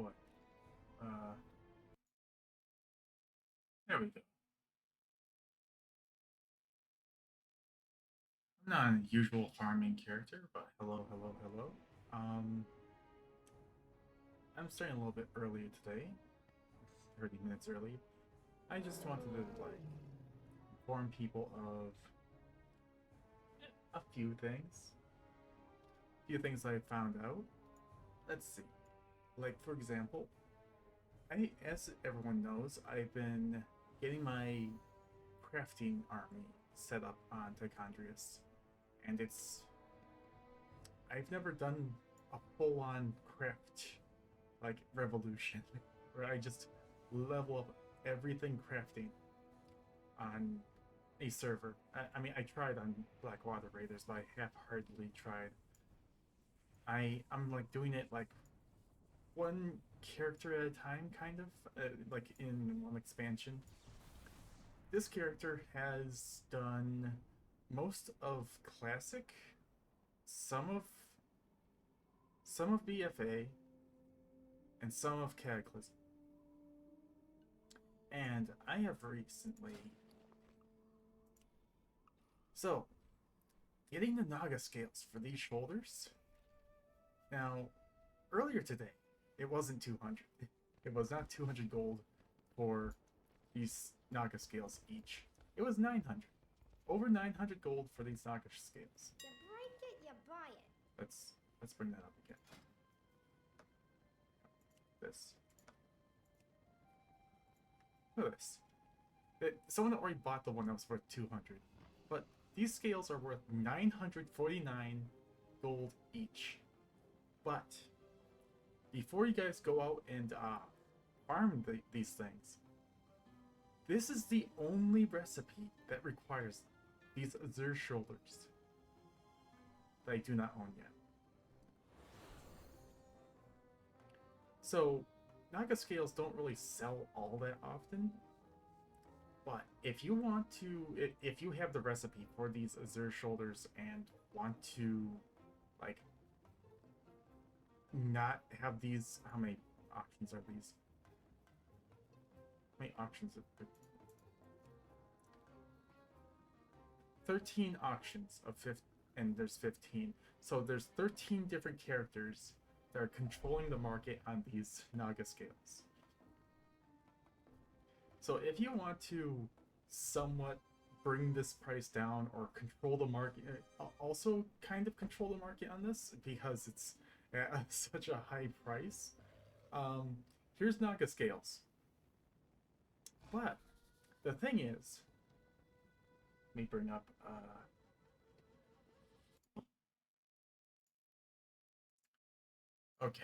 boy. Uh, there we go. I'm not a usual farming character, but hello, hello, hello. Um, I'm starting a little bit earlier today, 30 minutes early. I just wanted to like inform people of a few things. A few things I found out. Let's see. Like for example, as everyone knows, I've been getting my crafting army set up on Tichondrius, and I've never done a full-on craft like revolution where I just level up everything crafting on a server. I mean, I tried on Blackwater Raiders, but I half-heartedly tried. I'm like doing it like one character at a time, kind of like in one expansion. This character has done most of classic, some of some of BFA, and some of Cataclysm. And I have recently so getting the Naga scales for these shoulders. Now, earlier today, it wasn't 200. It was not 200 gold for these Naga scales each. It was 900. Over 900 gold for these Naga scales. You break it, you buy it. Let's bring that up again. This. Look at this. Someone already bought the one that was worth 200. But these scales are worth 949 gold each. But before you guys go out and farm these things, this is the only recipe that requires them. These Azure shoulders that I do not own yet. So Naga scales don't really sell all that often, but if you want to, if you have the recipe for these Azure shoulders and want to like not have these, how many options are these? How many options are there? 13 auctions of 15, and there's 15. So there's 13 different characters that are controlling the market on these Naga scales. So if you want to somewhat bring this price down or control the market, also kind of control the market on this because it's at such a high price, here's Naga scales. But the thing is, let me bring up okay,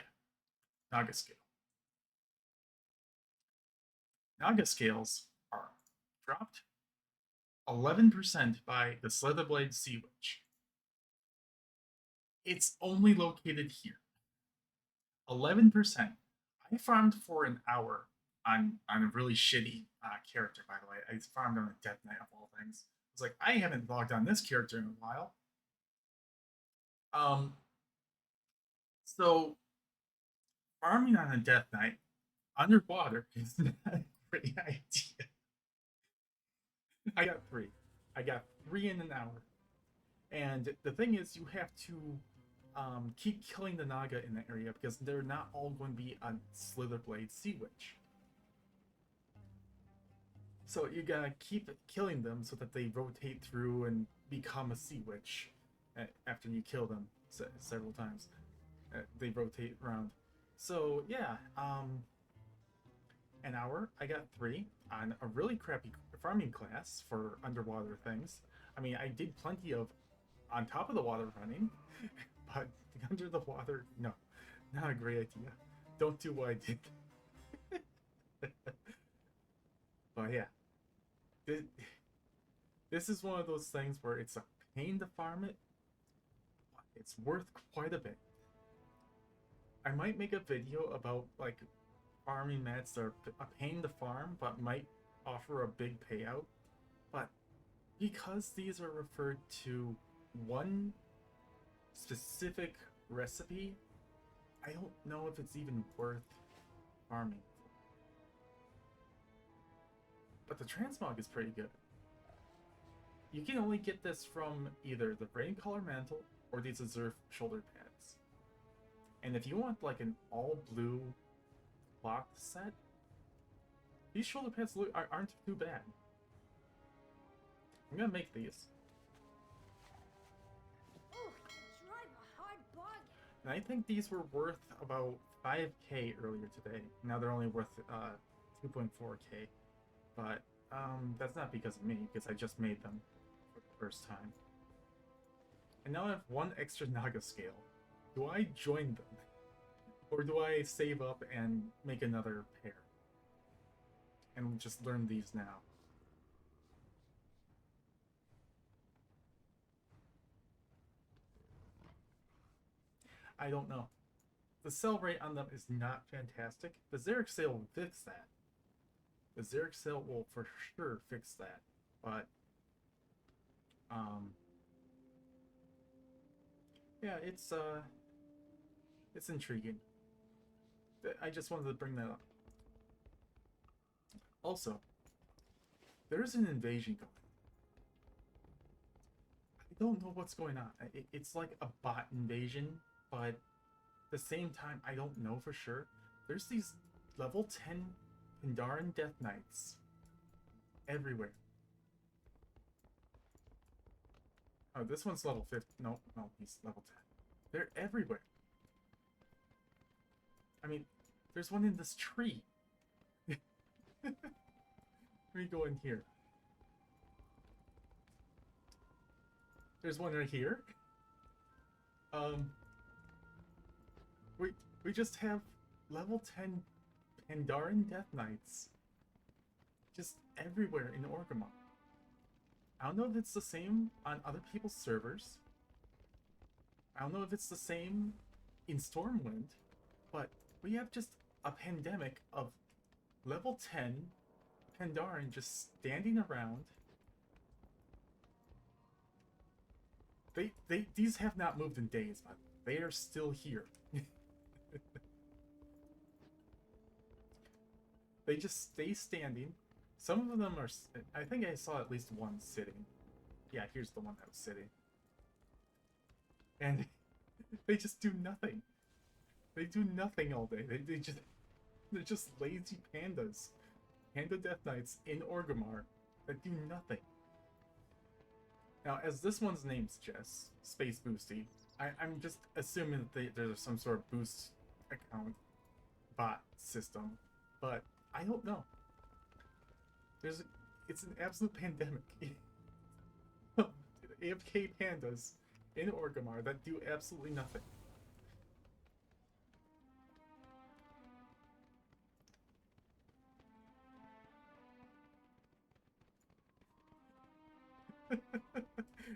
Naga scale. Naga scales are dropped 11% by the Slitherblade Sea Witch. It's only located here. 11%. I farmed for an hour on a really shitty character, by the way. I farmed on a Death Knight of all things. I was like, I haven't logged on this character in a while. So farming on a Death Knight underwater is not a great idea. I got three. I got three in an hour. And the thing is, you have to keep killing the Naga in the area because they're not all going to be a Slitherblade Sea Witch. So you gotta keep killing them so that they rotate through and become a Sea Witch after you kill them several times. They rotate around. So yeah, an hour. I got three on a really crappy farming class for underwater things. I mean, I did plenty of on top of the water running, but under the water, no, not a great idea. Don't do what I did. But yeah, this is one of those things where it's a pain to farm it, but it's worth quite a bit. I might make a video about like farming mats that are a pain to farm, but might offer a big payout. But because these are referred to one specific recipe, I don't know if it's even worth farming. But the transmog is pretty good. You can only get this from either the Rain Color Mantle or these Zerrich shoulder pads. And if you want like an all blue cloth set, these shoulder pads aren't too bad. I'm gonna make these. Oh, drive a hard bargain. And I think these were worth about 5k earlier today. Now they're only worth 2.4k. But that's not because of me, because I just made them for the first time. And now I have one extra Naga scale. Do I join them? Or do I save up and make another pair? And just learn these now. I don't know. The sell rate on them is not fantastic. The Zerrich sale will fix that. The Zerrich sale will for sure fix that. But yeah, it's intriguing. I just wanted to bring that up. Also, there's an invasion going. I don't know what's going on. It's like a bot invasion, but at the same time, I don't know for sure. There's these level 10 Pandaren Death Knights everywhere. Oh, this one's level 50. No, he's level 10. They're everywhere. I mean, there's one in this tree. Let me go in here. There's one right here. We just have level 10 Pandaren Death Knights just everywhere in Orgrimmar. I don't know if it's the same on other people's servers. I don't know if it's the same in Stormwind, but we have just a pandemic of level 10 Pandaren just standing around. These have not moved in days, but they are still here. They just stay standing. Some of them are... I think I saw at least one sitting. Yeah, here's the one that was sitting. And they just do nothing. They do nothing all day. They're just lazy pandas. Panda Death Knights in Orgrimmar that do nothing. Now, as this one's name suggests, Space Boosty, I'm just assuming that there's some sort of boost account bot system, but I don't know. It's an absolute pandemic. AFK pandas in Orgrimmar that do absolutely nothing.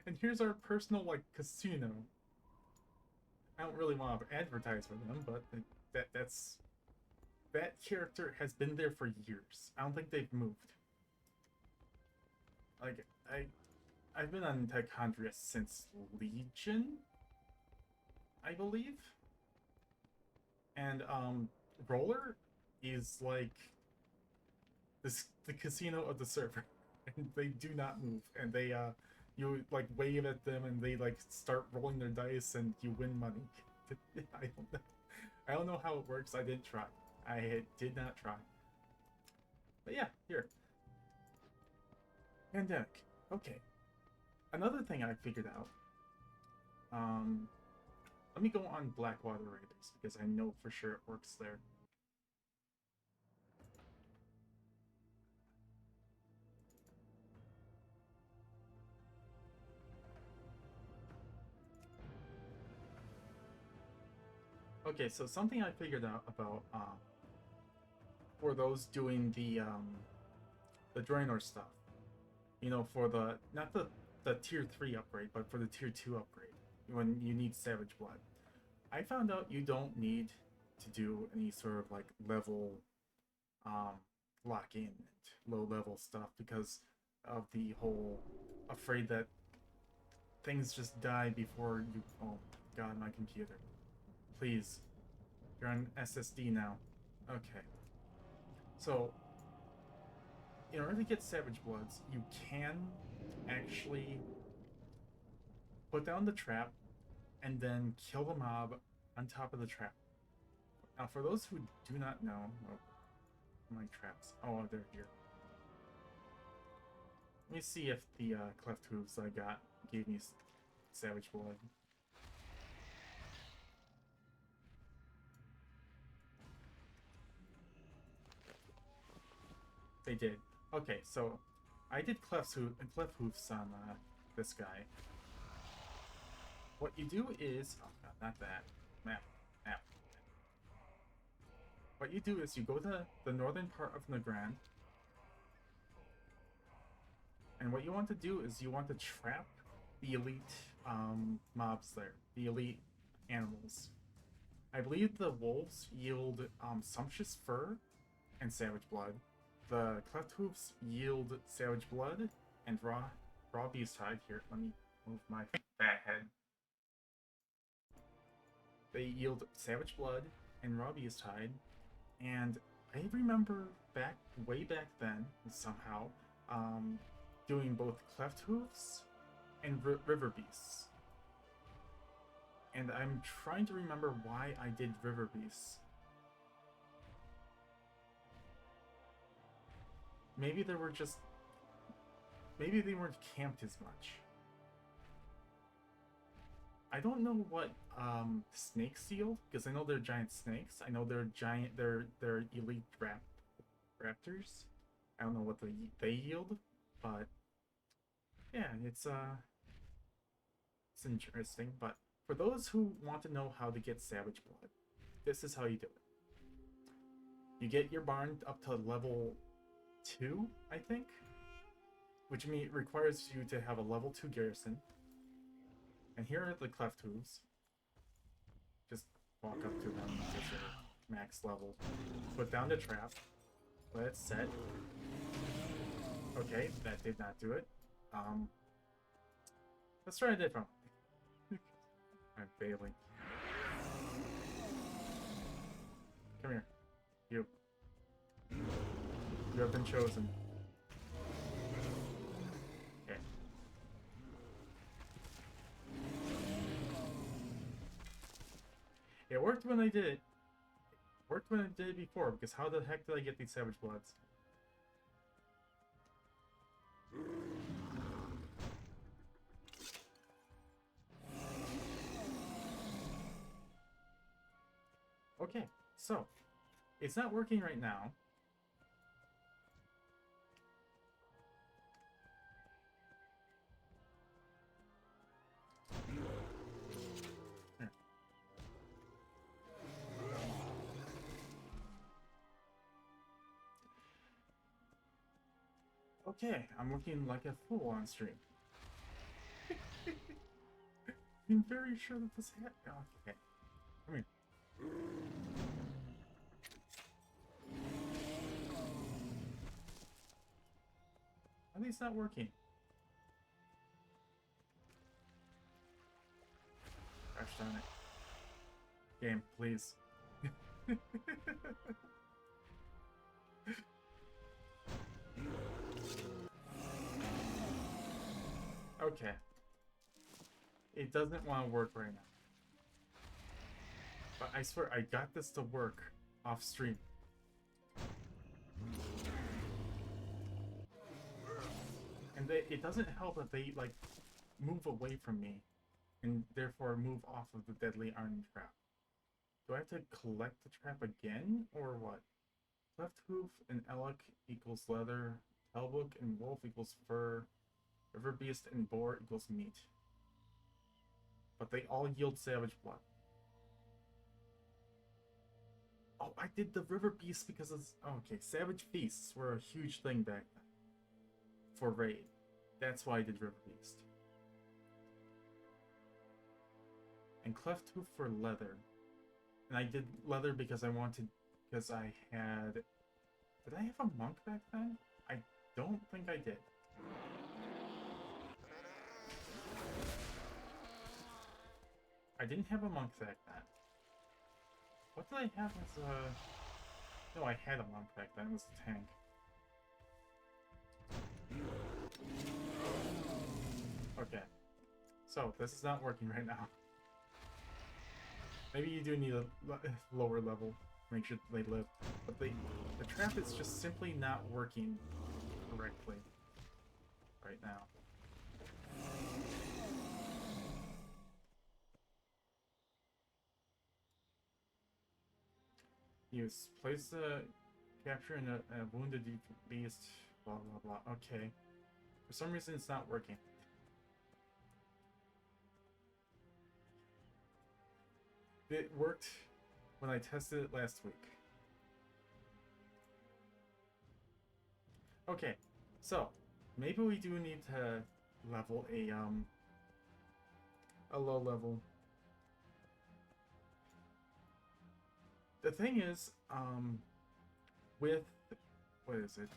And here's our personal, like, casino. I don't really want to advertise for them, but that character has been there for years. I don't think they've moved. Like, I've been on Tichondria since Legion, I believe. And Roller is like the casino of the server. And they do not move, and they you like wave at them and they like start rolling their dice and you win money. I don't know how it works. I didn't try. I did not try. But yeah, here. Pandemic. Okay. Another thing I figured out. Let me go on Blackwater Raiders because I know for sure it works there. Okay, so something I figured out about for those doing the Draenor stuff, you know, for the not the tier 3 upgrade, but for the tier 2 upgrade when you need Savage Blood. I found out you don't need to do any sort of like level lock-in, low level stuff because of the whole afraid that things just die before you. Oh god, my computer. Please. You're on SSD now. Okay. So, in order to get Savage Bloods, you can actually put down the trap and then kill the mob on top of the trap. Now, for those who do not know, my traps. Oh, they're here. Let me see if the cleft hooves I got gave me Savage Blood. They did. Okay, so I did cleft hoofs on this guy. What you do is, oh god, not that map. What you do is you go to the northern part of Nagrand, and what you want to do is you want to trap the elite mobs there, the elite animals. I believe the wolves yield sumptuous fur and savage blood. The cleft hooves yield savage blood and raw beast hide. Here, let me move my fat head. They yield savage blood and raw beast hide, and I remember way back then somehow doing both cleft hooves and river beasts. And I'm trying to remember why I did river beasts. Maybe they weren't camped as much. I don't know what snakes yield, because I know they're giant snakes. I know they're elite raptors. I don't know what they yield, but yeah, it's interesting. But for those who want to know how to get savage blood, this is how you do it. You get your barn up to level 2, I think, which requires you to have a level 2 garrison. And here are the cleft hooves. Just walk up to them to their max level. Put down the trap. Let it set. Okay, that did not do it. Let's try a different one. I'm failing. Come here. You. You have been chosen. Okay. It worked when I did it. Worked when I did it before, because how the heck did I get these savage bloods? Okay, so it's not working right now. Okay, I'm looking like a fool on stream. I'm very sure that this happened. Okay, come here. Why are these not working? Gosh darn it. Game, please. Okay. It doesn't want to work right now. But I swear, I got this to work off stream. And it doesn't help that they, like, move away from me and therefore move off of the deadly iron trap. Do I have to collect the trap again, or what? Left hoof and elk equals leather. Hellbook and wolf equals fur. River beast and boar equals meat. But they all yield savage blood. Oh, I did the river beast because it's... Oh, okay, savage feasts were a huge thing back then. For raid. That's why I did river beast. And cleft hoof for leather. And I did leather because I wanted... Because I had... Did I have a monk back then? I don't think I did. I didn't have a monk back then. What did I have as a... No, I had a monk back then. It was a tank. Okay. So, this is not working right now. Maybe you do need a lower level. Make sure they live. But the trap is just simply not working correctly right now. Use. Place the capture in a wounded beast. Blah, blah, blah. Okay. For some reason, it's not working. It worked when I tested it last week. Okay, so maybe we do need to level a low level. The thing is, with what is it?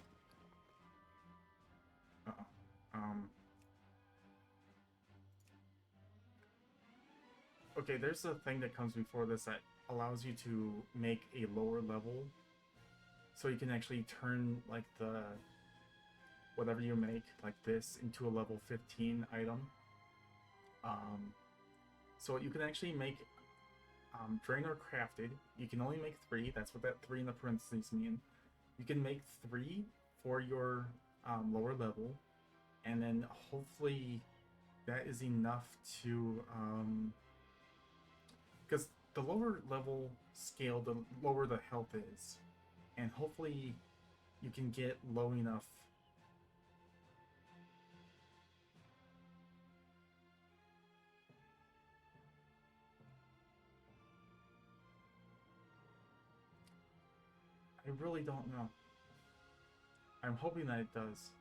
Okay, there's a thing that comes before this that allows you to make a lower level, so you can actually turn like the whatever you make, like this, into a level 15 item. So you can actually make drain or crafted. You can only make 3. That's what that 3 in the parentheses mean. You can make 3 for your lower level, and then hopefully that is enough to because the lower level scale, the lower the health is, and hopefully you can get low enough. I really don't know. I'm hoping that it does.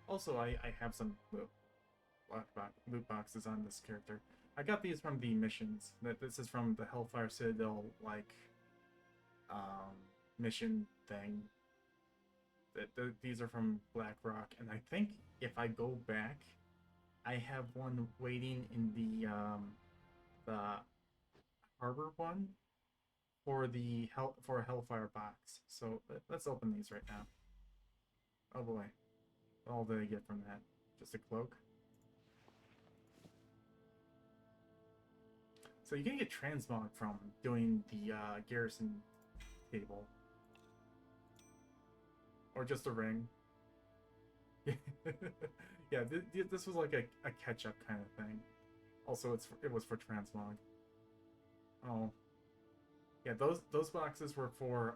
Also, I have some loot boxes on this character. I got these from the missions. This is from the Hellfire Citadel, like, mission thing. These are from Blackrock, and I think if I go back, I have one waiting in the harbor one for a Hellfire box. So let's open these right now. Oh boy, what all did I get from that? Just a cloak. So you can get transmog from doing the garrison table. Or just a ring. Yeah, this was like a catch-up kind of thing. Also, it was for transmog. Oh. Yeah, those boxes were for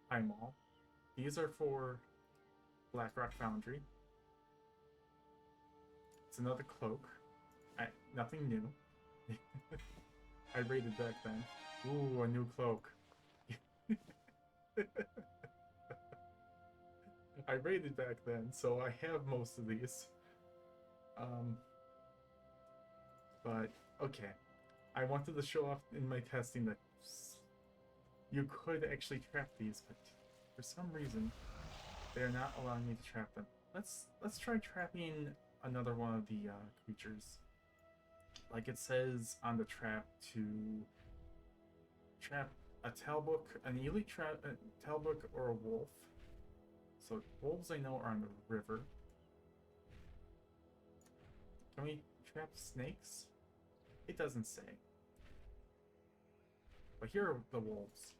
High Mall. These are for Blackrock Foundry. It's another cloak. Nothing new. I raided back then. Ooh, a new cloak. I raided back then, so I have most of these. But okay. I wanted to show off in my testing that you could actually trap these, but for some reason they're not allowing me to trap them. Let's try trapping another one of the creatures. Like it says on the trap, to trap a Talbook, an elite trap, a Talbook, or a wolf. So wolves I know are on the river. Can we trap snakes? It doesn't say. But here are the wolves.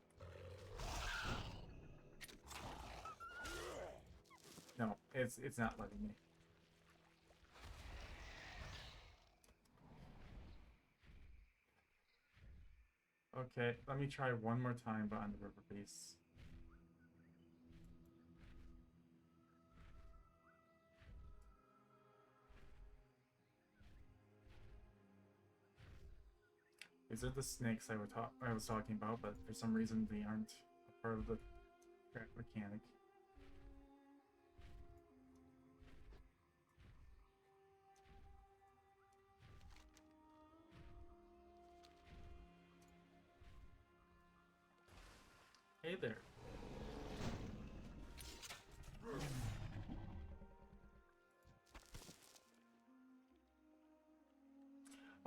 No, it's not letting me. Okay, let me try one more time, but on the river base. These are the snakes I was talking about, but for some reason they aren't a part of the trap mechanic. Hey there.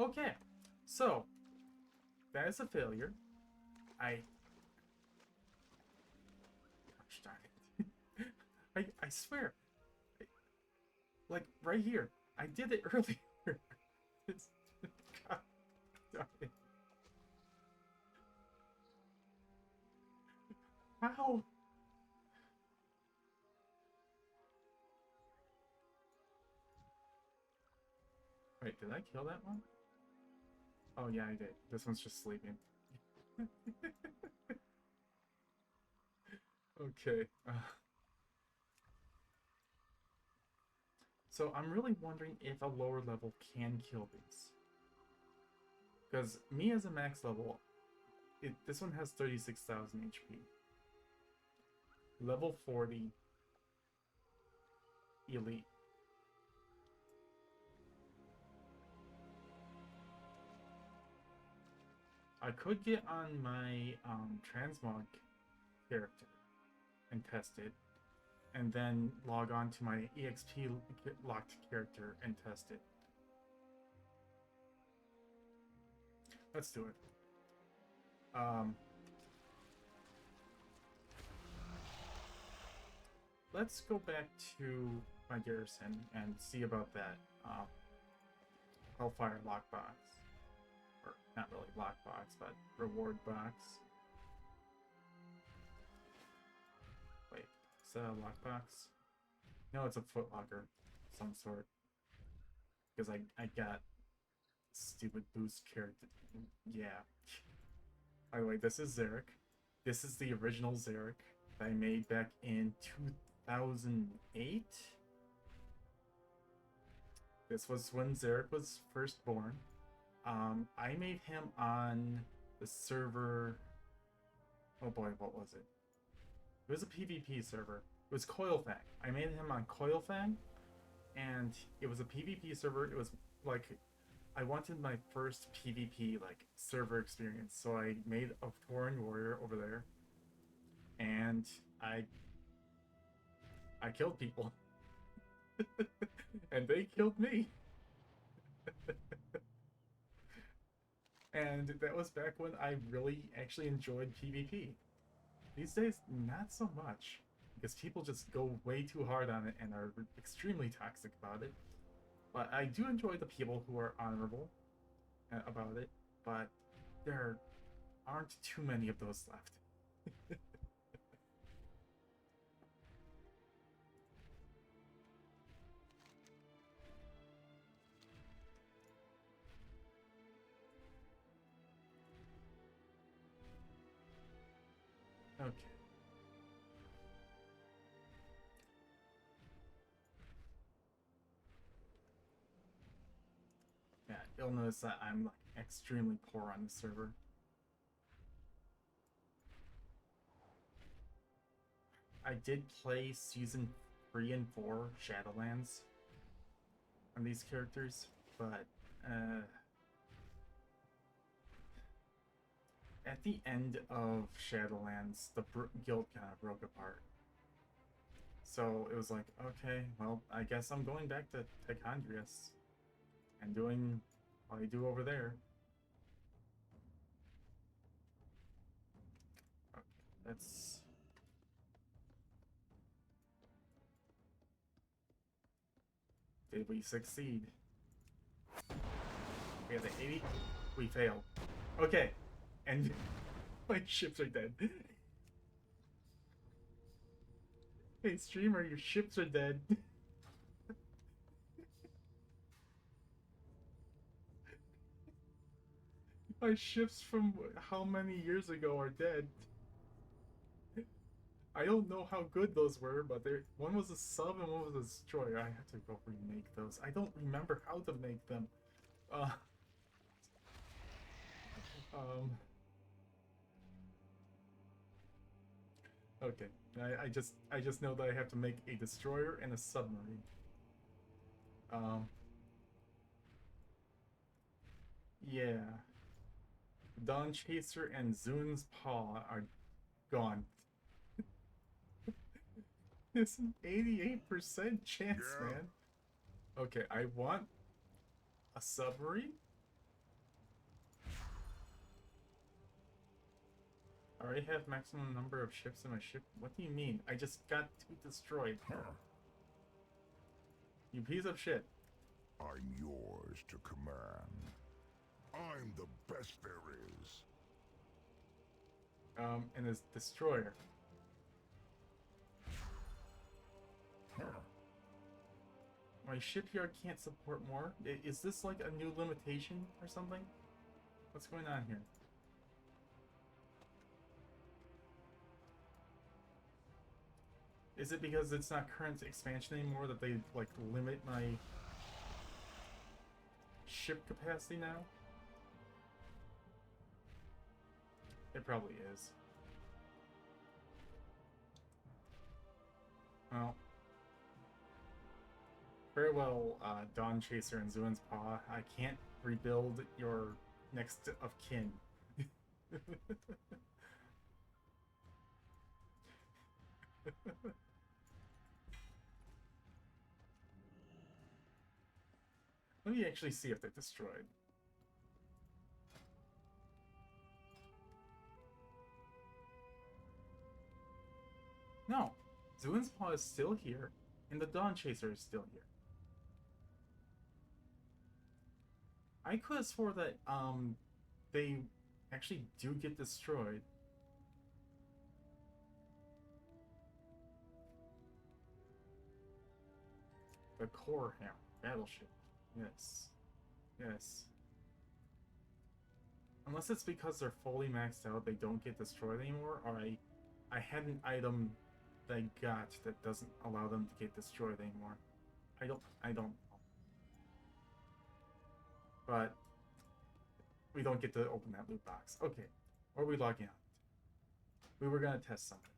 Okay, so that is a failure. I swear. Like, right here. I did it earlier. It's... God darn it. How? Wait, did I kill that one? Oh yeah, I did. This one's just sleeping. Okay. So I'm really wondering if a lower level can kill these. Because me as a max level, this one has 36,000 HP. Level 40 elite. I could get on my transmog character and test it, and then log on to my EXP locked character and test it. Let's do it. Let's go back to my garrison and see about that Hellfire lockbox. Or not really lockbox, but reward box. Wait, is that a lockbox? No, it's a footlocker of some sort. Because I got stupid boost character. Yeah. By the way, this is Zerrich. This is the original Zerrich that I made back in 2008. This was when Zerrich was first born. I made him on the server. Oh boy, what was it? It was a PvP server. It was Coilfang. I made him on Coilfang, and it was a PvP server. It was like, I wanted my first PvP like server experience, so I made a foreign warrior over there, and I killed people, and they killed me. And that was back when I really actually enjoyed PvP. These days, not so much, because people just go way too hard on it and are extremely toxic about it. But I do enjoy the people who are honorable about it, but there aren't too many of those left. Okay. Yeah, you'll notice that I'm like extremely poor on the server. I did play season 3 and 4 Shadowlands on these characters, but at the end of Shadowlands, the guild kind of broke apart. So it was like, okay, well, I guess I'm going back to Tichondrius and doing what I do over there. Okay, that's... Did we succeed? We have the 80. We failed. Okay, and my ships are dead. Hey streamer, your ships are dead. My ships from how many years ago are dead? I don't know how good those were, but one was a sub and one was a destroyer. I have to go remake those. I don't remember how to make them. Okay. I just know that I have to make a destroyer and a submarine. Yeah. Dawn Chaser and Zun's Paw are gone. It's an 88% chance, yeah. Man. Okay, I want a submarine. already have maximum number of ships in my ship. What do you mean? I just got 2 destroyed. You piece of shit. I'm yours to command. I'm the best there is. And his destroyer. My shipyard can't support more? Is this like a new limitation or something? What's going on here? Is it because it's not current expansion anymore that they like limit my ship capacity now? It probably is. Well, very well, Dawn Chaser and Zuin's Paw. I can't rebuild your next of kin. Let me actually see if they're destroyed. No, Zuin's Paw is still here, and the Dawn Chaser is still here. I could have swore that they actually do get destroyed. The core hammer, battleship. Yes. Yes. Unless it's because they're fully maxed out, they don't get destroyed anymore, or I had an item that I got that doesn't allow them to get destroyed anymore. I don't know. But we don't get to open that loot box. Okay. Or we log in. We were gonna test something.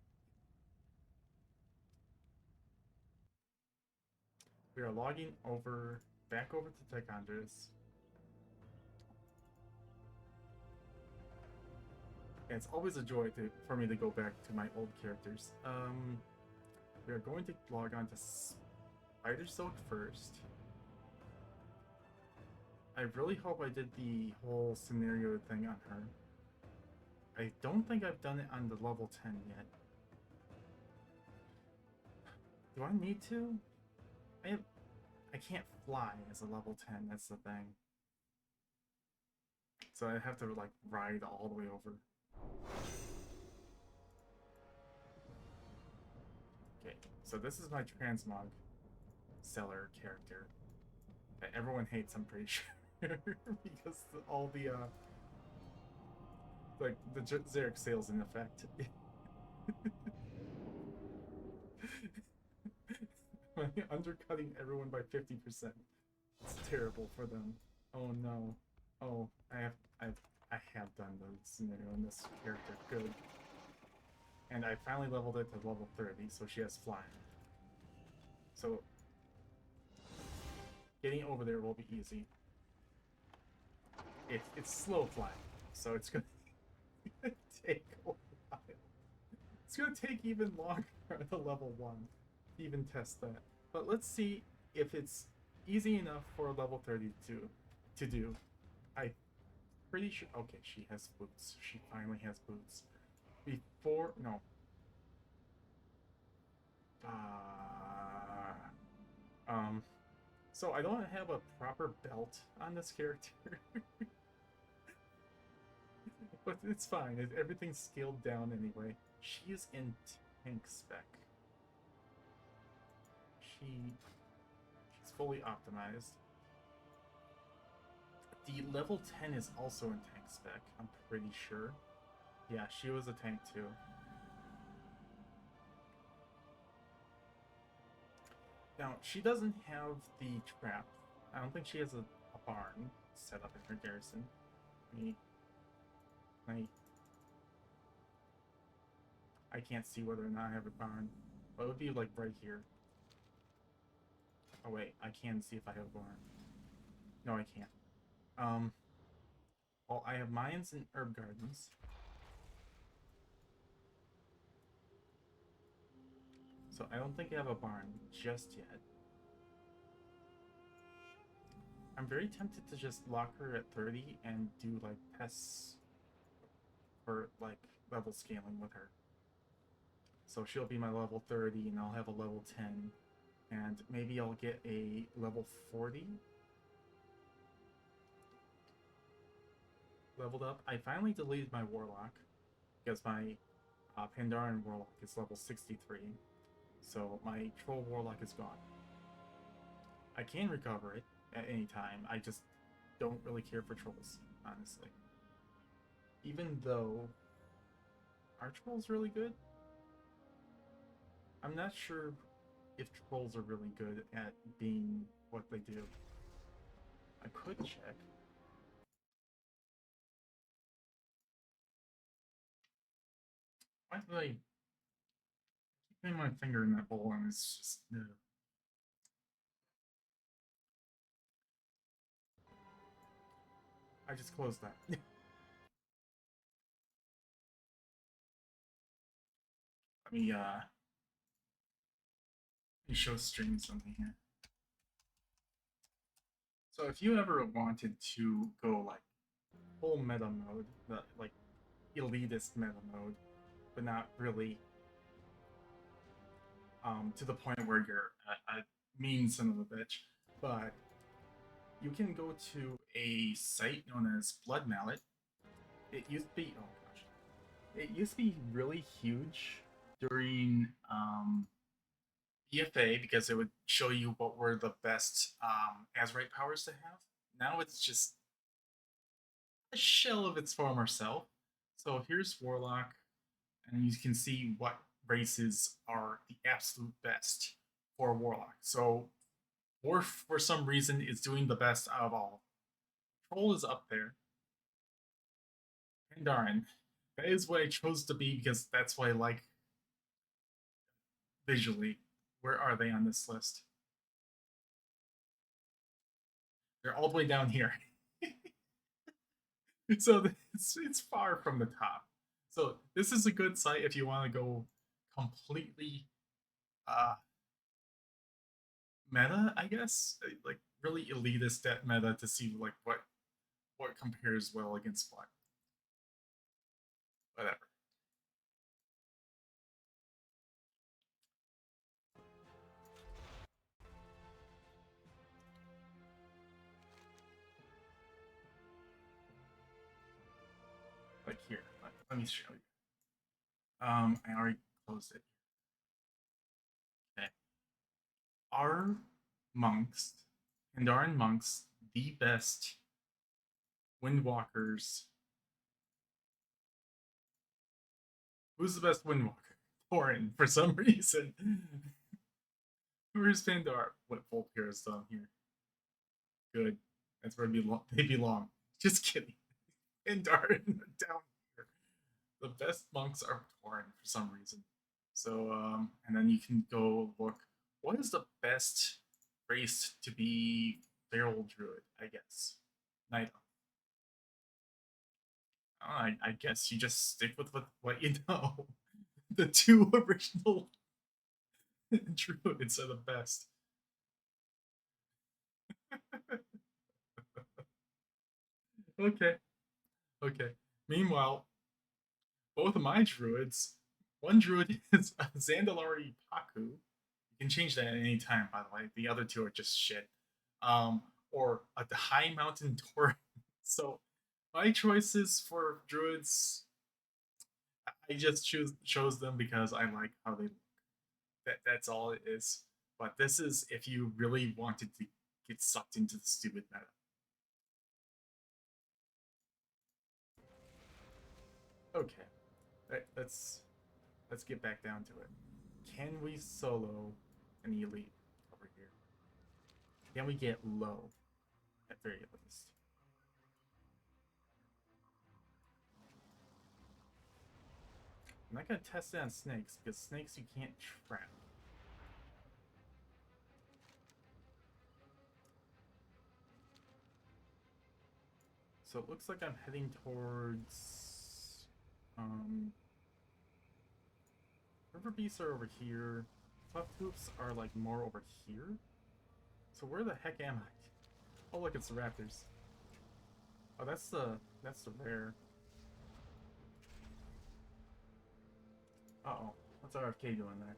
We are logging over back over to Tychondris. And it's always a joy for me to go back to my old characters. We are going to log on to Spider Silk first. I really hope I did the whole scenario thing on her. I don't think I've done it on the level 10 yet. Do I need to? I can't fly as a level 10, that's the thing. So I have to like ride all the way over. Okay, so this is my transmog seller character that everyone hates, I'm pretty sure. Because all the like the Zerrich sales in effect. Undercutting everyone by 50%. It's terrible for them. Oh no. Oh, I have done the scenario in this character. Good. And I finally leveled it to level 30, so she has flying. So getting over there will be easy. It's slow flying, so it's gonna take a while. It's gonna take even longer at the level 1 to even test that. But let's see if it's easy enough for level 32 to do. I'm pretty sure. Okay, she has boots. She finally has boots. Before no. So I don't have a proper belt on this character. But it's fine. Everything's scaled down anyway. She is in tank spec. She's fully optimized. The level 10 is also in tank spec, I'm pretty sure. Yeah, she was a tank too. Now, she doesn't have the trap. I don't think she has a barn set up in her garrison. I can't see whether or not I have a barn. But it would be like right here. Oh wait, I can see if I have a barn. No, I can't. Well, I have mines and herb gardens. So I don't think I have a barn just yet. I'm very tempted to just lock her at 30 and do like tests for like level scaling with her. So she'll be my level 30 and I'll have a level 10. And maybe I'll get a level 40 leveled up. I finally deleted my Warlock because my Pandaren Warlock is level 63. So my Troll Warlock is gone. I can recover it at any time. I just don't really care for trolls, honestly. Even though are trolls really good? I'm not sure if trolls are really good at being what they do. I could check. Why did I keep putting my finger in that bowl and it's just no. I just closed that. Let me show stream something here. So if you ever wanted to go like full meta mode, like elitist meta mode, but not really to the point where you're a mean son of a bitch, but you can go to a site known as Blood Mallet. It used to be, oh gosh, it used to be really huge during BFA because it would show you what were the best Azerite powers to have. Now it's just a shell of its former self. So here's Warlock, and you can see what races are the absolute best for Warlock. So Dwarf, for some reason, is doing the best out of all. Troll is up there. And darn, that is what I chose to be because that's what I like visually. Where are they on this list? They're all the way down here. So it's far from the top. So this is a good site if you want to go completely meta, I guess, like really elitist at meta to see like what compares well against what. Whatever. Like here, let me show you. I already closed it. Okay. Are monks, Pandaren monks, the best Windwalkers? Who's the best Windwalker? Thorin, for some reason. Where's Pandar? What Volpir is down here? Good. That's where they belong. Just kidding. Pandar down here. The best monks are Thorin for some reason. So, and then you can go look. What is the best race to be Feral Druid? I guess Night. I guess you just stick with what you know. The two original druids are the best. Okay, okay. Meanwhile, both of my druids, one druid is Zandalari Paku. You can change that at any time, by the way. The other two are just shit. Or a High Mountain Torrent. So my choices for druids, I just chose them because I like how they look. That's all it is. But this is if you really wanted to get sucked into the stupid meta. Okay, let's get back down to it. Can we solo an elite over here? Can we get low at very least? I'm not gonna test it on snakes because snakes you can't trap. So it looks like I'm heading towards river beasts are over here. Cleft hoops are like more over here. So where the heck am I? Oh look, it's the raptors. Oh, that's the rare. Uh-oh. What's RFK doing there?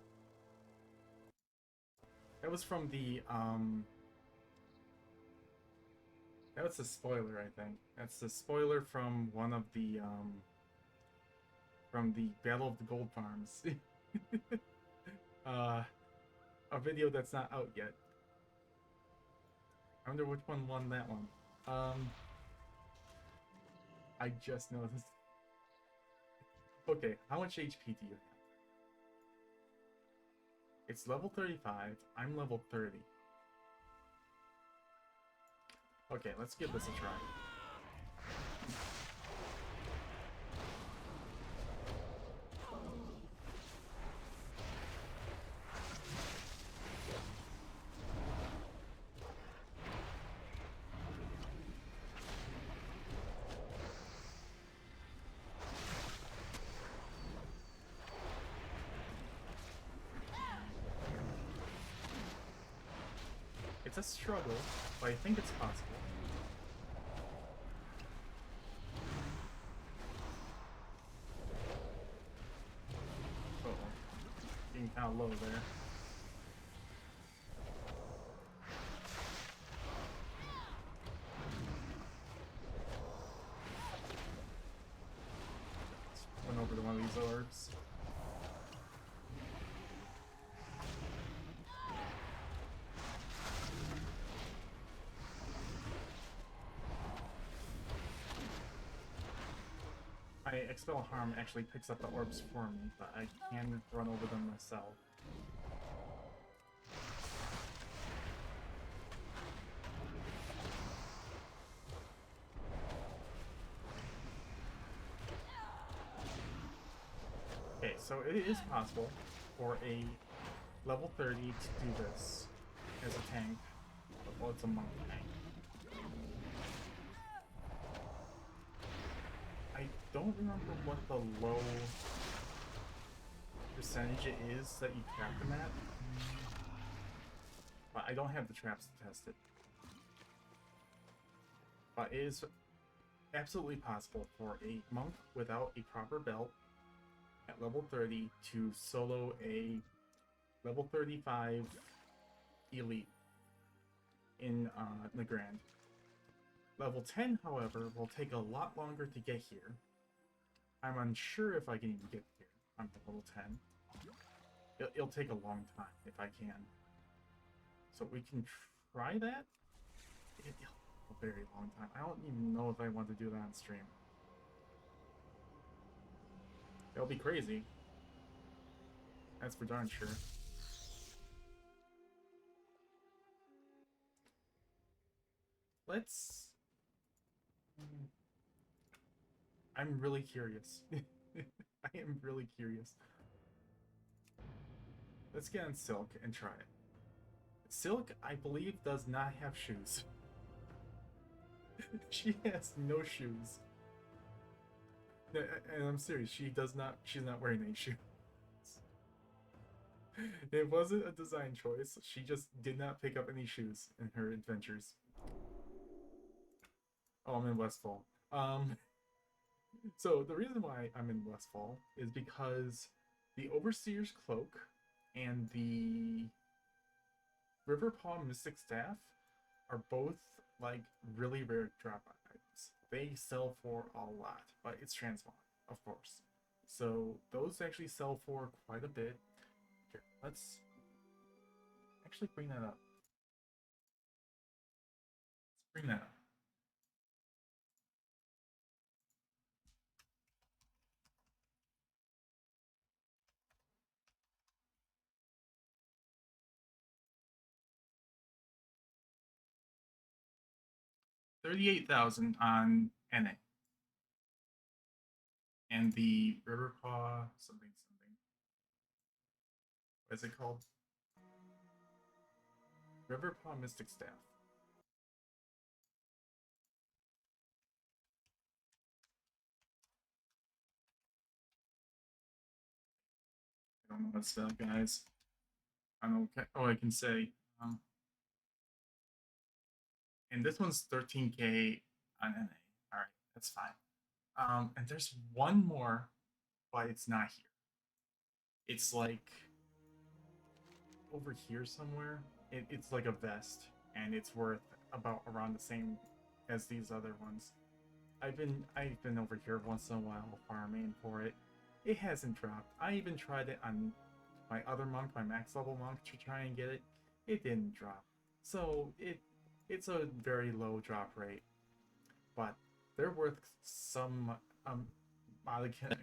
That was from the, that was a spoiler, I think. That's the spoiler from one of the, from the Battle of the Gold Farms. A video that's not out yet. I wonder which one won that one. I just noticed. Okay, how much HP do you have? It's level 35. I'm level 30. Okay, let's give this a try. It's a struggle, but I think it's possible. Uh-oh. Getting kind of low there. Let's run over to one of these orbs. My Expel Harm actually picks up the orbs for me, but I can run over them myself. Okay, so it is possible for a level 30 to do this as a tank. Well, it's a monk tank. I don't remember what the low percentage it is that you trap them at, but I don't have the traps to test it. But it is absolutely possible for a monk without a proper belt at level 30 to solo a level 35 elite in the Grand. Level 10, however, will take a lot longer to get here. I'm unsure if I can even get here on level 10. It'll take a long time if I can. So we can try that? It'll take a very long time. I don't even know if I want to do that on stream. It'll be crazy. That's for darn sure. Let's... I'm really curious. I am really curious. Let's get on Silk and try it. Silk, I believe, does not have shoes. She has no shoes. And I'm serious, she's not wearing any shoes. It wasn't a design choice. She just did not pick up any shoes in her adventures. Oh, I'm in Westfall. So the reason why I'm in Westfall is because the Overseer's Cloak and the Riverpaw Mystic Staff are both like really rare drop items. They sell for a lot, but it's transmog, of course. So those actually sell for quite a bit. Here, let's actually bring that up. Let's bring that up. $38,000 on NA. And the Riverpaw something. What is it called? Riverpaw Mystic Staff. I don't know what's that, guys. I don't know. Oh, I can say. And this one's 13K on NA. All right, that's fine. And there's one more, but it's not here. It's like over here somewhere. It's like a vest, and it's worth about around the same as these other ones. I've been over here once in a while farming for it. It hasn't dropped. I even tried it on my other monk, my max level monk, to try and get it. It didn't drop. So it's a very low drop rate, but they're worth some modicum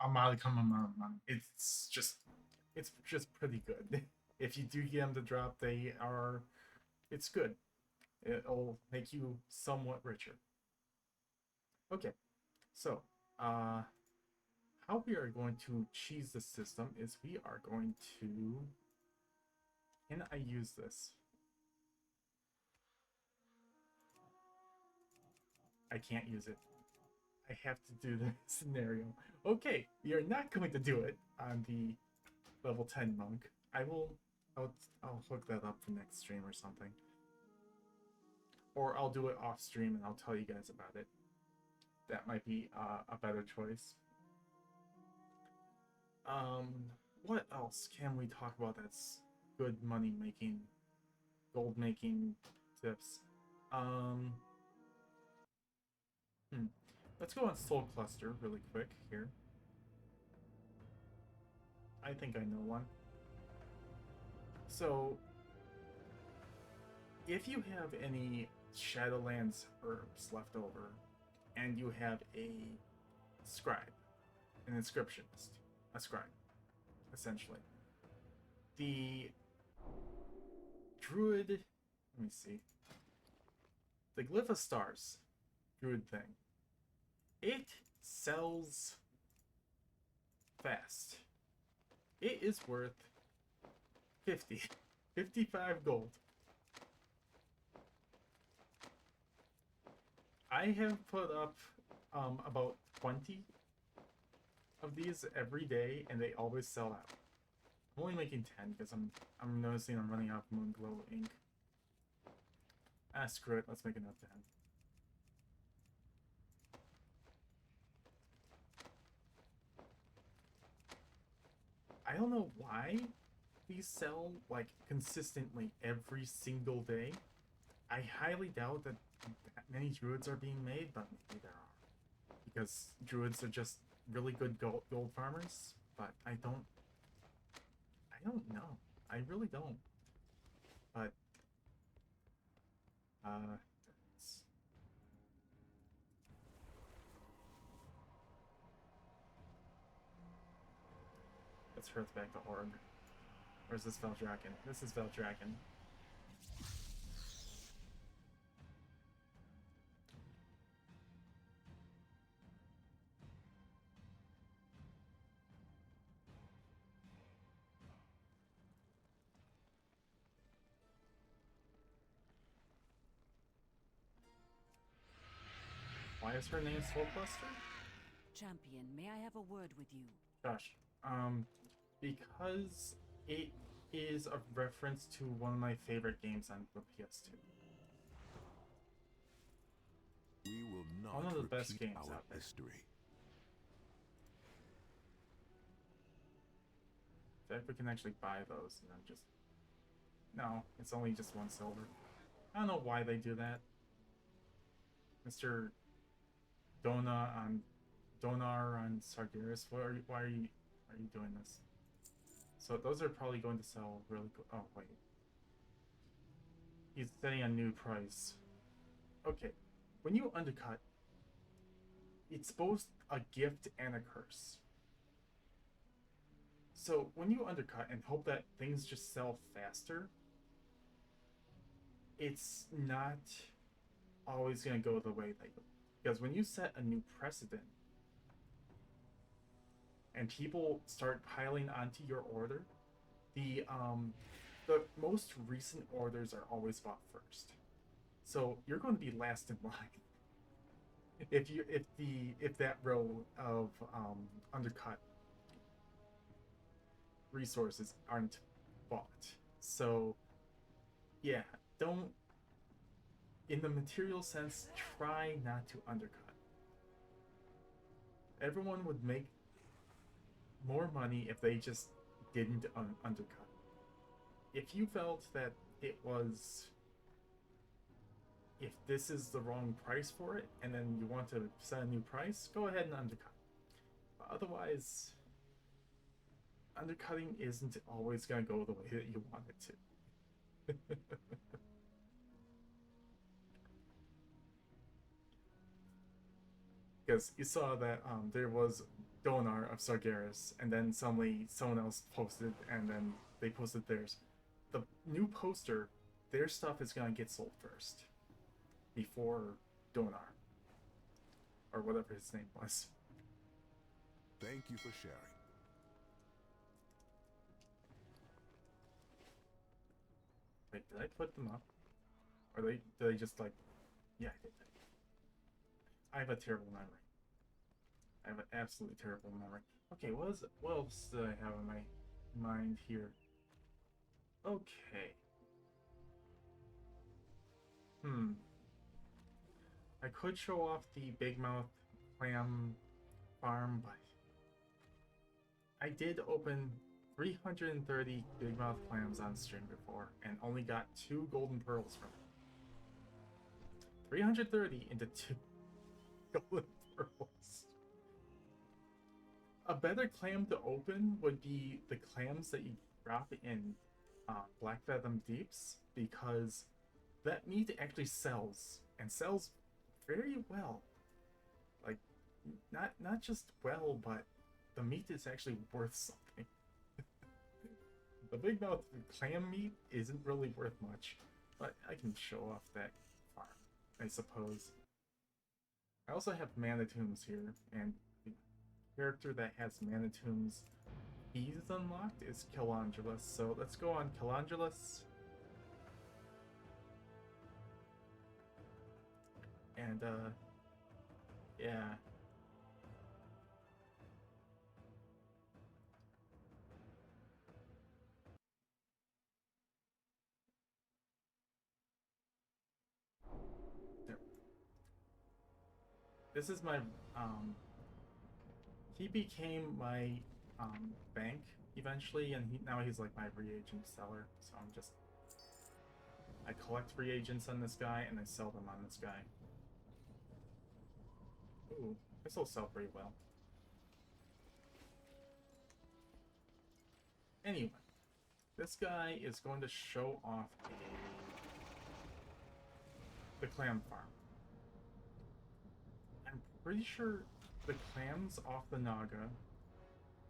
a modicum amount of money. It's just pretty good. If you do get them to drop, it's good. It'll make you somewhat richer. Okay, so how we are going to cheese the system is we are going to. Can I use this? I can't use it. I have to do the scenario. Okay, we are not going to do it on the level 10 monk. I'll hook that up for next stream or something. Or I'll do it off stream and I'll tell you guys about it. That might be a better choice. What else can we talk about that's good money making, gold making tips? Let's go on Soul Cluster really quick here. I think I know one. So, if you have any Shadowlands herbs left over, and you have a scribe, an inscriptionist, a scribe, essentially. The druid, let me see, the Glyph of Stars druid thing, it sells fast. It is worth 55 gold. I have put up about 20 of these every day, and they always sell out. I'm only making 10 because I'm noticing I'm running out of Moonglow ink. Ah, screw it. Let's make another 10. I don't know why these sell like consistently every single day. I highly doubt that many druids are being made, but maybe there are. Because druids are just really good gold farmers, but I don't know. I really don't. But let's hearth back to Org. Where's this Veldraken? This is Veldraken. Why is her name Soul Cluster? Champion, may I have a word with you? Gosh, because it is a reference to one of my favorite games on the PS2. We will not One of the best repeat games our out there. history. In fact, we can actually buy those and then just... No, it's only just 1 silver. I don't know why they do that. Mr. Donar on Sargeras, why are you doing this? So those are probably going to sell really quick. Oh wait, he's setting a new price. Okay, when you undercut, it's both a gift and a curse. So when you undercut and hope that things just sell faster, it's not always going to go the way that you... Because when you set a new precedent and people start piling onto your order, the most recent orders are always bought first. So you're going to be last in line if that row of undercut resources aren't bought. So yeah, don't, in the material sense, try not to undercut. Everyone would make more money if they just didn't undercut. If you felt that it was, if this is the wrong price for it, and then you want to set a new price, go ahead and undercut. But otherwise, undercutting isn't always going to go the way that you want it to. Because you saw that there was Donar of Sargeras, and then suddenly someone else posted, and then they posted theirs. The new poster, their stuff is going to get sold first, before Donar, or whatever his name was. Thank you for sharing. Wait, did I put them up? Or did they just like... Yeah, I did. I have a terrible memory. I have an absolutely terrible memory. Okay, what else did I have in my mind here? Okay. I could show off the Big Mouth clam farm, but I did open 330 Big Mouth clams on stream before and only got 2 golden pearls from it. 330 into 2 golden pearls. A better clam to open would be the clams that you drop in Black Fathom Deeps, because that meat actually sells, and sells very well. Like, not just well, but the meat is actually worth something. The Big Mouth clam meat isn't really worth much, but I can show off that farm, I suppose. I also have Manitoums here, and the character that has Manitoums keys unlocked is Calangulus, so let's go on Calangulus. And, yeah. There. This is my, he became my, bank eventually, and now he's like my reagent seller, so I collect reagents on this guy, and I sell them on this guy. Ooh, this will sell pretty well. Anyway, this guy is going to show off the clam farm. I'm pretty sure the clams off the Naga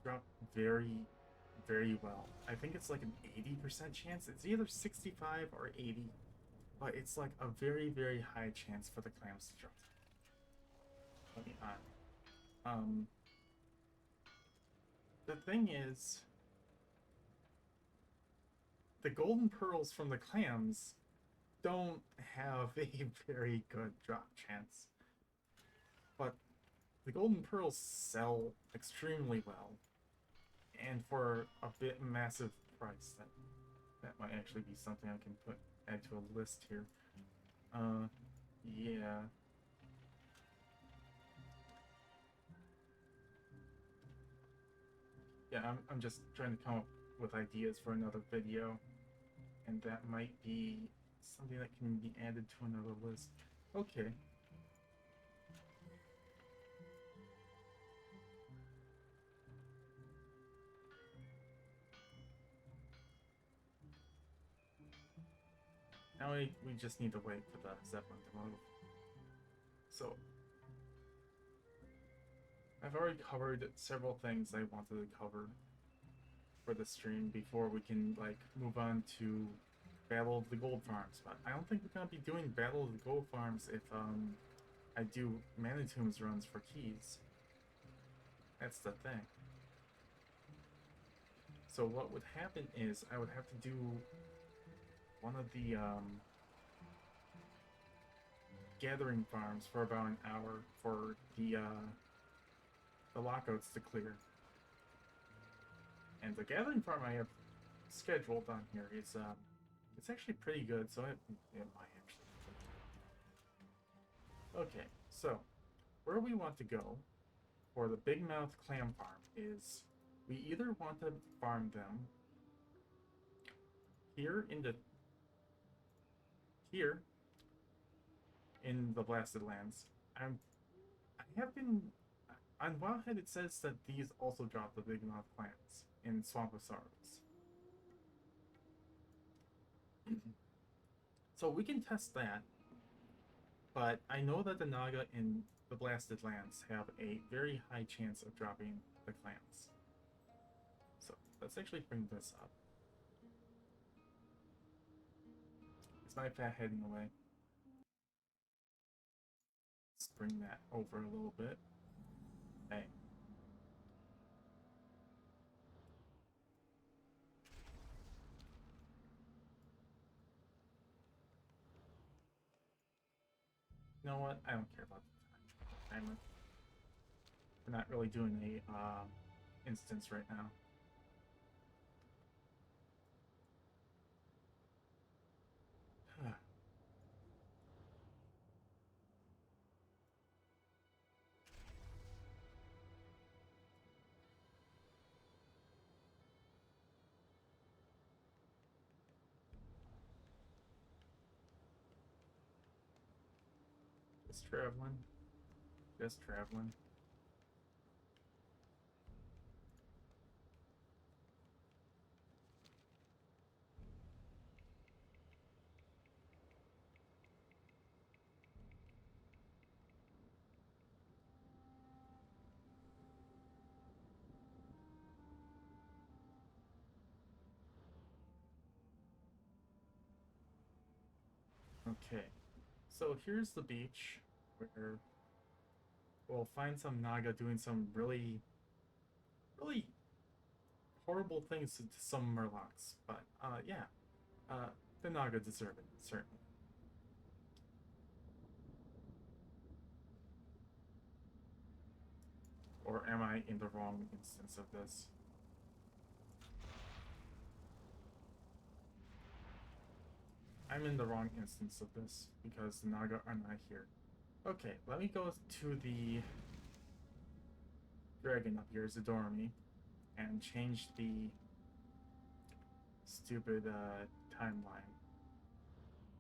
drop very, very well. I think it's like an 80% chance. It's either 65 or 80, but it's like a very, very high chance for the clams to drop. Let me on. The thing is, the golden pearls from the clams don't have a very good drop chance, but the golden pearls sell extremely well, and for a bit massive price. That might actually be something I can add to a list here. Yeah. Yeah, I'm just trying to come up with ideas for another video, and that might be something that can be added to another list. Okay. Now we just need to wait for the Zeppelin to move. So, I've already covered several things I wanted to cover for the stream before we can, like, move on to Battle of the Gold Farms. But I don't think we're gonna be doing Battle of the Gold Farms if, I do Manitoums runs for keys. That's the thing. So what would happen is I would have to do one of the, gathering farms for about an hour for the lockouts to clear. And the gathering farm I have scheduled on here is, it's actually pretty good, so it might actually. Okay, so where we want to go for the Big Mouth Clam Farm is we either want to farm them here in the Blasted Lands. I have been on Wildhead. It says that these also drop the Big Mouth clans in Swamp of Sorrows. So we can test that, but I know that the Naga in the Blasted Lands have a very high chance of dropping the clans. So let's actually bring this up. Is my fat head in the way? Let's bring that over a little bit. Hey. You know what? I don't care about the timer. We're not really doing a instance right now. Just traveling. Just traveling. Okay, so here's the beach where we'll find some Naga doing some really horrible things to some Murlocs, but yeah, the Naga deserve it, certainly. Or am I in the wrong instance of this? I'm in the wrong instance of this because the Naga are not here. Okay, let me go to the dragon up here, Zadormi, and change the stupid timeline.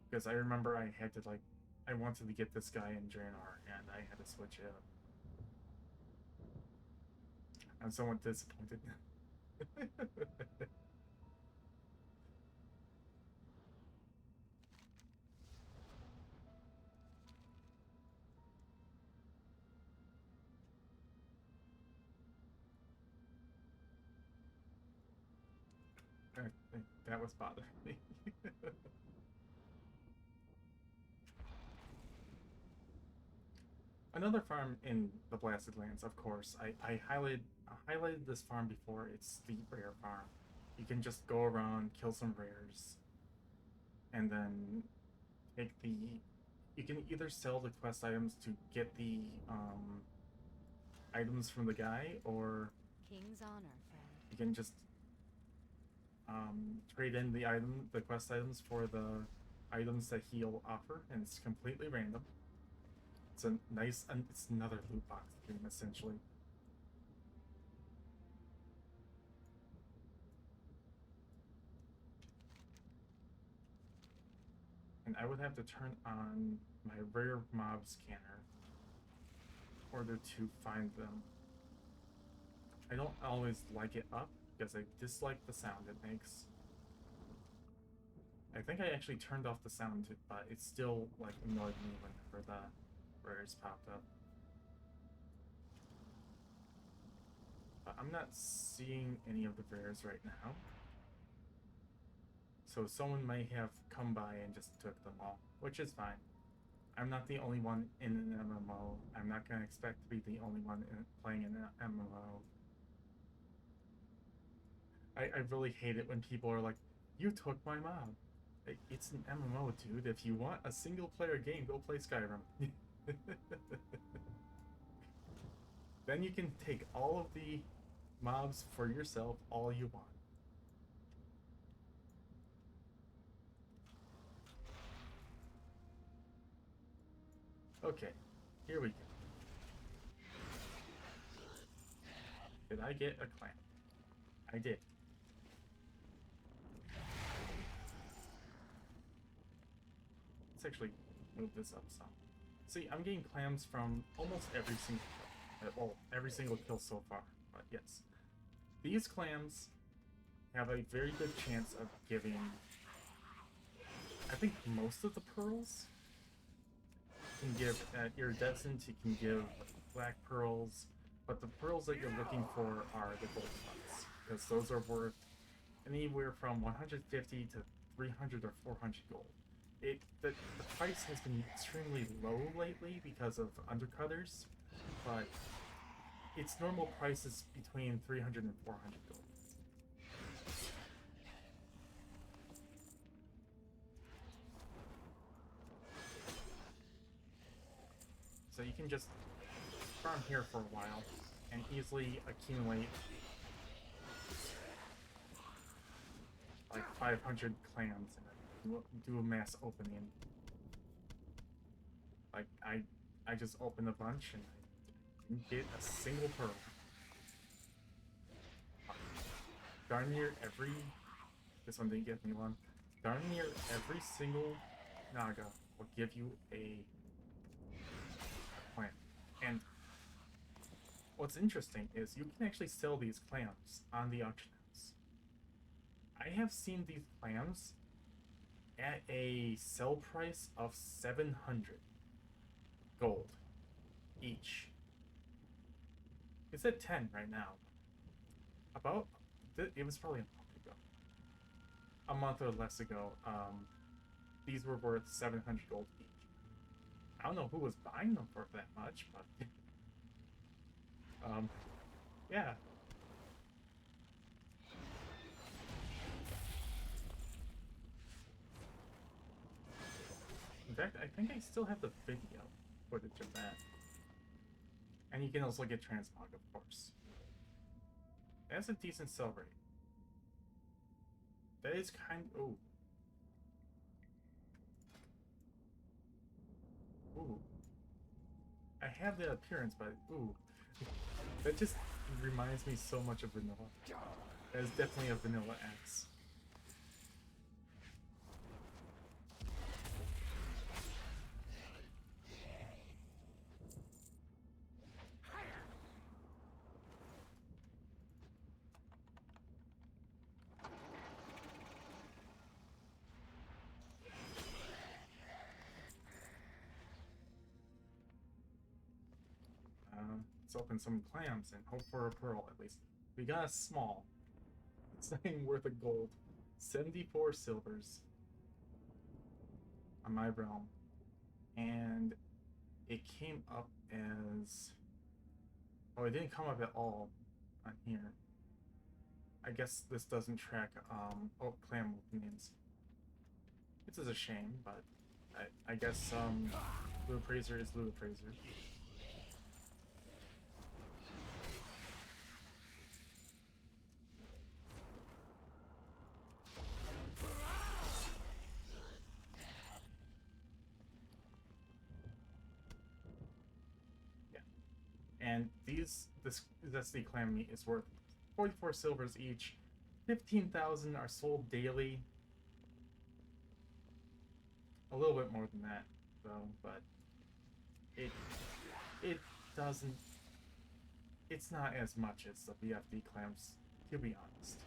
Because I remember I had to, like, I wanted to get this guy in Draenor, and I had to switch it up. I'm somewhat disappointed. I think that was bothering me. Another farm in the Blasted Lands, of course. I highlighted this farm before. It's the rare farm. You can just go around, kill some rares, and then take the. You can either sell the quest items to get the items from the guy, or King's honor, friend. you can just trade in the quest items for the items that he'll offer, and it's completely random. It's a nice, it's another loot box game essentially. And I would have to turn on my rare mob scanner in order to find them. I don't always like it up because I dislike the sound it makes. I think I actually turned off the sound, but it still like annoyed me whenever the rares popped up. But I'm not seeing any of the rares right now. So someone might have come by and just took them all, which is fine. I'm not the only one in an MMO. I'm not going to expect to be the only one playing an MMO. I really hate it when people are like, you took my mob. It's an MMO, dude. If you want a single player game, go play Skyrim. Then you can take all of the mobs for yourself all you want. Okay, here we go. Did I get a clan? I did. Let's actually move this up some. See, I'm getting clams from almost every single kill. Well, every single kill so far. But yes. These clams have a very good chance of giving, I think, most of the pearls. You can give iridescent, you can give black pearls, but the pearls that you're looking for are the gold ones, because those are worth anywhere from 150 to 300 or 400 gold. The price has been extremely low lately because of undercutters, but its normal price is between 300 and 400 gold. So you can just farm here for a while and easily accumulate like 500 clams and do a mass opening. Like I just opened a bunch and I didn't get a single pearl. Darn near every, this one didn't get me one. Darn near every single Naga will give you a clam. And what's interesting is you can actually sell these clams on the auction house. I have seen these clams at a sell price of 700 gold each. It's at 10 right now. It was probably a month ago. A month or less ago, these were worth 700 gold each. I don't know who was buying them for that much, but yeah. In fact, I think I still have the video footage of that. And you can also get transmog, of course. That's a decent sell rate. That is kind of... Ooh. Ooh. I have the appearance, but ooh. That just reminds me so much of vanilla. That is definitely a vanilla X. Let's open some clams and hope for a pearl at least. We got a small. It's not even worth a gold. 74 silvers on my realm. And it came up as... Oh, it didn't come up at all on here. I guess this doesn't track clam openings. This is a shame, but I guess Blue Appraiser is Blue Appraiser. And this Zesty clam meat is worth 44 silvers each. 15,000 are sold daily. A little bit more than that, though, but it doesn't. It's not as much as the VFD clams, to be honest.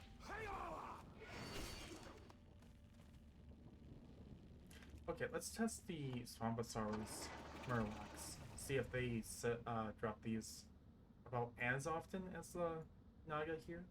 Okay, let's test the Swambasaurus Murlocs. See if they drop these about as often as the Naga here.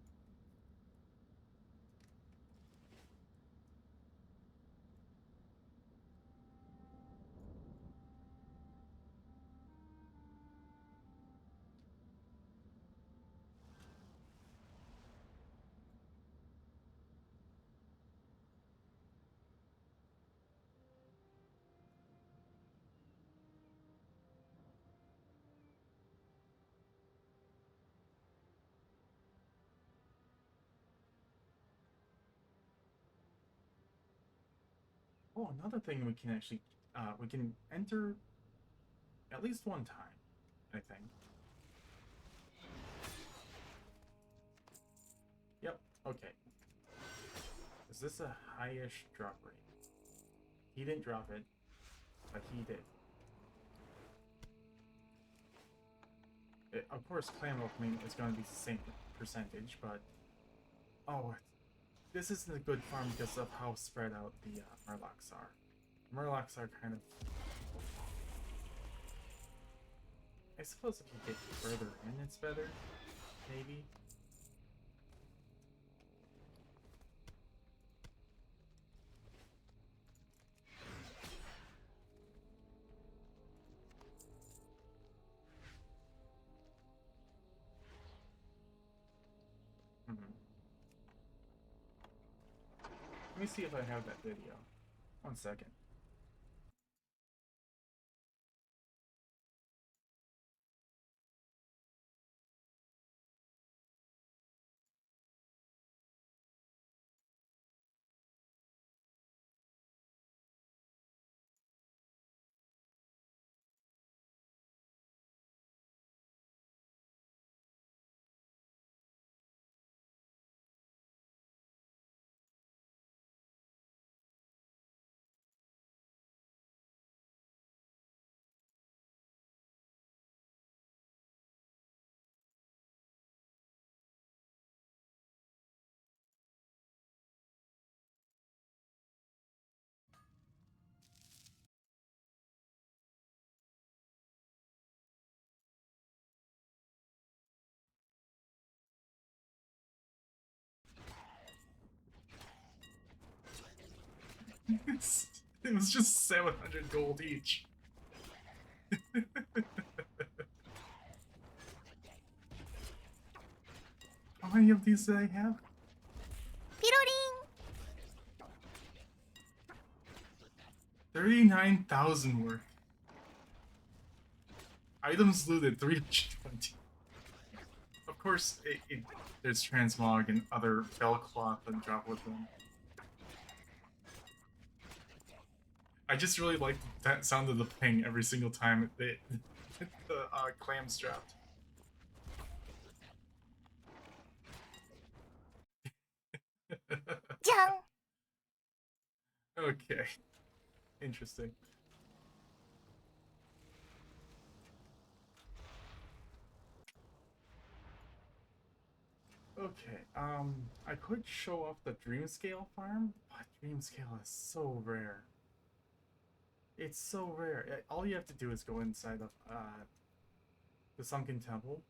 Oh, another thing we can actually, we can enter at least one time, I think. Yep, Okay. Is this a high-ish drop rate? He didn't drop it, but he did. Of course, clan opening is going to be the same percentage, but... Oh, this isn't a good farm because of how spread out the Murlocs are. Murlocs are kind of... I suppose if you get further in, it's better. Maybe. Let me see if I have that video. 1 second. It was just 700 gold each. How many of these do I have? Piroling! 39,000 worth. Items looted 320. Of course, there's transmog and other bell cloth and drop with them. I just really like that sound of the ping every single time the clams dropped. Okay. Interesting. Okay, I could show off the Dreamscale farm, but Dreamscale is so rare. It's so rare. All you have to do is go inside of the Sunken Temple,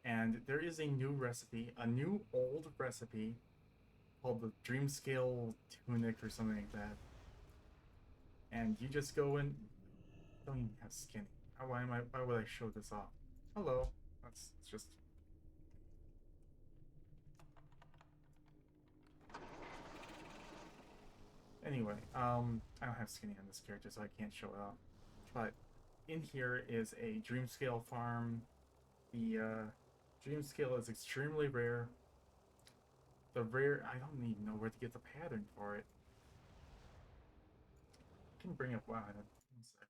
and there is a new recipe, a new old recipe called the Dreamscale Tunic or something like that. And you just go in. Don't even have skin. Why would I show this off? Hello. It's just. Anyway, I don't have skinny on this character, so I can't show it off. But in here is a Dreamscale farm. The Dreamscale is extremely rare. The rare, I don't even know where to get the pattern for it. I can bring up WoW. One sec.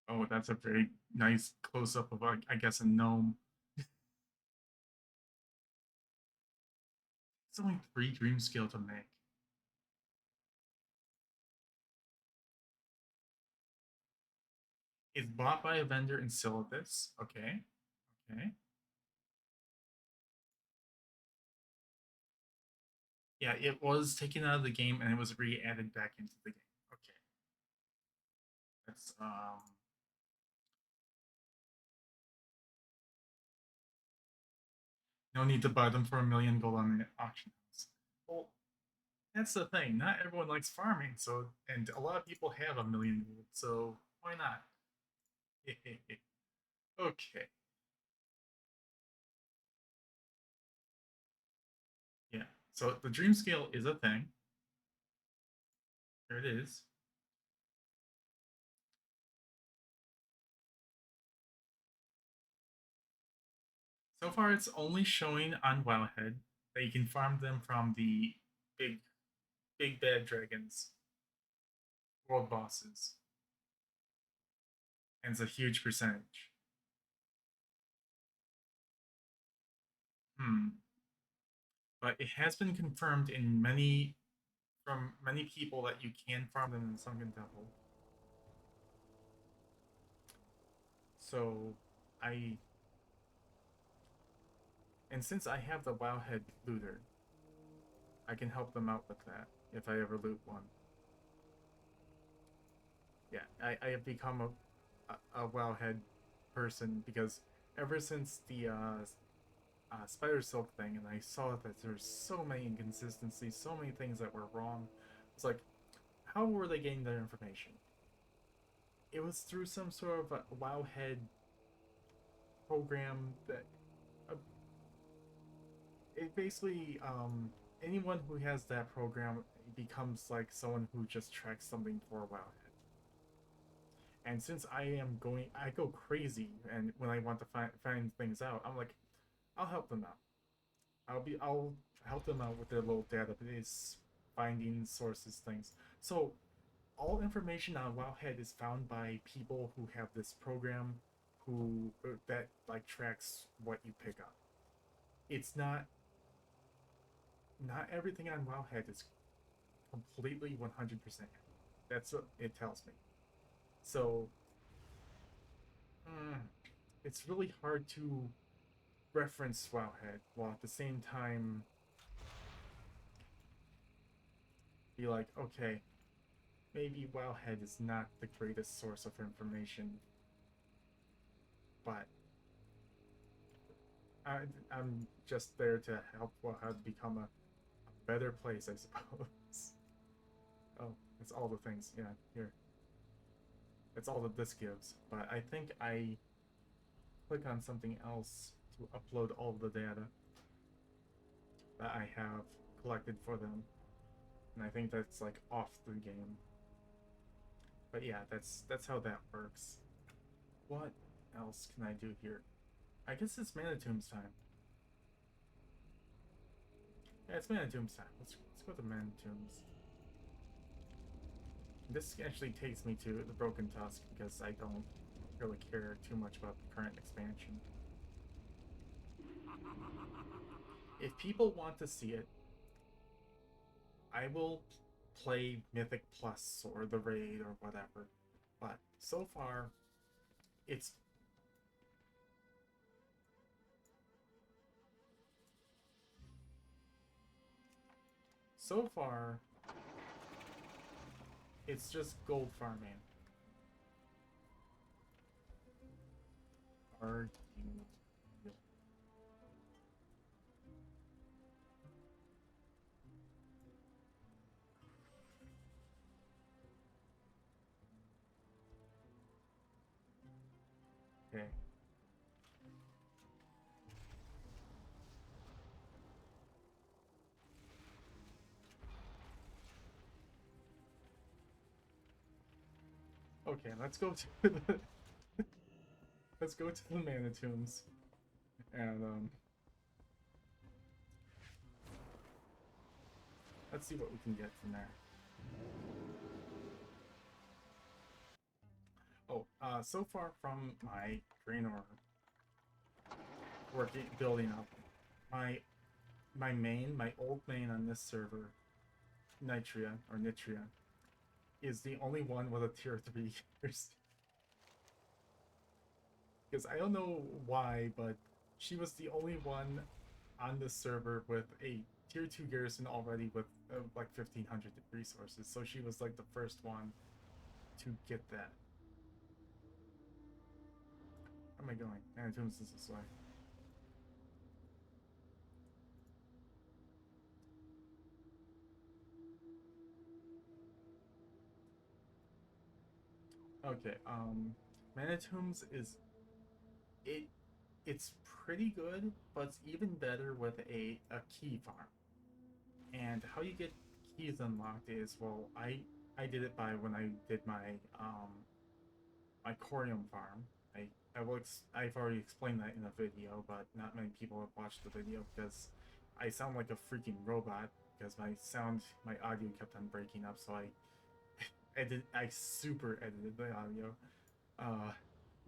Oh, that's a very nice close up of, I guess, a gnome. It's only 3 Dreamscale to make. It's bought by a vendor in Syllabus. Okay. Okay. Yeah, it was taken out of the game and it was re-added back into the game. Okay. That's no need to buy them for 1 million gold on the auction house. Well, that's the thing. Not everyone likes farming, so and a lot of people have 1 million gold, so why not? Okay. Yeah. So the dream scale is a thing. There it is. So far, it's only showing on Wowhead that you can farm them from the big big bad dragons, world bosses, and it's a huge percentage. But it has been confirmed in from many people that you can farm them in the Sunken Temple. So I and since I have the Wowhead looter, I can help them out with that if I ever loot one. Yeah, I have become a Wowhead person because ever since the Spider Silk thing, and I saw that there's so many inconsistencies, so many things that were wrong. It's like, how were they getting their information? It was through some sort of a Wowhead program that it basically anyone who has that program becomes like someone who just tracks something for Wowhead. And since I go crazy, and when I want to find things out, I'm like, I'll help them out. I'll help them out with their little database, finding sources, things. So all information on Wowhead is found by people who have this program, who that like tracks what you pick up. It's not everything on Wowhead is completely 100%. That's what it tells me. So it's really hard to reference Wowhead while at the same time be like, okay, maybe Wowhead is not the greatest source of information, but I'm just there to help Wowhead become a better place, I suppose. Oh, it's all the things. Yeah, here. It's all that this gives. But I think I click on something else to upload all the data that I have collected for them. And I think that's like off the game. But yeah, that's how that works. What else can I do here? I guess it's Manitomb's time. Yeah, it's Manitomb's time. Let's go to Manitomb's. This actually takes me to the Broken Tusk because I don't really care too much about the current expansion. If people want to see it, I will play Mythic Plus or the Raid or whatever. But so far, it's it's just gold farming. Are you real? Okay. Okay, let's go to the let's go to the Manitombs and let's see what we can get from there. Oh, so far from my green ore building up, my my old main on this server, Nitria, is the only one with a tier 3 garrison. Because I don't know why, but she was the only one on this server with a tier 2 garrison already with like 1500 resources. So she was like the first one to get that. Where am I going? Manitombs is this way. Okay, Manitombs is it's pretty good, but it's even better with a key farm. And how you get keys unlocked is, well, I did it by when I did my my corium farm. I've already explained that in a video, but not many people have watched the video because I sound like a freaking robot because my audio kept on breaking up, so I super edited the audio.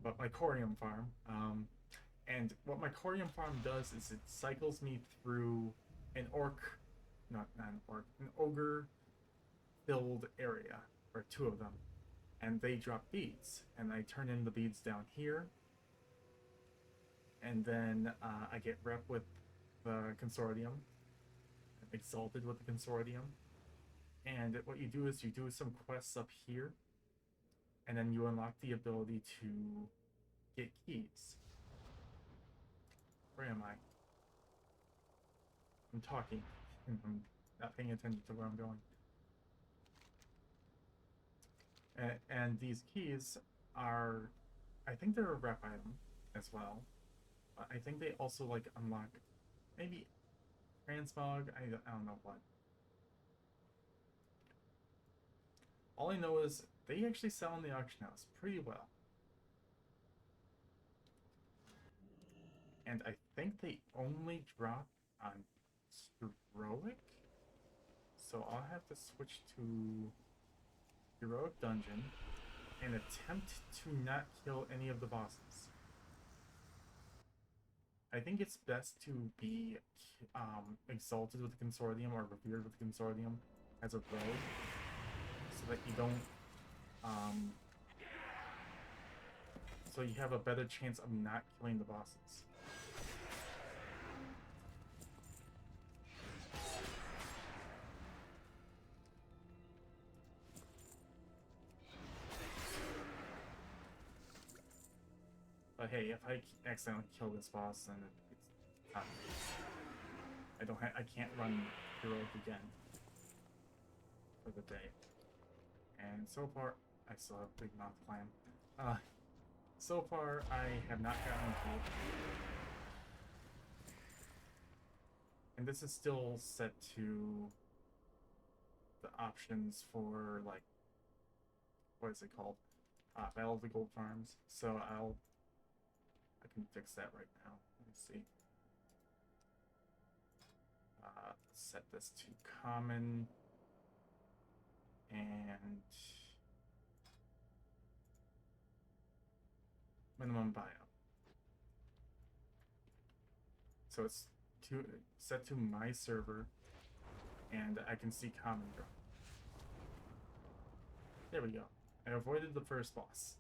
But my Corium farm, and what my Corium farm does is it cycles me through an an ogre-filled area, or two of them, and they drop beads, and I turn in the beads down here, and then I get rep with the Consortium, exalted with the Consortium, and what you do is you do some quests up here, and then you unlock the ability to get keys. Where am I? I'm talking, and I'm not paying attention to where I'm going. And these keys are, I think they're a rep item as well. I think they also like unlock maybe transmog. I don't know what. All I know is they actually sell in the auction house pretty well. And I think they only drop on Heroic. So I'll have to switch to Heroic Dungeon and attempt to not kill any of the bosses. I think it's best to be exalted with the Consortium or revered with the Consortium as a rogue, so that you don't, so you have a better chance of not killing the bosses. But hey, if I accidentally kill this boss, then it's time. I can't run Heroic again for the day. And so far, I still have Big Mouth Clam. So far, I have not gotten killed. And this is still set to the options for, like, what is it called? Battle of the Gold Farms. So I can fix that right now. Let me see. Set this to common and minimum buyout. So it's set to my server, and I can see common drop. There we go. I avoided the first boss.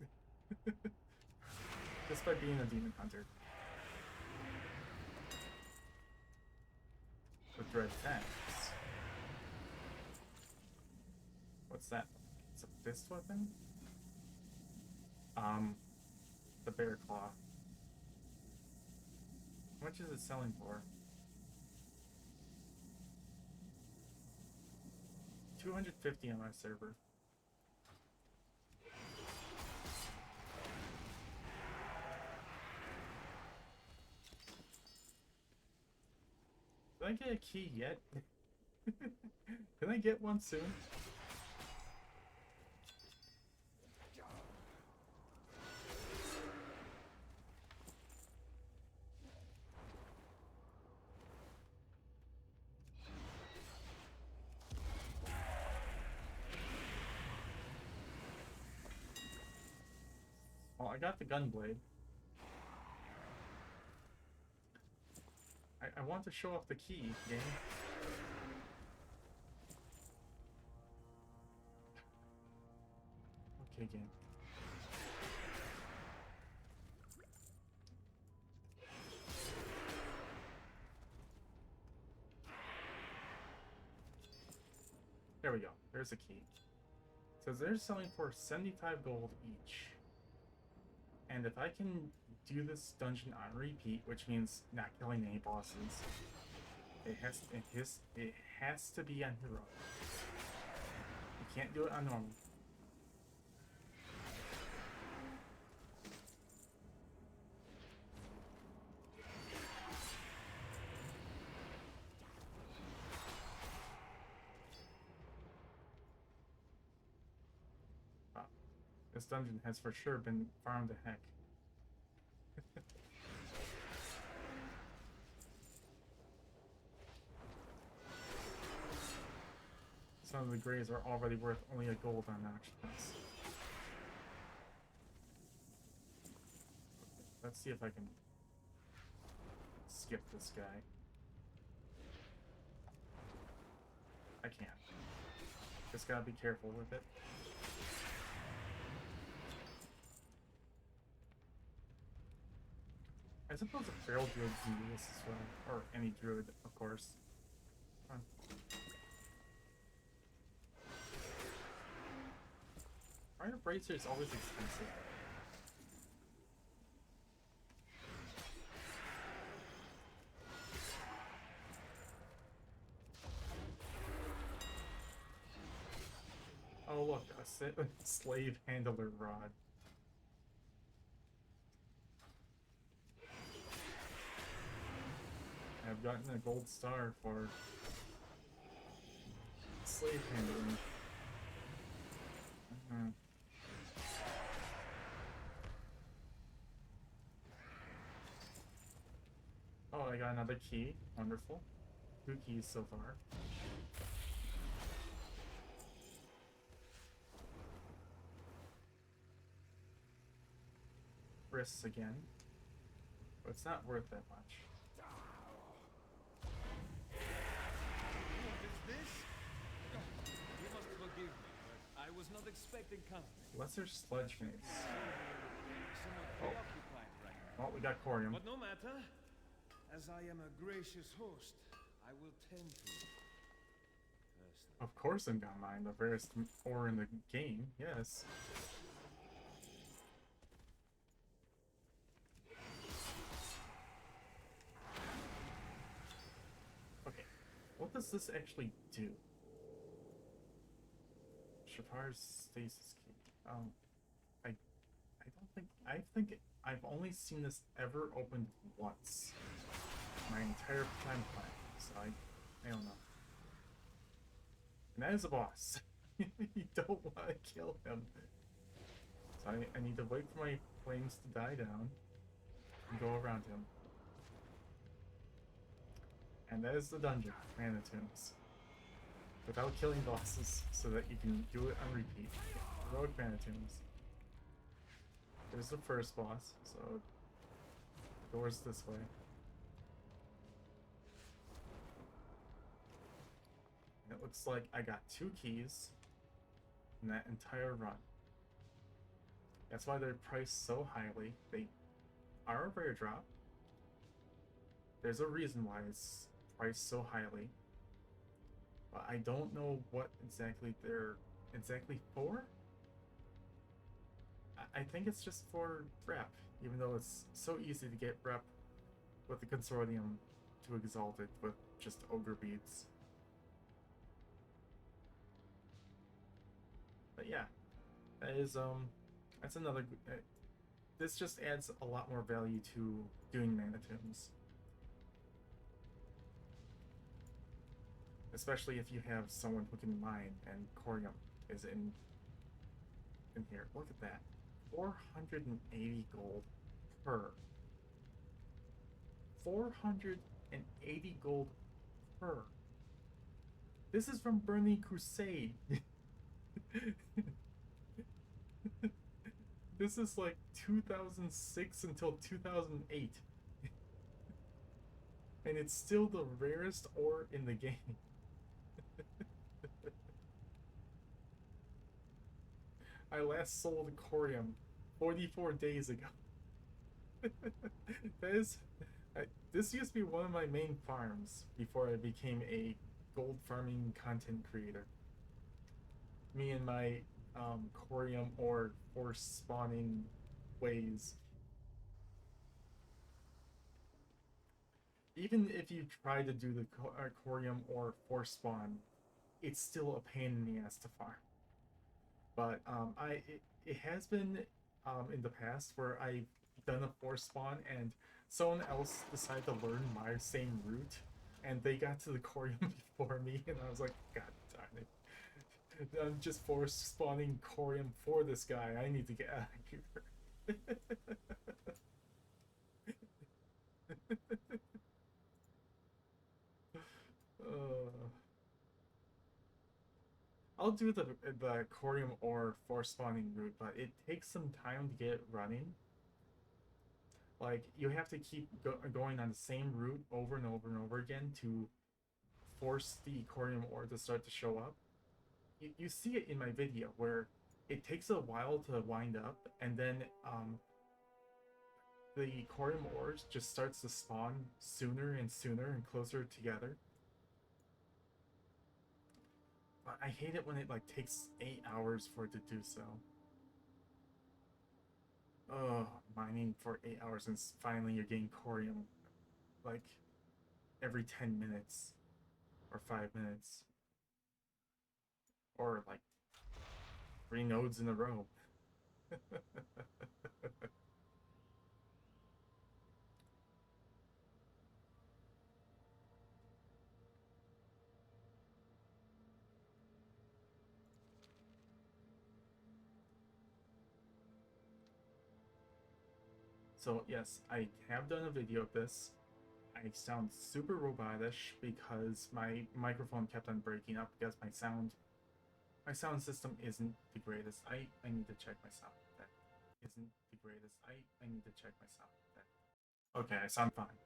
Just by being a demon hunter. With red fangs. What's that? It's a fist weapon? The bear claw. How much is it selling for? 250 on my server. Did I get a key yet? Can I get one soon? Well, I got the gunblade. I want to show off the key, game. Okay, game. There we go. There's a key. It says they're selling for 75 gold each. And if I can do this dungeon on repeat, which means not killing any bosses, it has to be on hero. You can't do it on normal. Wow. This dungeon has for sure been farmed to heck. of the grays are already worth only a gold on auctions. Let's see if I can skip this guy. I can't. Just gotta be careful with it. I suppose a feral druid can do this as well. Or any druid, of course. Come on. Iron Bracer is always expensive. Oh look, a slave handler rod. I've gotten a gold star for slave handling. Oh, I got another key. Wonderful. 2 keys so far. Risks again. But it's not worth that much. What is this? You must forgive me, but I was not expecting company. Lesser sludge mace. Somewhat preoccupied right now. Oh, we got Corium. But no matter. As I am a gracious host, I will tend to it. Personally. Of course I'm gonna mine the rarest ore in the game, yes. Okay, what does this actually do? Shapar's stasis key. I think I've only seen this ever opened once. My entire time plan, so I don't know. And that is a boss. You don't want to kill him. So I need to wait for my flames to die down and go around him. And that is the dungeon, Mana Tombs. Without killing bosses, so that you can do it on repeat. Heroic Mana Tombs. There's the first boss, so doors this way. It looks like I got 2 keys in that entire run. That's why they're priced so highly. They are a rare drop. There's a reason why it's priced so highly. But I don't know what exactly they're for. I think it's just for rep, even though it's so easy to get rep with the consortium to exalt it with just ogre beads. But yeah, that is that's another. This just adds a lot more value to doing Mana Tombs, especially if you have someone who can mine, and Corium is in here. Look at that, 480 gold per. 480 gold per. This is from Burning Crusade. This is like 2006 until 2008. And it's still the rarest ore in the game. I last sold Corium 44 days ago. This used to be one of my main farms before I became a gold farming content creator. Me and my Corium or force spawning ways. Even if you try to do the Corium or force spawn, it's still a pain in the ass to farm. But it has been in the past where I've done a force spawn and someone else decided to learn my same route, and they got to the Corium before me, and I was like, God darn it. I'm just force spawning Corium for this guy. I need to get out of here. I'll do the corium ore force spawning route, but it takes some time to get it running. Like, you have to keep going on the same route over and over and over again to force the corium ore to start to show up. You see it in my video where it takes a while to wind up, and then the corium ores just starts to spawn sooner and sooner and closer together. But I hate it when it like takes 8 hours for it to do so. Oh, mining for 8 hours and finally you're getting corium like every 10 minutes or 5 minutes. Or like 3 nodes in a row. So yes, I have done a video of this. I sound super robotish because my microphone kept on breaking up because my sound system isn't the greatest. I need to check my sound. That isn't the greatest. I need to check my sound. That okay, I sound fine.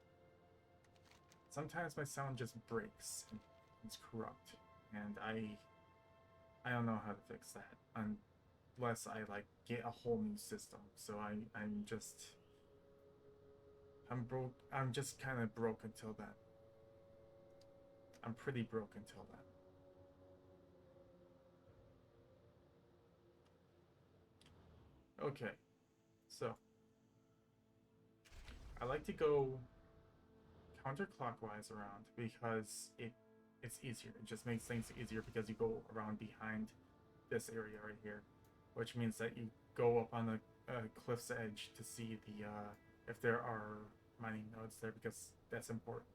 Sometimes my sound just breaks and it's corrupt, and I don't know how to fix that unless I like get a whole new system. So I'm broke. I'm just kind of broke until then. I'm pretty broke until then. Okay, so I like to go counterclockwise around because it's easier. It just makes things easier because you go around behind this area right here, which means that you go up on a cliff's edge to see the if there are mining nodes there, because that's important.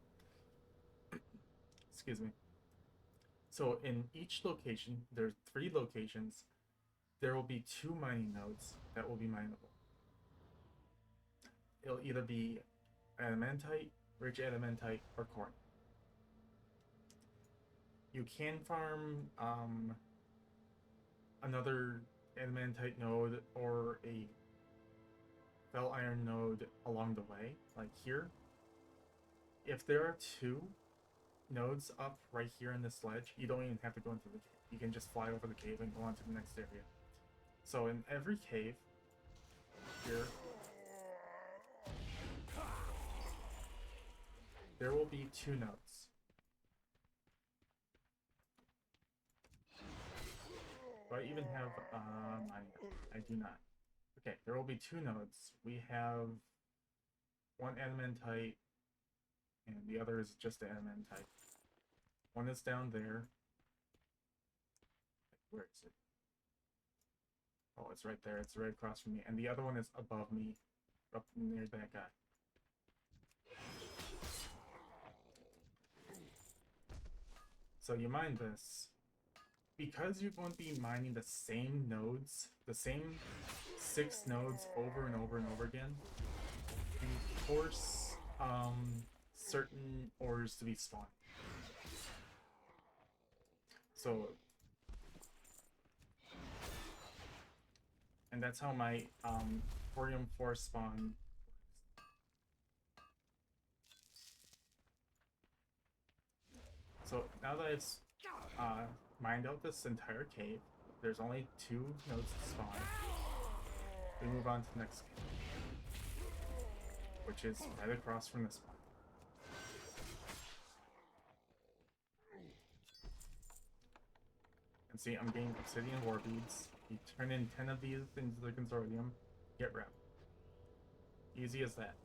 Excuse me. So in each location, there's 3 locations, there will be 2 mining nodes that will be mineable. It'll either be adamantite, rich adamantite, or corn. You can farm another adamantite node or a fel iron node along the way, like here. If there are 2 nodes up right here in this ledge, you don't even have to go into the cave. You can just fly over the cave and go on to the next area. So in every cave here, there will be 2 nodes. Do I even have I do not. Okay, there will be 2 nodes. We have one adamantite and the other is just adamantite. One is down there. Where is it? Oh, it's right there. It's right across from me. And the other one is above me, up near that guy. So you mine this. Because you're going to be mining the same nodes, the same 6 nodes over and over and over again, you force certain ores to be spawned. So, and that's how my thorium force spawn works. So now that I've mined out this entire cave, there's only 2 nodes to spawn. We move on to the next cave, which is right across from this one. And see, I'm getting obsidian war beads. You turn in 10 of these into the consortium, get wrapped. Easy as that.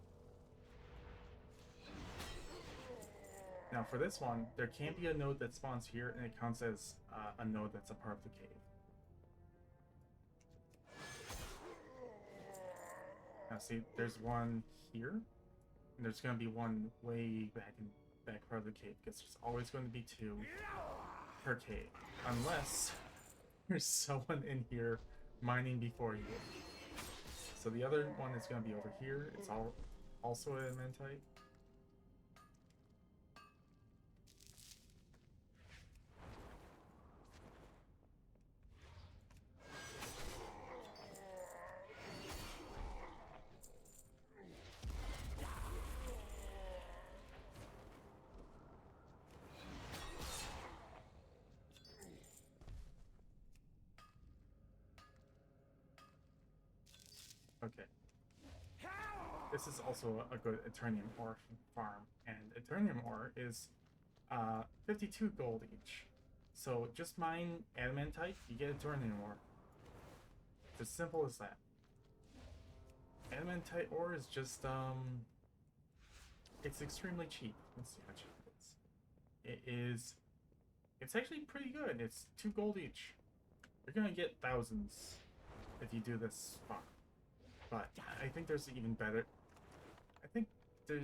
Now for this one, there can be a node that spawns here and it counts as a node that's a part of the cave. Now see, there's one here, and there's going to be one way back in back part of the cave, because there's always going to be 2 per cave, unless there's someone in here mining before you. So the other one is going to be over here. It's also adamantite. this is also a good Eternium ore farm, and Eternium ore is 52 gold each. So just mine Adamantite, you get Eternium ore. It's as simple as that. Adamantite ore is just it's extremely cheap. Let's see how cheap it is. It's actually pretty good. It's 2 gold each. You're gonna get thousands if you do this farm. But I think there's even better. I think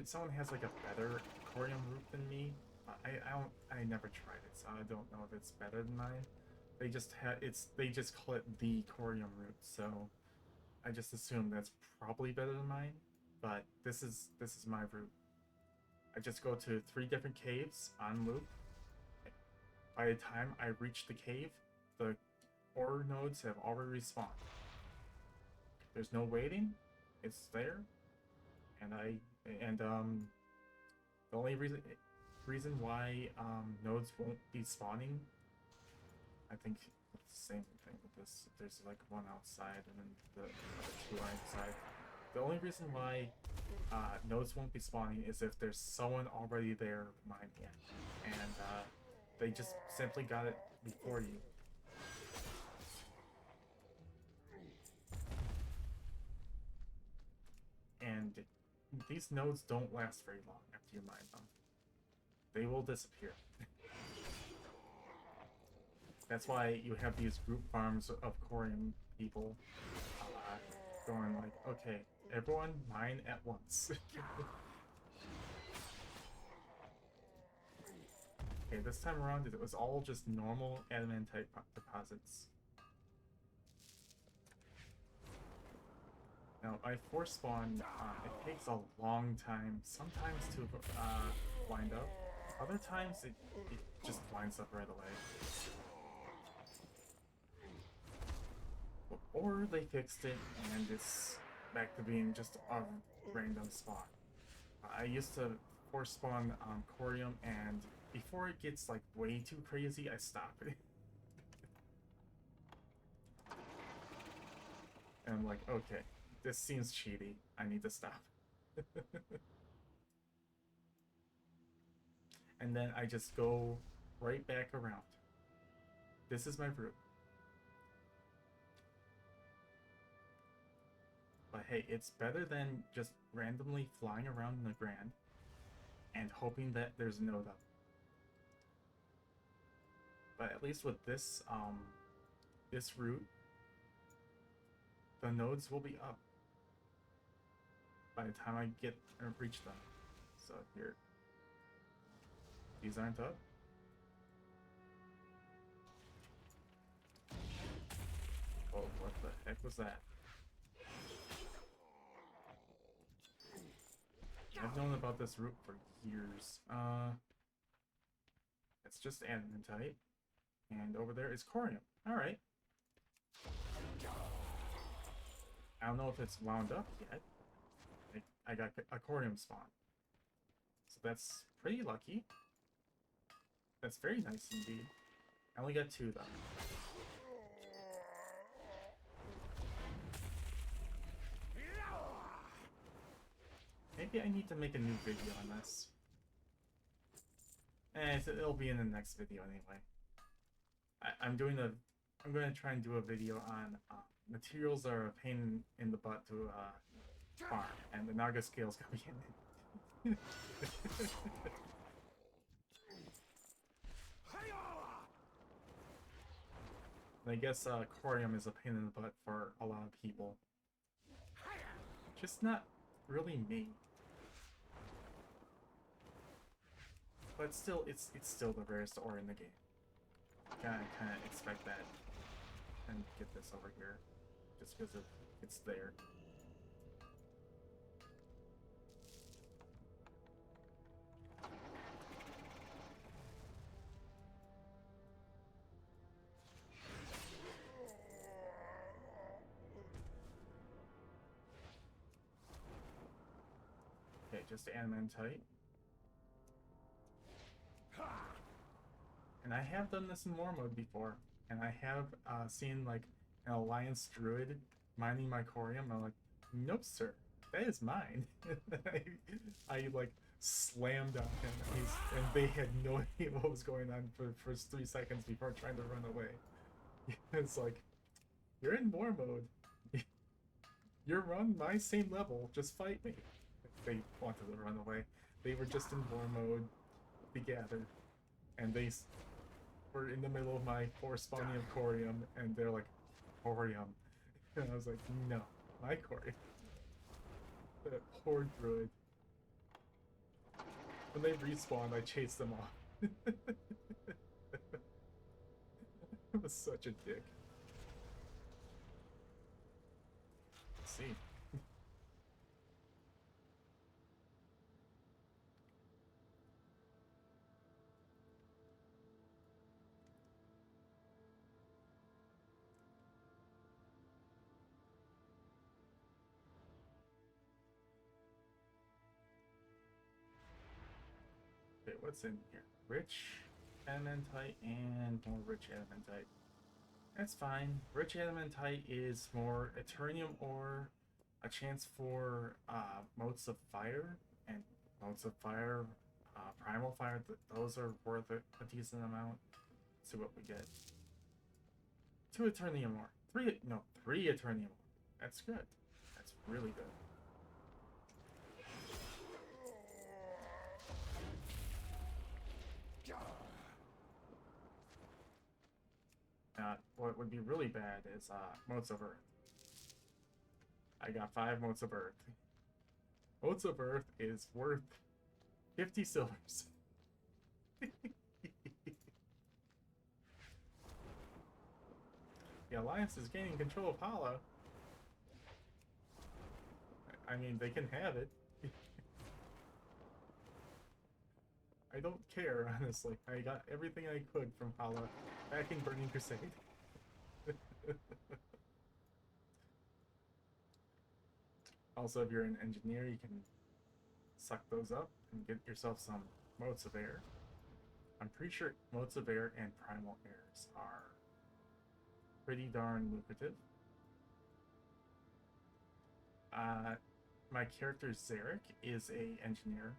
someone has like a better corium root than me. I never tried it, so I don't know if it's better than mine. They just call it the corium root, so I just assume that's probably better than mine. But this is my route. I just go to 3 different caves on loop. By the time I reach the cave, the ore nodes have already respawned. There's no waiting. It's there. And the only reason why nodes won't be spawning, I think it's the same thing with this. There's like one outside and then the other 2 are inside. The only reason why nodes won't be spawning is if there's someone already there mining it, and they just simply got it before you. And these nodes don't last very long after you mine them. They will disappear. That's why you have these group farms of corium people going like, okay, everyone mine at once. Okay, this time around it was all just normal adamantite deposits. Now, I force spawn, it takes a long time, sometimes to wind up. Other times it just winds up right away. Or they fixed it and it's back to being just a random spawn. I used to force spawn corium, and before it gets like way too crazy, I stop it. And I'm like, okay, this seems cheaty. I need to stop. And then I just go right back around. This is my route. But hey, it's better than just randomly flying around in the Grand and hoping that there's a node up. But at least with this this route, the nodes will be up by the time I reach them. So here, these aren't up. Oh, what the heck was that? I've known about this route for years. It's just adamantite. And over there is corium. Alright. I don't know if it's wound up yet. I got a corium spawn. So that's pretty lucky. That's very nice indeed. I only got 2 though. Maybe I need to make a new video on this. It'll be in the next video anyway. I'm going to try and do a video on materials that are a pain in the butt to farm, and the Naga scale's gonna be in it. And I guess corium is a pain in the butt for a lot of people. Just not really me. But still, it's still the rarest ore in the game. Kind of expect that, and get this over here, just because it's there. Okay, just adamantite. And I have done this in war mode before, and I have seen like an Alliance Druid mining my corium. I'm like, nope, sir. that is mine. I like slammed on him, and they had no idea what was going on for the first 3 seconds before trying to run away. It's like, you're in war mode. You're on my same level. Just fight me. They wanted to run away. They were just in war mode together, and they were in the middle of my force spawning of Corium, and they're like, Corium. And I was like, no, my Corium. That poor druid. When they respawned, I chased them off. I was such a dick. Let's see. Okay, what's in here? Rich adamantite and more rich adamantite. That's fine. Rich adamantite is more Eternium ore, a chance for motes of fire, and motes of fire, primal fire. Those are worth a decent amount. Let's see what we get. 2 Eternium ore. 3 Eternium ore. That's good. That's really good. What would be really bad is motes of earth. I got 5 motes of earth. Motes of earth is worth 50 silvers. The Alliance is gaining control of Hala. I mean, they can have it. I don't care, honestly. I got everything I could from Hala back in Burning Crusade. Also, if you're an engineer, you can suck those up and get yourself some motes of air. I'm pretty sure motes of air and primal airs are pretty darn lucrative. My character Zerrich is a engineer.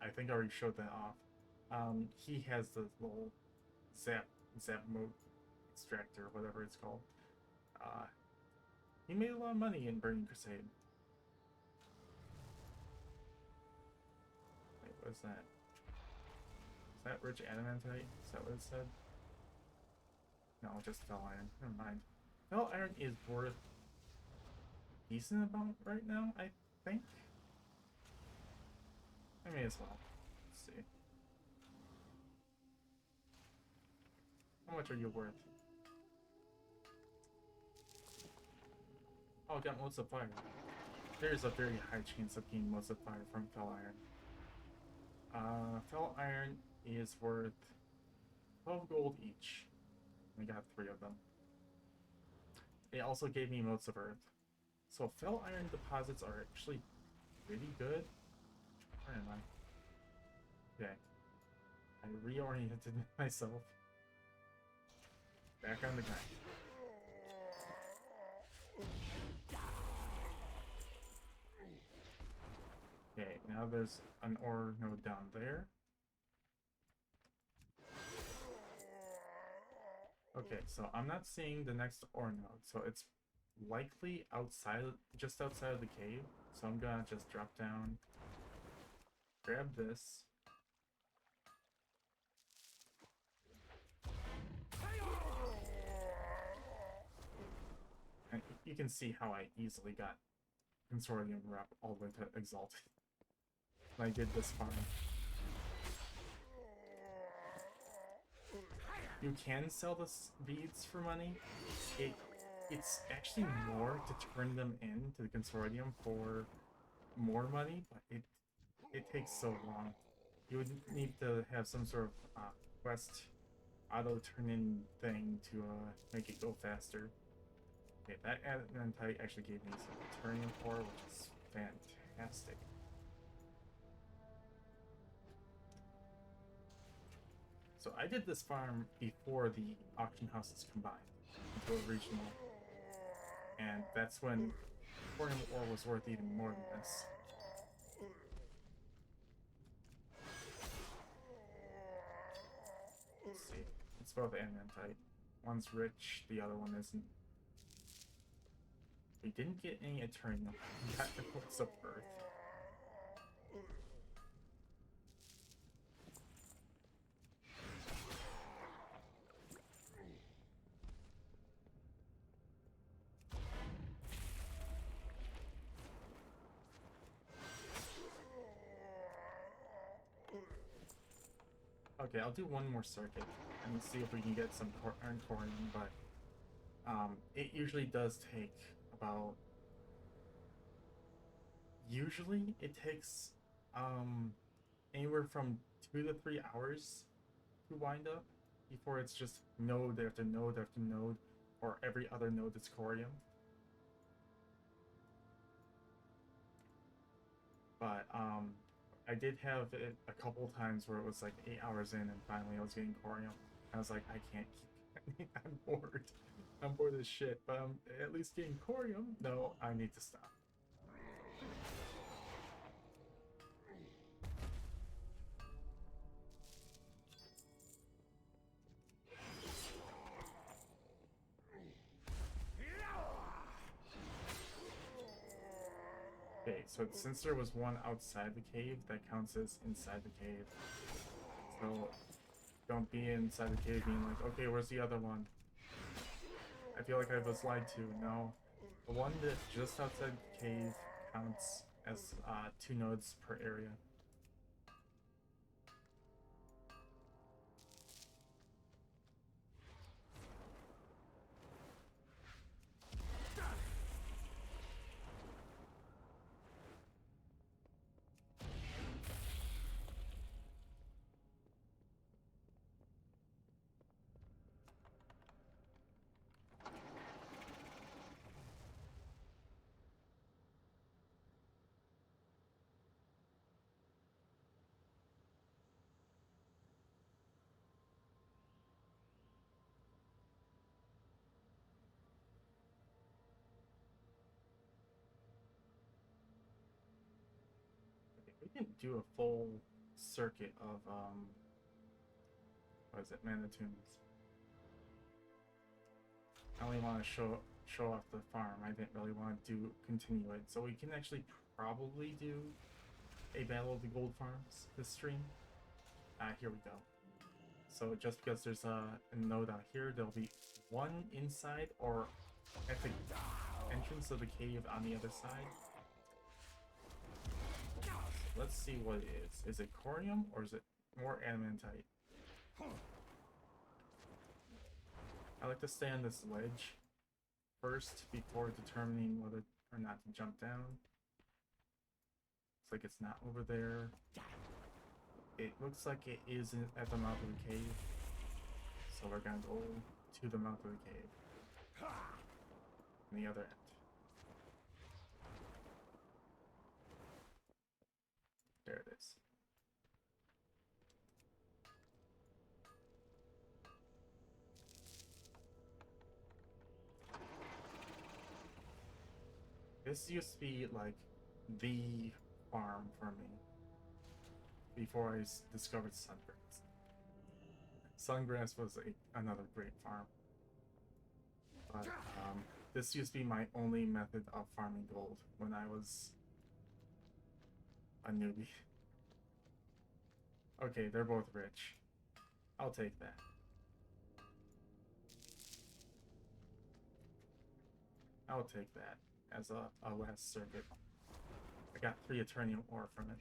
I think I already showed that off. He has the little zap mote extractor, whatever it's called. He made a lot of money in Burning Crusade. Wait, what is that? Is that rich adamantite? Is that what it said? No, just fel iron. Never mind. Fel iron is worth a decent amount right now, I think. I may as well. Let's see. How much are you worth? Oh, I got motes of fire. There's a very high chance of getting motes of fire from fel iron. Fel iron is worth 12 gold each. We got 3 of them. They also gave me motes of earth. So fel iron deposits are actually pretty good. Where am I? Okay. I reoriented myself. Back on the guy. Okay, now there's an ore node down there. Okay, so I'm not seeing the next ore node, so it's likely just outside of the cave. So I'm gonna just drop down, grab this. And you can see how I easily got Consortium Rep all the way to Exalted. And I did this farm. You can sell the beads for money. It's actually more to turn them into the Consortium for more money, but it takes so long. You would need to have some sort of quest auto turn-in thing to make it go faster. Okay, that adamantite actually gave me some Eternium ore, which is fantastic. So I did this farm before the auction houses combined into a regional, and that's when Corium ore was worth even more than this. Let's see. It's both adamantite. One's rich, the other one isn't. We didn't get any Eternium. We got the Books of Earth. Okay, I'll do one more circuit and see if we can get some earned Corium, but it usually does take about... Usually it takes anywhere from 2 to 3 hours to wind up before it's just node after node after node, or every other node is Corium. But I did have it a couple times where it was like 8 hours in and finally I was getting Corium. I was like, I can't keep I'm bored. I'm bored as shit, but I'm at least getting Corium. No, I need to stop. Okay, so since there was one outside the cave, that counts as inside the cave. So don't be inside the cave being like, okay, where's the other one? I feel like I was lied to. No. The one that's just outside the cave counts as 2 nodes per area. We didn't do a full circuit of what is it, Manitoons. I only want to show off the farm. I didn't really want to continue it. So we can actually probably do a Battle of the Gold Farms this stream. Here we go. So just because there's a node out here, there'll be one inside or at the entrance of the cave on the other side. So let's see what it is. Is it Corium or is it more adamantite? I like to stay on this ledge first before determining whether or not to jump down. Looks like it's not over there. It looks like it is at the mouth of the cave. So we're gonna go to the mouth of the cave. On the other end. There it is. This used to be like the farm for me before I discovered Sungrass. Sungrass was another great farm. But this used to be my only method of farming gold when I was a newbie. Okay, they're both rich. I'll take that. I'll take that as a last circuit. I got 3 Eternium ore from it.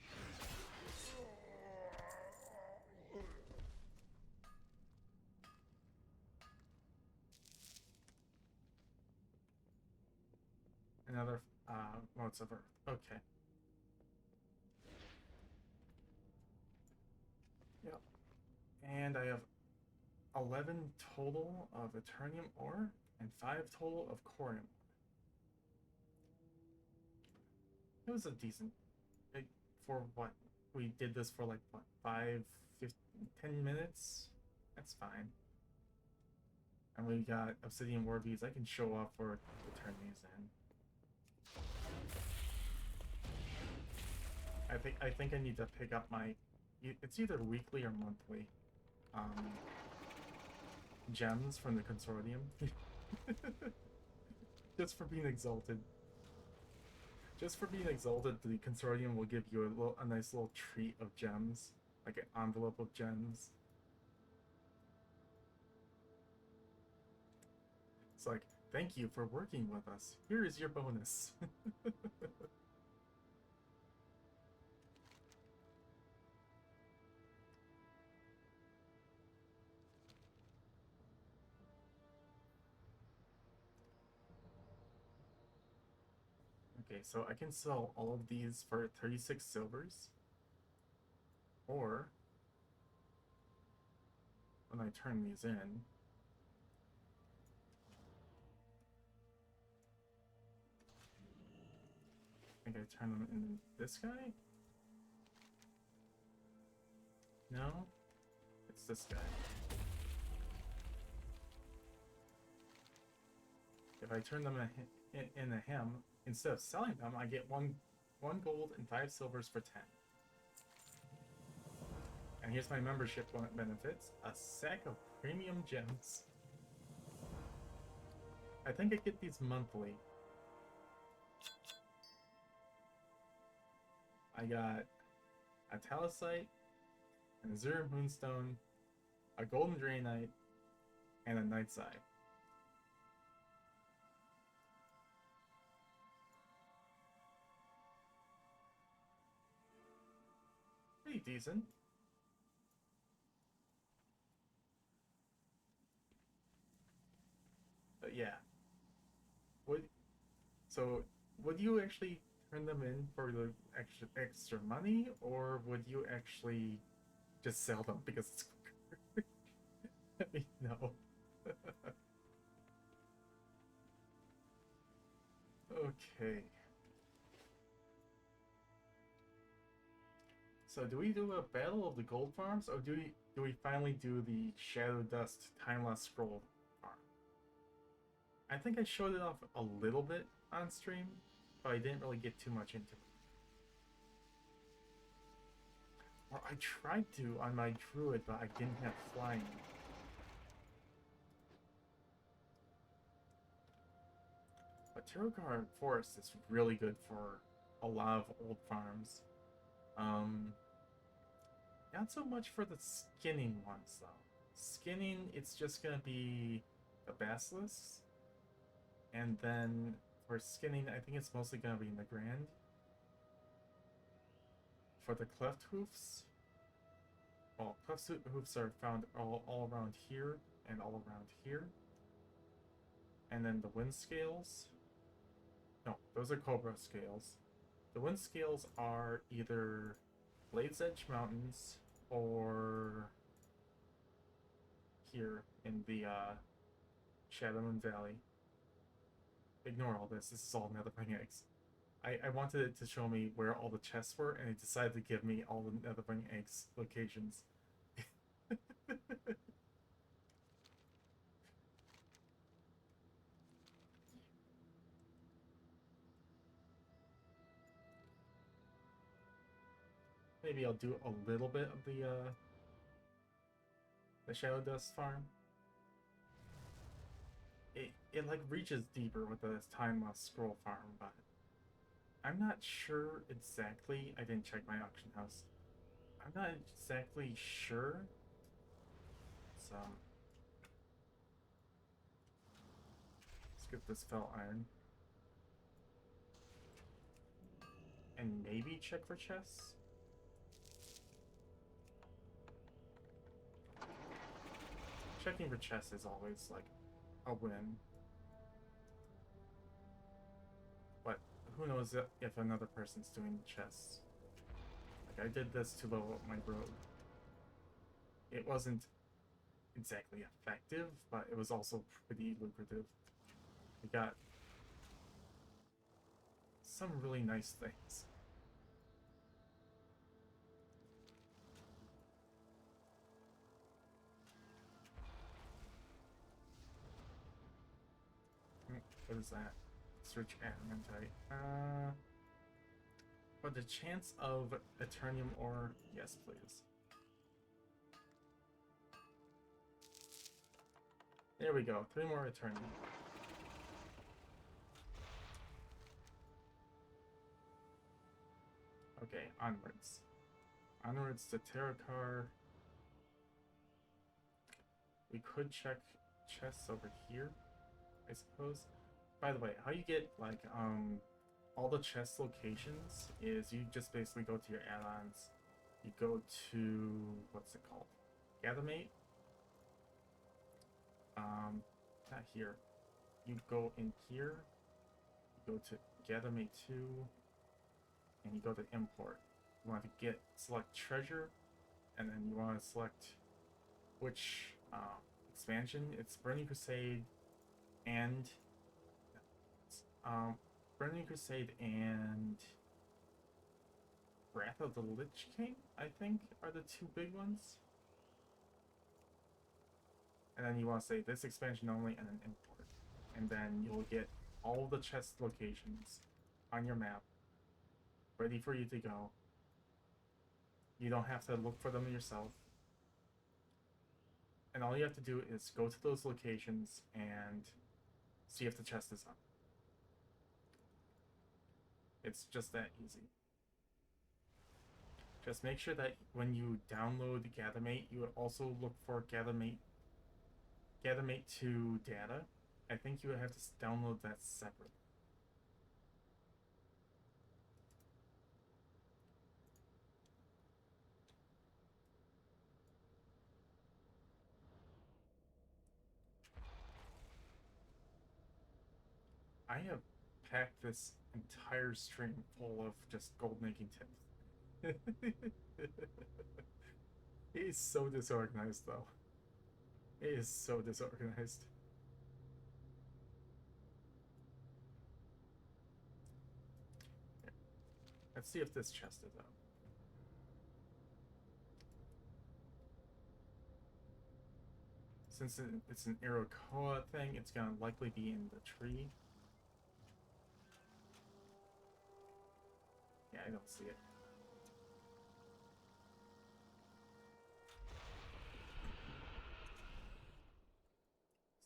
Another motes of earth. Okay. Yep. And I have 11 total of Eternium ore and 5 total of Corium. It was a decent, for what we did this for, like what, 10 minutes. That's fine. And we got obsidian war beads. I can show off for to turn these in. I think I need to pick up my. It's either weekly or monthly. Um, Gems from the consortium. Just for being exalted. Just for being exalted, the consortium will give you a nice little treat of gems, like an envelope of gems. It's like, thank you for working with us. Here is your bonus. Okay, so I can sell all of these for 36 silvers. Or, when I turn these in, I think I turn them in this guy? No? It's this guy. If I turn them in a him, instead of selling them, I get one gold and 5 silvers for 10. And here's my membership benefits. A sack of premium gems. I think I get these monthly. I got a Talosite, an Azure Moonstone, a Golden Draenite, and a Night's Eye. Pretty decent. But yeah. Would you actually turn them in for the extra money, or would you actually just sell them because it's quicker? Let me know. Okay. So do we do a battle of the gold farms, or do we finally do the Shadow Dust Timeless Scroll farm? I think I showed it off a little bit on stream, but I didn't really get too much into it. Or I tried to on my druid, but I didn't have flying. But Tirogar Forest is really good for a lot of old farms. Not so much for the skinning ones, though. Skinning, it's just gonna be the Basilisks. And then for skinning, I think it's mostly gonna be in the Grand. For the Cleft Hoofs, well, Cleft Hoofs are found all around here and all around here. And then the Wind Scales. No, those are Cobra Scales. The Wind Scales are either Blade's Edge Mountains or here in the Shadow Moon Valley. Ignore all this. This is all Netherwing eggs. I wanted it to show me where all the chests were, and it decided to give me all the Netherwing eggs locations. Maybe I'll do a little bit of the Shadow Dust farm. It like reaches deeper with the Timeless Scroll farm, but I'm not sure exactly. I didn't check my auction house. I'm not exactly sure. So let's get this Fell Iron. And maybe check for chests. Checking for chests is always like a win. But who knows if another person's doing the chests. Like I did this to level up my rogue. It wasn't exactly effective, but it was also pretty lucrative. I got some really nice things. What is that? Search adamantite. For the chance of Eternium ore, yes, please. There we go. 3 more Eternium. Okay, onwards. Onwards to Terracar. We could check chests over here, I suppose. By the way, how you get, like, all the chest locations is you just basically go to your add-ons. You go to, what's it called? Gathermate? Not here. You go in here, you go to Gathermate 2, and you go to Import. You want to select Treasure, and then you want to select which expansion. It's Burning Crusade and Burning Crusade and Wrath of the Lich King, I think, are the 2 big ones. And then you want to say this expansion only and then import. And then you'll get all the chest locations on your map ready for you to go. You don't have to look for them yourself. And all you have to do is go to those locations and see if the chest is up. It's just that easy. Just make sure that when you download Gathermate, you also look for Gathermate 2 data. I think you have to download that separate. I have packed this entire stream full of just gold making tips. It is so disorganized, though. It is so disorganized. Let's see if this chest is up. Since it's an Iroquois thing, it's gonna likely be in the tree. Yeah, I don't see it.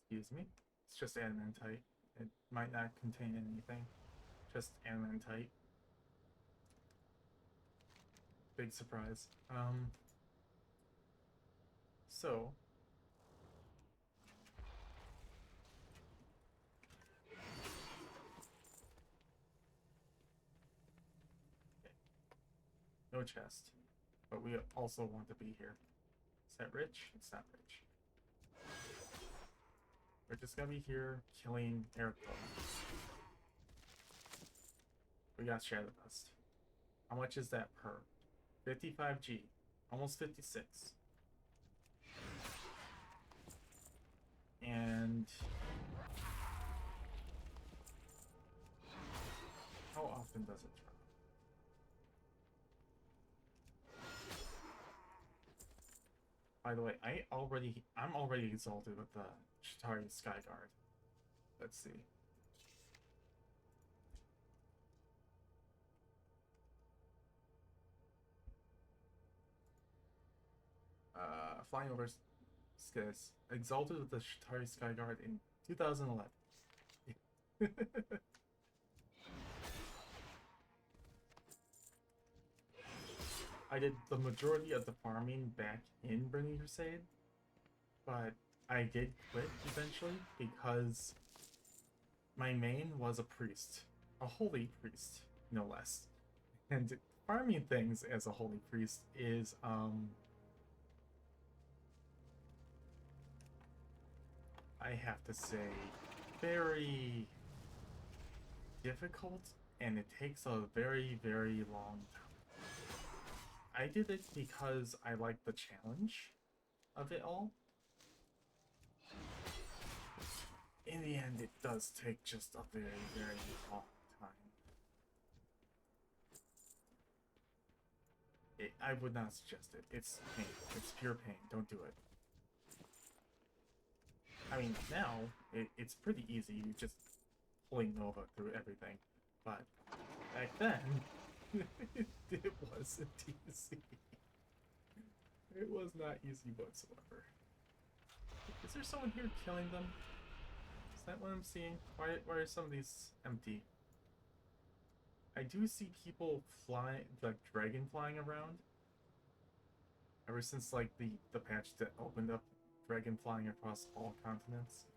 Excuse me. It's just adamantite. It might not contain anything. Just adamantite. Big surprise. So no chest. But we also want to be here. Is that rich? It's not rich. We're just gonna be here killing Iroquois. We got Shadow Dust. How much is that per? 55G. Almost 56. And how often does it drop? By the way, I'm already exalted with the Shatari Skyguard. Let's see. Flying over Skis. Exalted with the Shatari Skyguard in 2011. I did the majority of the farming back in Burning Crusade, but I did quit eventually because my main was a priest. A holy priest, no less. And farming things as a holy priest is, I have to say, very difficult, and it takes a very, very long time. I did it because I like the challenge of it all. In the end, it does take just a very, very long time. I would not suggest it. It's pain. It's pure pain. Don't do it. I mean, now, it's pretty easy. You just pulling Nova through everything. But back then, It wasn't easy. It was not easy whatsoever. Is there someone here killing them? Is that what I'm seeing? Why are some of these empty? I do see people flying, like dragon flying around. Ever since like the patch that opened up dragon flying across all continents.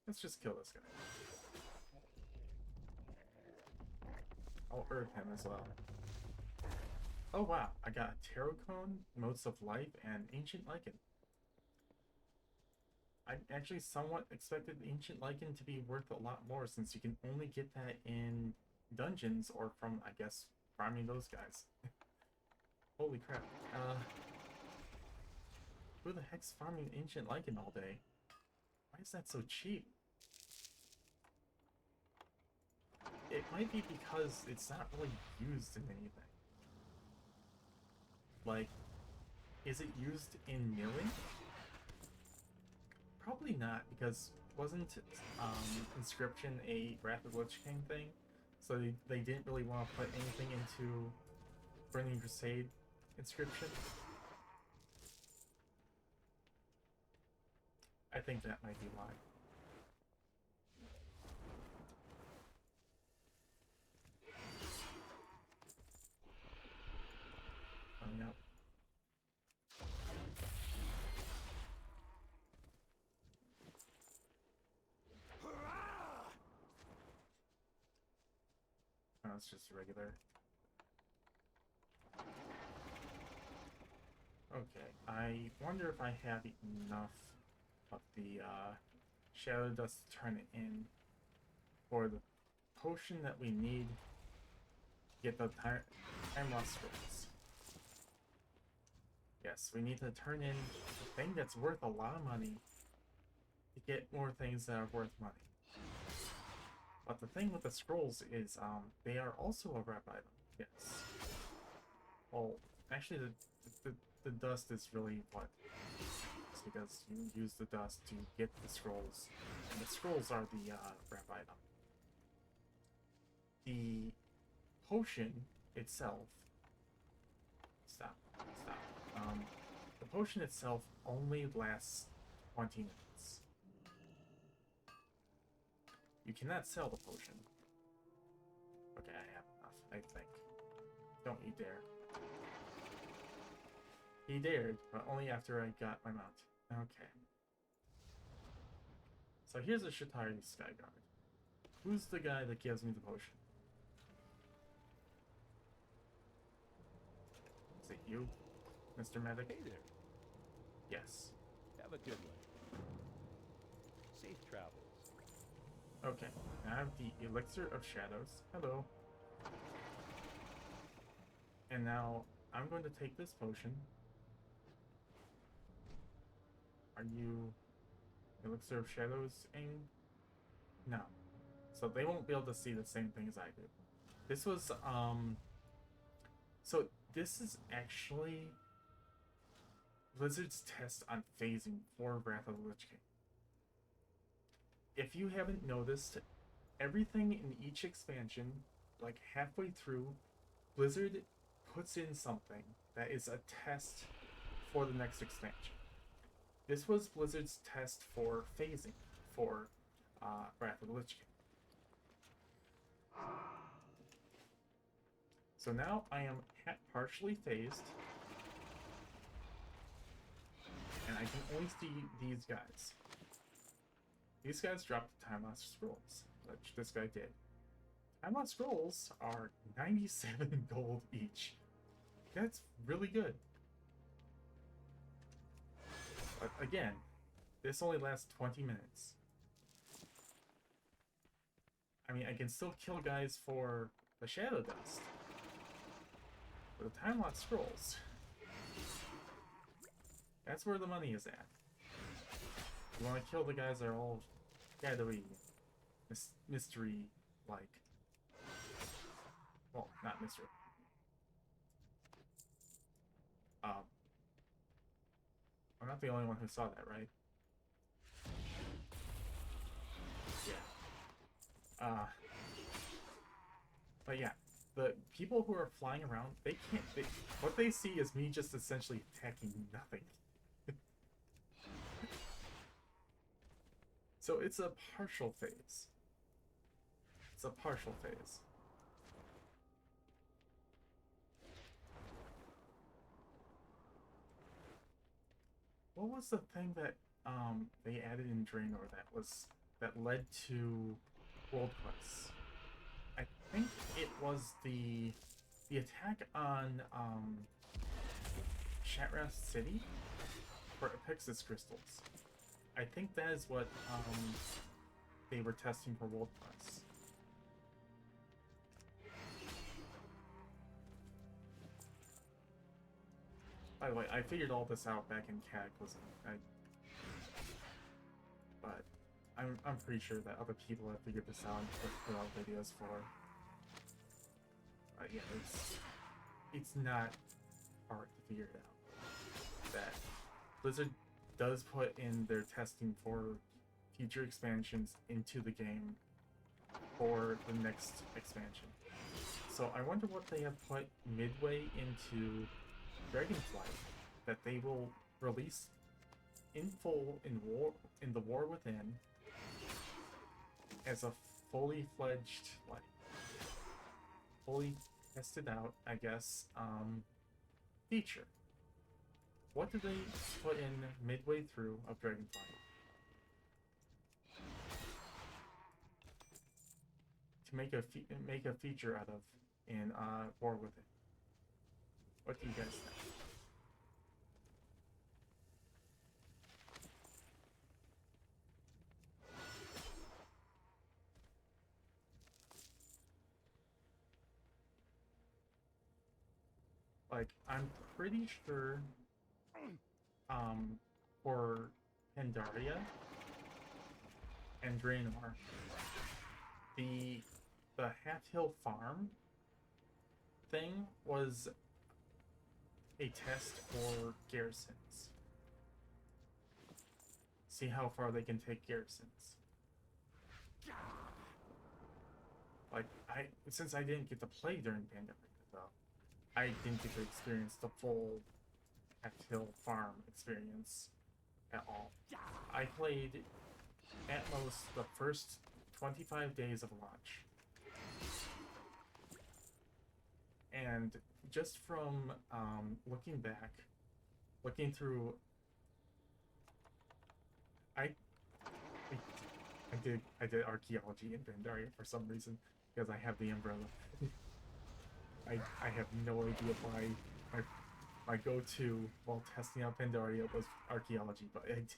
Let's just kill this guy. I'll herb him as well. Oh wow, I got a tarot cone, motes of life, and ancient lichen. I actually somewhat expected ancient lichen to be worth a lot more since you can only get that in dungeons or from, I guess, farming those guys. Holy crap. Who the heck's farming ancient lichen all day? Why is that so cheap? It might be because it's not really used in anything. Like, is it used in milling? Probably not, because wasn't Inscription a Wrath of the Lich King thing? So they didn't really want to put anything into Burning Crusade Inscription. I think that might be why. Coming up. Oh, it's just regular. Okay, I wonder if I have enough of the Shadow Dust to turn it in for the potion that we need to get the time lost scrolls. Yes, we need to turn in a thing that's worth a lot of money to get more things that are worth money. But the thing with the scrolls is, they are also a rep item. Yes. Well, actually, the dust is really what? It's because you use the dust to get the scrolls, and the scrolls are the rep item. The potion itself. Stop. The potion itself only lasts 20 minutes. You cannot sell the potion. Okay, I have enough, I think. Don't you dare. He dared, but only after I got my mount. Okay. So here's a Shatari Skyguard. Who's the guy that gives me the potion? Is it you, Mr. Medic? Hey there. Yes. Have a good one. Safe travels. Okay, I have the Elixir of Shadows. Hello. And now I'm going to take this potion. Are you Elixir of Shadows -ing? No. So they won't be able to see the same thing as I do. This was, so this is actually Blizzard's test on phasing for Wrath of the Lich King. If you haven't noticed, everything in each expansion, like halfway through, Blizzard puts in something that is a test for the next expansion. This was Blizzard's test for phasing for Wrath of the Lich King. So now I am partially phased, and I can only see these guys. These guys dropped the Time Lost Scrolls, which this guy did. Time Lost Scrolls are 97 gold each. That's really good. But again, this only lasts 20 minutes. I mean, I can still kill guys for the Shadow Dust. But the Time Lost Scrolls, that's where the money is at. You want to kill the guys that are all shadowy, mystery-like. Well, not mystery. I'm not the only one who saw that, right? But yeah, the people who are flying around, they can't. What they see is me just essentially attacking nothing. So it's a partial phase. It's a partial phase. What was the thing that they added in Draenor that led to world quests? I think it was the attack on Shattrath City for Epixis crystals. I think that is what they were testing for world quests. By the way, I figured all this out back in Cataclysm. But I'm pretty sure that other people have figured this out and put out videos for. Yeah, it's not hard to figure it out. That Blizzard does put in their testing for future expansions into the game for the next expansion. So I wonder what they have put midway into Dragonflight that they will release in full in the War Within as a fully fledged, like fully tested out, I guess, feature. What did they put in midway through of Dragonflight to make a feature out of in War Within? What do you guys think? Like, I'm pretty sure for Pandaria and Draenor, the Half Hill Farm thing was a test for garrisons. See how far they can take garrisons. Like, since I didn't get to play during Pandaria, though, I didn't get to experience the full Half Hill Farm experience at all. I played at most the first 25 days of launch. And just from looking back, looking through, I did archaeology in Pandaria for some reason because I have the umbrella. I have no idea why my go-to while testing out Pandaria was archaeology, but I didn't.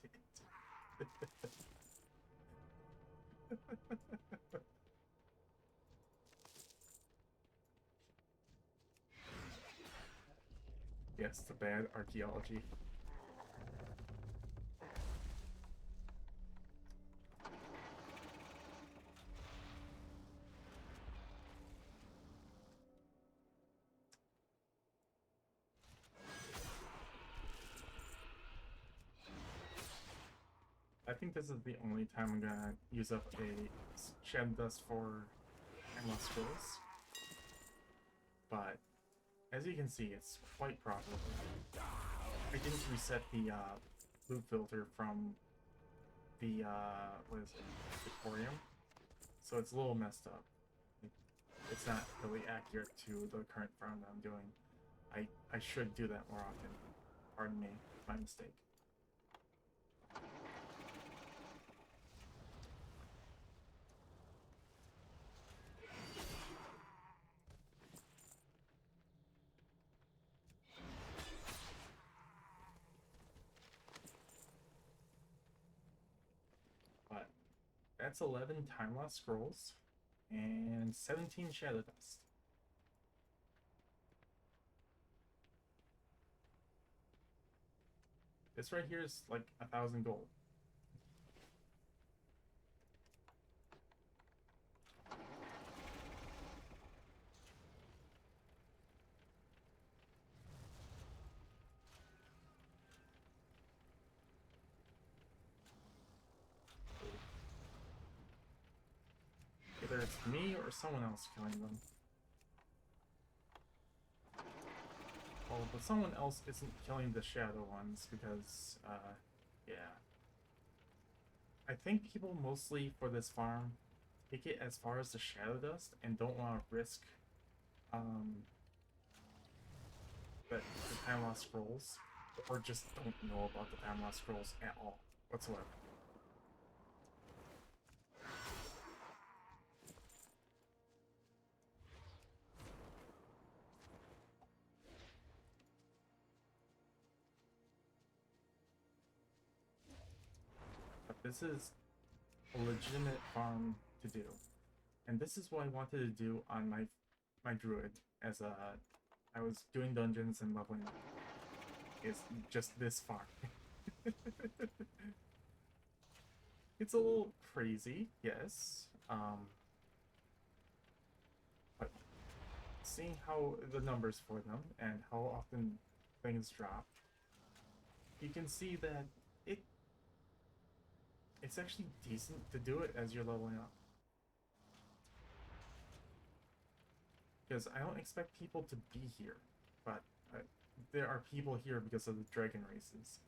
Yes, the bad archaeology. I think this is the only time I'm gonna use up a Shadow Dust for Endless Scrolls. But as you can see, it's quite profitable. I didn't reset the loot filter from the what is it, Victorium, so it's a little messed up. It's not really accurate to the current farm that I'm doing. I should do that more often. Pardon me, my mistake. But that's 11 Time Lost Scrolls and 17 Shadow Dust. This right here is like 1,000 gold. Either me or someone else killing them. Oh, but someone else isn't killing the shadow ones because, yeah. I think people mostly for this farm take it as far as the shadow dust and don't want to risk, the time lost scrolls, or just don't know about the time lost scrolls at all, whatsoever. But this is a legitimate farm to do, and this is what I wanted to do on my druid as I was doing dungeons and leveling up. Is just this farm. It's a little crazy, yes. But seeing how the numbers for them and how often things drop, you can see that it's actually decent to do it as you're leveling up. Because I don't expect people to be here, but there are people here because of the dragon races.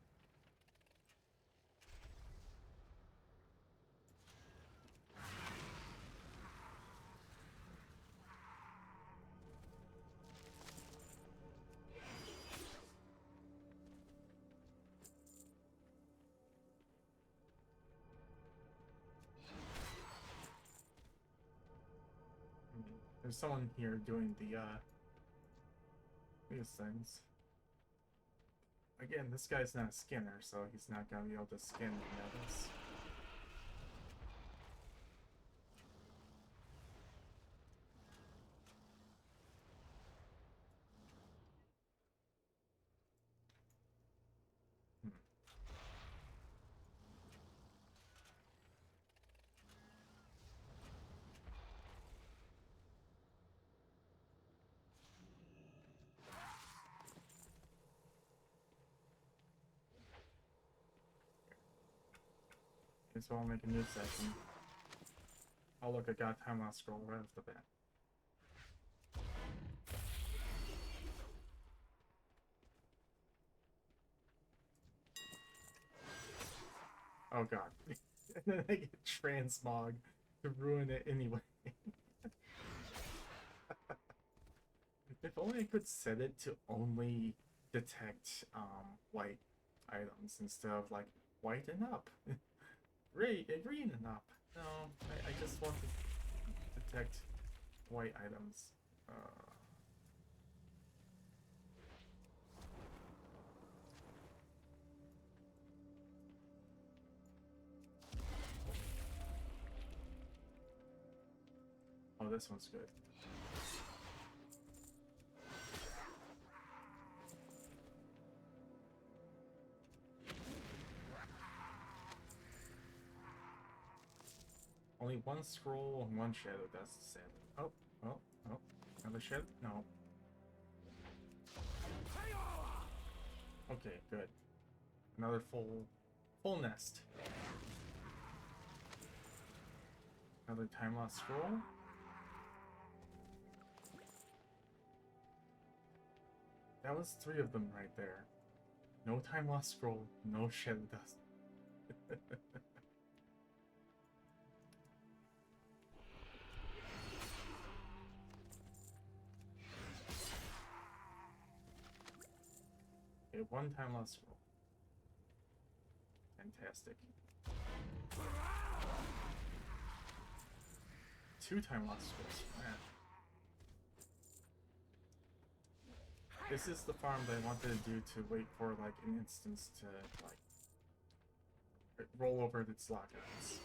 There's someone here doing these things. Again, this guy's not a skinner, so he's not gonna be able to skin the others. So I'll make a new session. Oh look, I got a time lost scroll right off the bat. Oh god. And then I get transmog to ruin it anyway. If only I could set it to only detect white items instead of like white and up. Green and up. No, I just want to detect white items. Oh, this one's good. Only one scroll and one shadow dust set. Oh, another shadow? No. Okay, good. Another full nest. Another time lost scroll. That was 3 of them right there. No time lost scroll, no shadow dust. Okay, 1 time lost scroll. Fantastic. 2 time lost scrolls. Man. This is the farm that I wanted to do to wait for like an instance to like roll over its lockouts.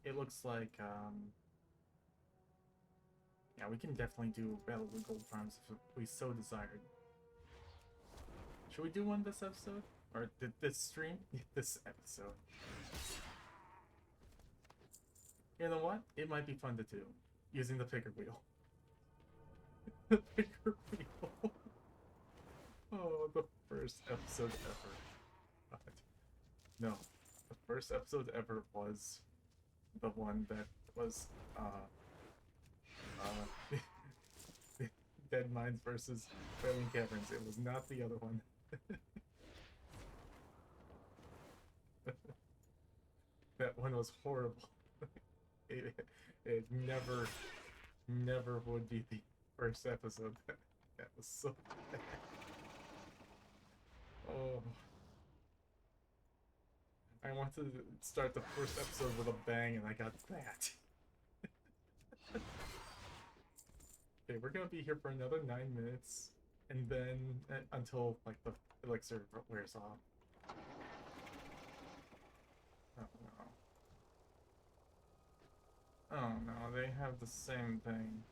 It looks like yeah, we can definitely do Battle of the Gold farms if we so desired. Should we do one this episode? Or this stream? This episode. You know what? It might be fun to do. Using the picker wheel. The picker wheel. Oh, the first episode ever. God. No. The first episode ever was the one that was Dead Mines versus Failing Caverns. It was not the other one. That one was horrible. It never would be the first episode. That was so bad. Oh. I wanted to start the first episode with a bang and I got that. Okay, we're gonna be here for another 9 minutes, and then until like the elixir wears off. Oh no. Oh no, they have the same thing.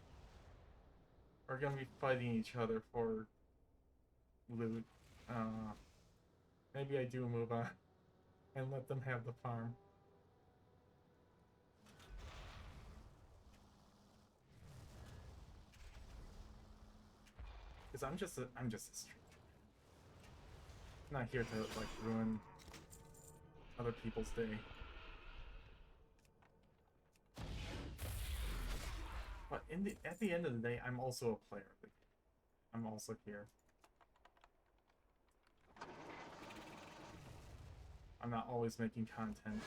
We're gonna be fighting each other for loot. Maybe I do move on and let them have the farm. Cause I'm just a stranger. I'm not here to like ruin other people's day. But at the end of the day, I'm also a player. I'm also here. I'm not always making content.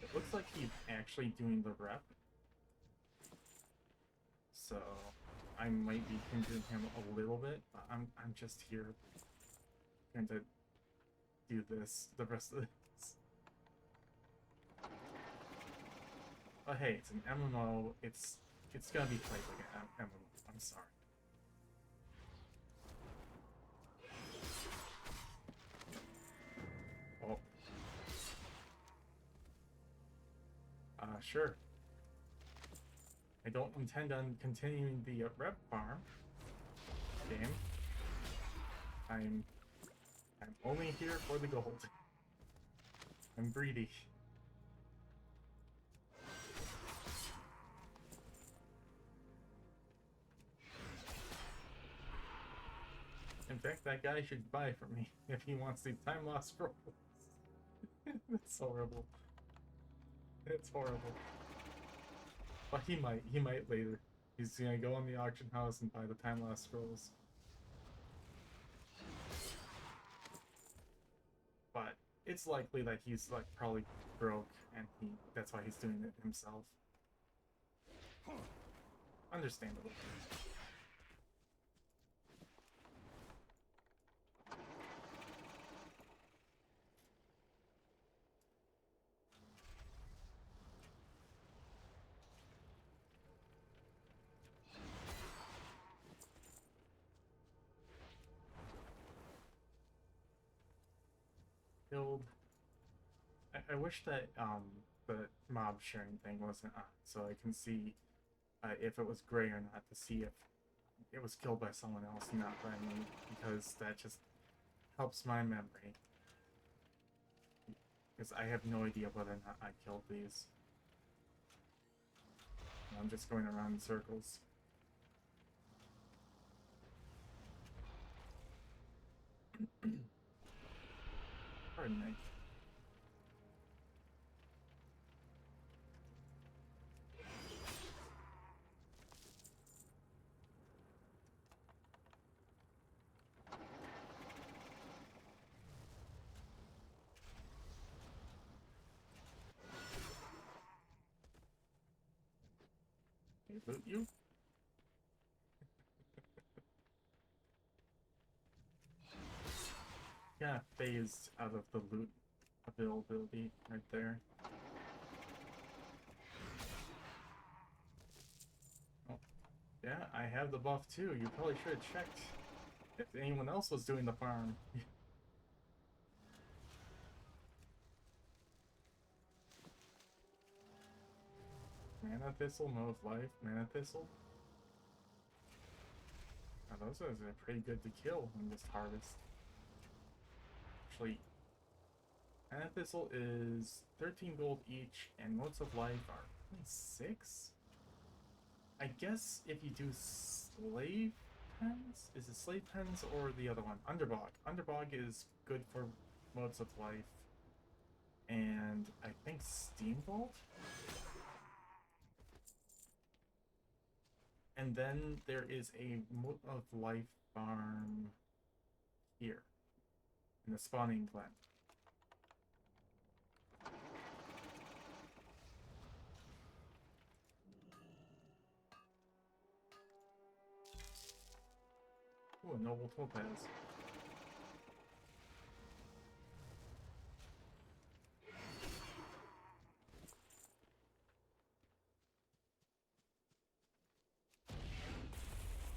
It looks like he's actually doing the rep. So I might be hindering him a little bit, but I'm just here going to do this the rest of this. But hey, it's an MMO. It's gonna be played like an MMO. I'm sorry. Oh. Sure. I don't intend on continuing the rep farm game. I'm only here for the gold. I'm greedy. In fact, that guy should buy from me if he wants the time lost scrolls. That's horrible. It's horrible. But he might later. He's gonna go on the auction house and buy the time lost scrolls. But it's likely that he's like probably broke and that's why he's doing it himself. Understandable. Build. I wish that the mob sharing thing wasn't on, so I can see if it was gray or not, to see if it was killed by someone else, not by me, because that just helps my memory. Because I have no idea whether or not I killed these. I'm just going around in circles. Pardon me. Loot you? Yeah, phased out of the loot availability right there. Oh, yeah, I have the buff too. You probably should have checked if anyone else was doing the farm. Mana Thistle, Mode of Life, Mana Thistle. Now those are pretty good to kill in this harvest. Actually, Mana Thistle is 13 gold each, and Modes of Life are 6? I guess if you do slave pens, is it slave pens or the other one? Underbog. Underbog is good for modes of life. And I think Steam Vault? And then there is a mode of life farm here in the spawning glen. Ooh, a noble topaz.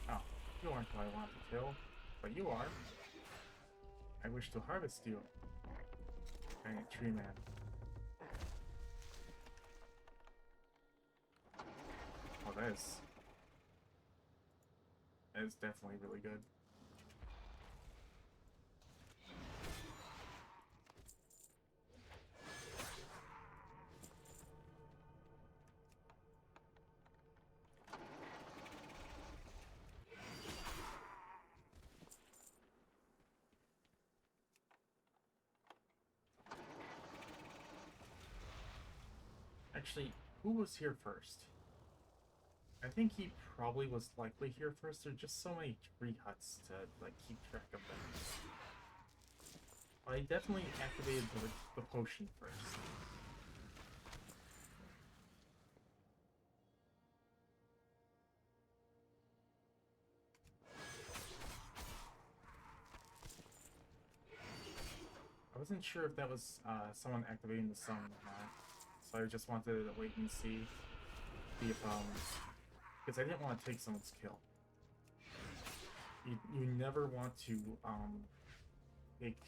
Oh, you aren't who I want to kill, but you are. I wish to harvest you. Giant tree man. Oh, that is definitely really good. Actually, who was here first? I think he probably was likely here first. There are just so many tree huts to like keep track of them. I definitely activated the potion first. I wasn't sure if that was someone activating the summon or not, so I just wanted to wait and see if because I didn't want to take someone's kill. You never want to take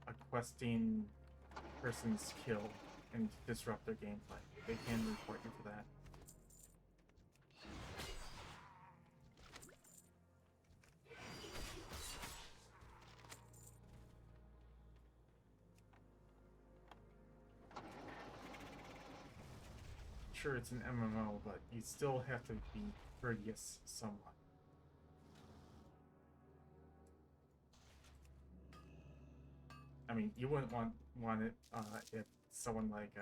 a questing person's kill and disrupt their gameplay. They can report you for that. Sure, it's an MMO, but you still have to be courteous somewhat. I mean, you wouldn't want it if someone like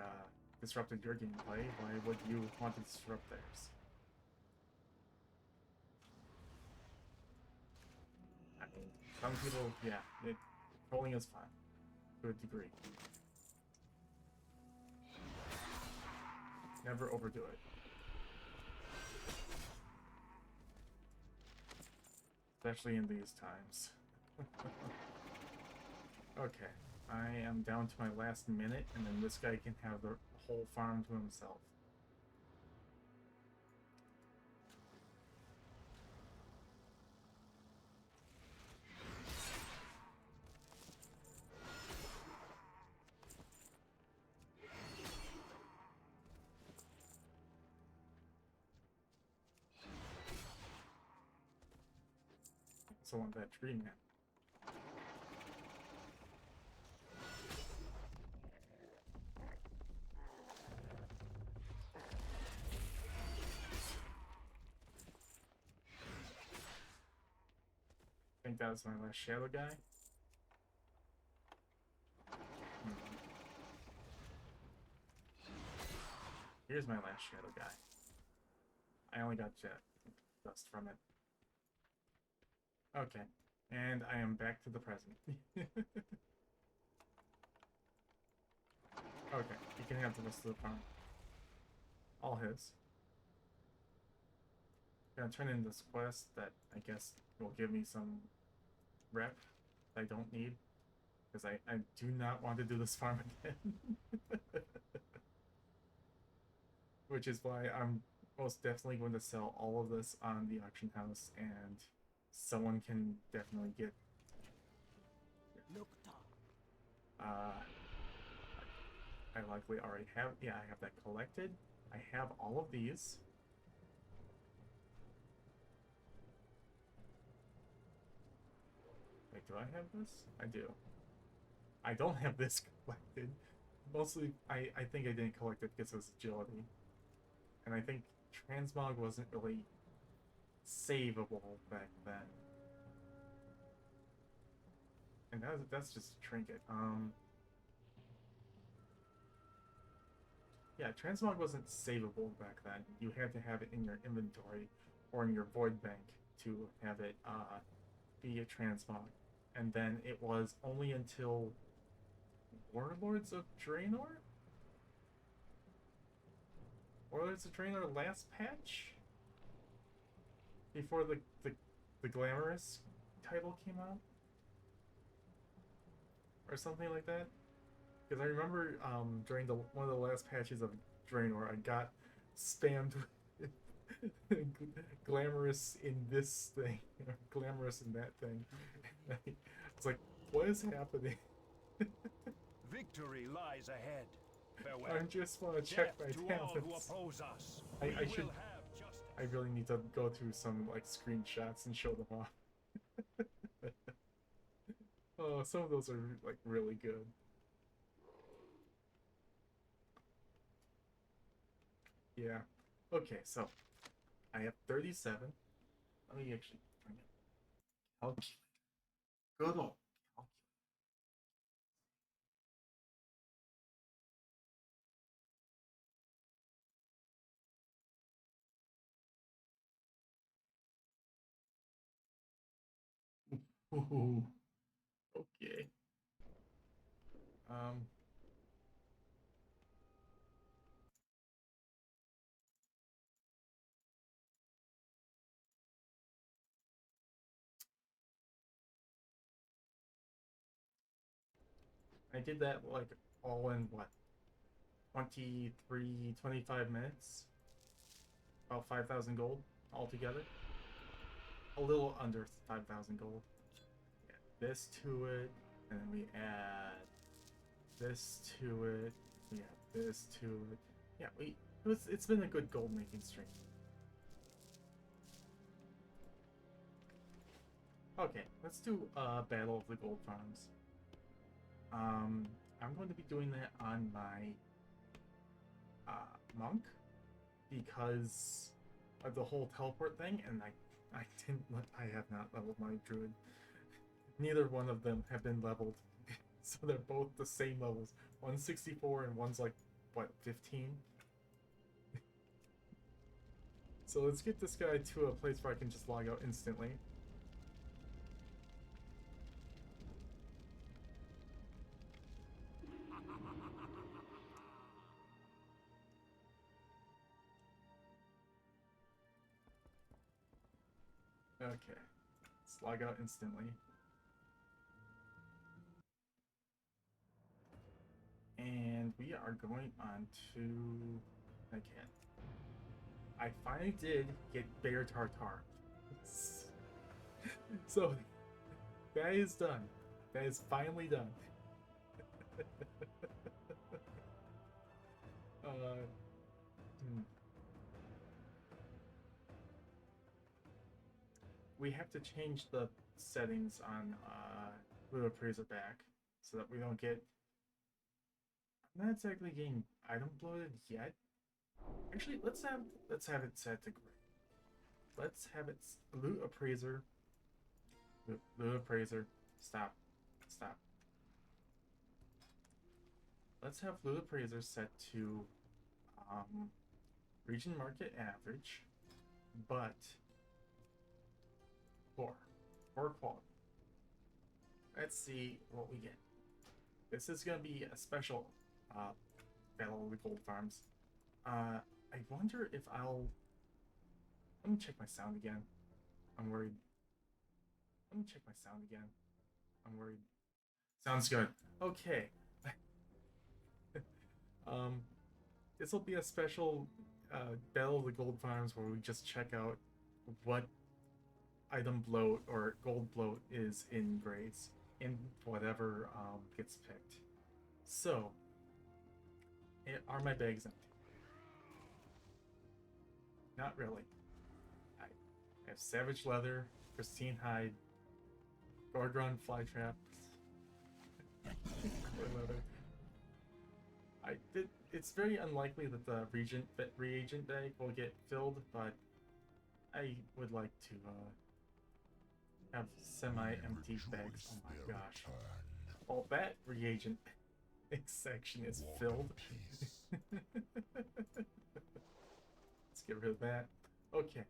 disrupted your gameplay. Why would you want to disrupt theirs? I mean, some people, yeah, trolling is fine to a degree. Never overdo it. Especially in these times. Okay, I am down to my last minute, and then this guy can have the whole farm to himself. So on that tree man. I think that was my last shadow guy. Here's my last shadow guy. I only got jet dust from it. Okay, and I am back to the present. Okay, you can have the rest of the farm. All his. Gonna turn in this quest that I guess will give me some rep that I don't need. Because I do not want to do this farm again. Which is why I'm most definitely going to sell all of this on the auction house, and someone can definitely get I likely already have, yeah, I have that collected. I have all of these. Wait, do I have this? I do. I don't have this collected. Mostly, I think I didn't collect it because it was agility. And I think transmog wasn't really savable back then. And that's just a trinket. Yeah, transmog wasn't savable back then. You had to have it in your inventory or in your void bank to have it be a transmog. And then it was only until Warlords of Draenor? Warlords of Draenor last patch? Before the Glamorous title came out? Or something like that? Because I remember during one of the last patches of Draenor, I got spammed with Glamorous in this thing, or Glamorous in that thing. It's like, what is happening? Victory lies ahead. Farewell. I just want to check my Death to all who talents. oppose us. I We should. will have justice. I really need to go through some like screenshots and show them off. Oh, some of those are like really good. Yeah. Okay, so I have 37. Let me actually bring it. Calculate. Good old calculate. Ooh, okay. Um. I did that like all in what? 25 minutes? About 5,000 gold altogether? A little under 5,000 gold. Yeah, this to it, and then we add this to it. We add this to it. Yeah, it's been a good gold making stream. Okay, let's do Battle of the Gold Farms. I'm going to be doing that on my monk because of the whole teleport thing, and I have not leveled my druid. Neither one of them have been leveled, so they're both the same levels. One's 64 and one's like what, 15. So let's get this guy to a place where I can just log out instantly. Okay, let's log out instantly. And we are going on to... Okay. I finally did get Bear Tartar. So, that is done. That is finally done. We have to change the settings on Blue Appraiser back so that we don't get... I'm not exactly getting item bloated yet. Actually, let's have it set to gray. Let's have it Loot Appraiser. Loot Appraiser. Stop. Let's have Loot Appraiser set to region market average, but 4 quality. Let's see what we get. This is gonna be a special Battle of the Gold Farms. I wonder if I'll... Let me check my sound again. I'm worried. Let me check my sound again. I'm worried. Sounds good. Okay. This will be a special Battle of the Gold Farms where we just check out what item bloat or gold bloat is in Grays in whatever gets picked. So, are my bags empty? Not really. I have Savage Leather, Pristine Hide, Gorgon Flytrap, Leather. It's very unlikely that the reagent bag will get filled, but I would like to have semi-empty bags. Oh my gosh! All that reagent section is filled. Let's get rid of that. Okay,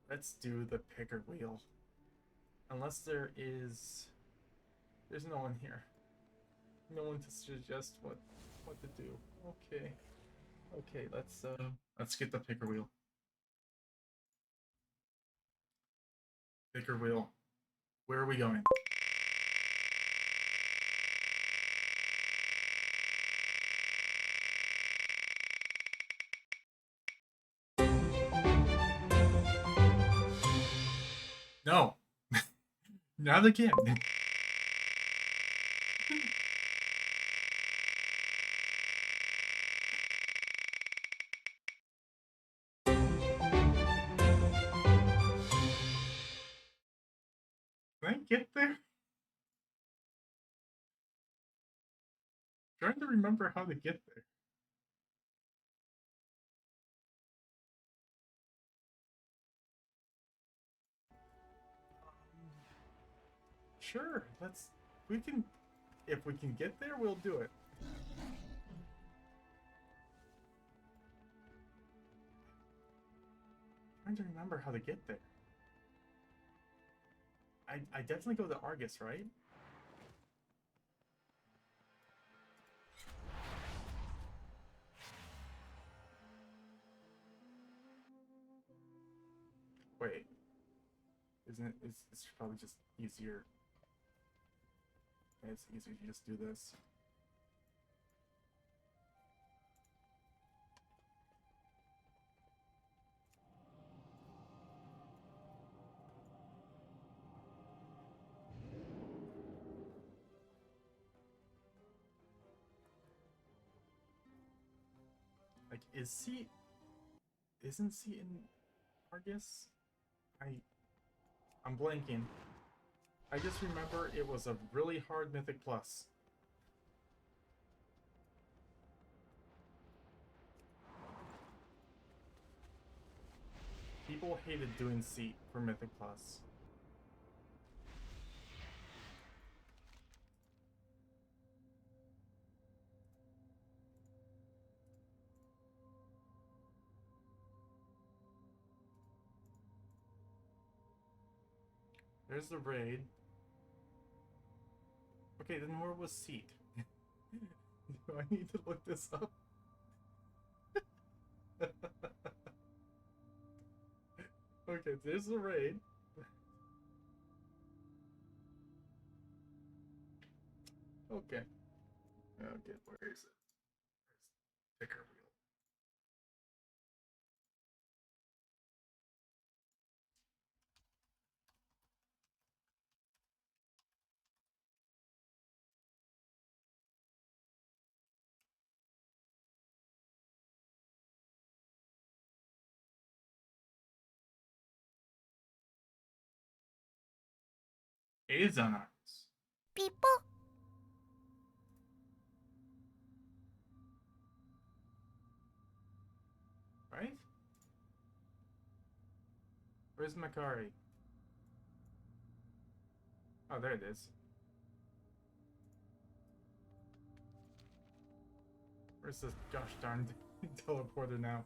let's do the picker wheel. Unless there's no one here. No one to suggest what to do. Okay. Okay, let's get the picker wheel. Picker wheel. Where are we going? No. Not again. Can I get there? Trying to remember how to get there. Sure, if we can get there, we'll do it. Trying to remember how to get there. I definitely go to Argus, right? Wait. It's probably just easier. It's easier to just do this. Like, isn't C in Argus? I'm blanking. I just remember it was a really hard Mythic Plus. People hated doing C for Mythic Plus. There's the raid. Okay, then where was Seat? Do I need to look this up? Okay, there's the raid. Okay. Okay, where is it? Where's picker wheel? It is on Argus. People. Right? Where's Makari? Oh, there it is. Where's this gosh darn teleporter now?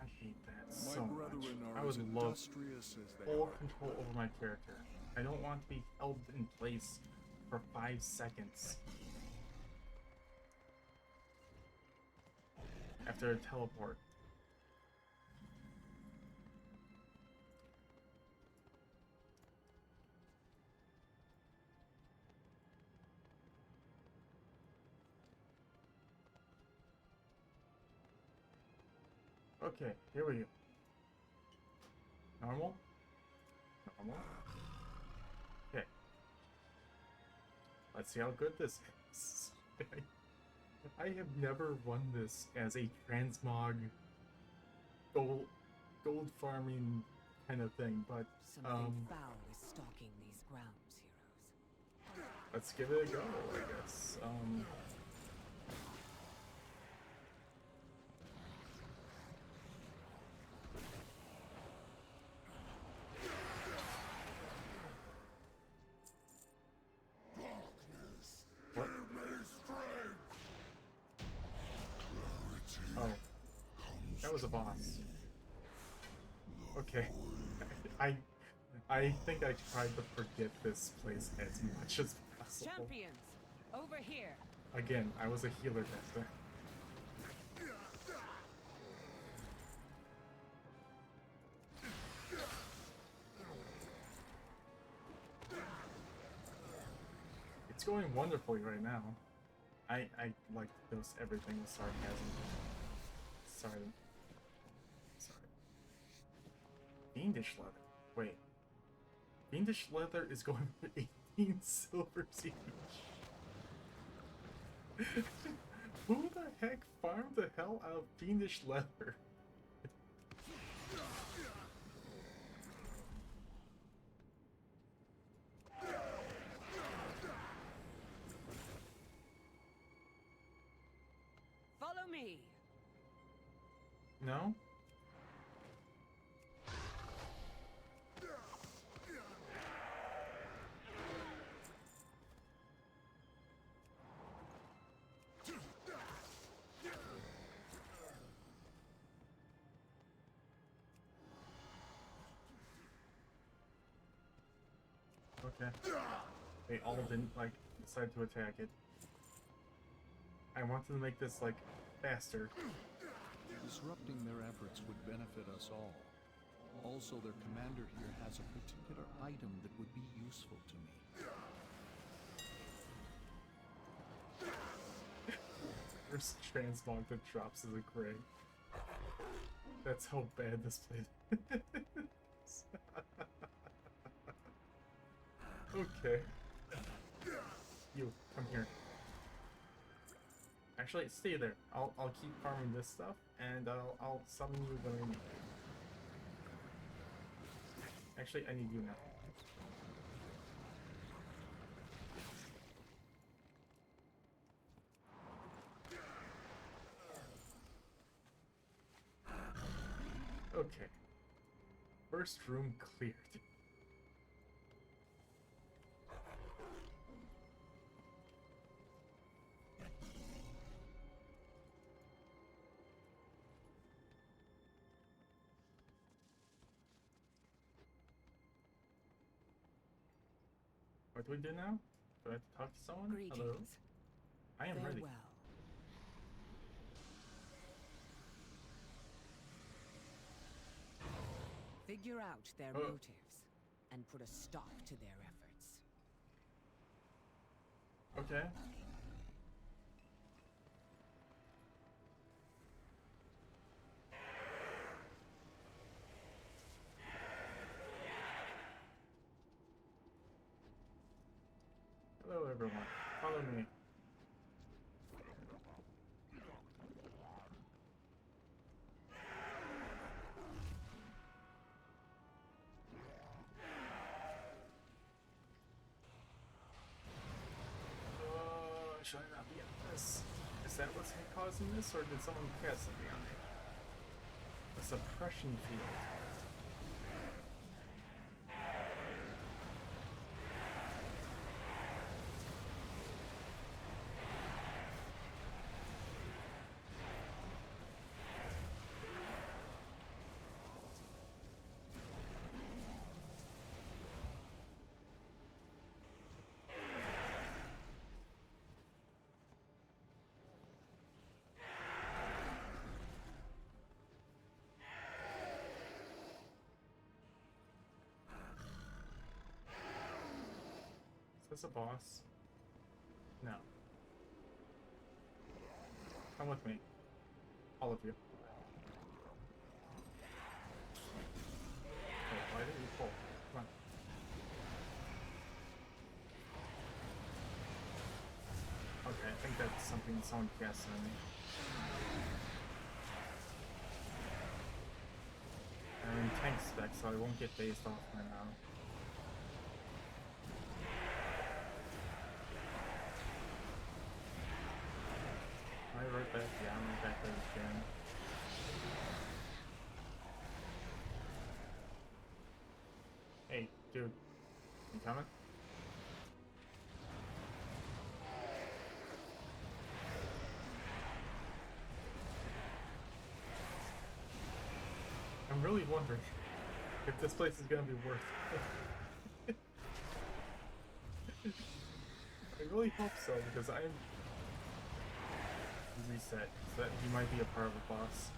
I hate that so much. I would love full control over my character. I don't want to be held in place for 5 seconds after a teleport. Okay, here we go. Normal? normal. Okay. Let's see how good this is. I have never run this as a transmog gold farming kind of thing, but Something foul is stalking these grounds, heroes. let's give it a go, I guess. What? Oh, that was a boss. Okay, I think I tried to forget this place as much as possible. Champions, over here. Again, I was a healer back then. It's going wonderfully right now. I like to dose everything with sarcasm. Sorry. Fiendish leather. Wait. Fiendish leather is going for 18 silvers each. Who the heck farmed the hell out of fiendish leather? Follow me. No? Okay. They all didn't, like, decide to attack it. I wanted to make this, like, faster. Disrupting their efforts would benefit us all. Also, their commander here has a particular item that would be useful to me. First transmog that drops is a gray. That's how bad this place is. Okay. You, come here. Actually, stay there. I'll keep farming this stuff, and I'll summon you when I need. Actually, I need you now. Okay. First room cleared. What do we do now? Do I have to talk to someone? Greetings. Hello? I am ready. Farewell. Figure out their motives and put a stop to their efforts. Okay. Hello everyone, follow me. Should I not be at this? Is that what's causing this, or did someone cast something on me? A suppression field. Is this a boss? No. Come with me. All of you. Wait, why didn't you pull? Come on. Okay, I think that's something someone guessed on me. I'm in tank spec, so I won't get phased off right now. Am I right back? Yeah, I'm right back there again. Hey, dude. You coming? I'm really wondering if this place is gonna be worth it. I really hope so, because I'm reset, so that he might be a part of the boss.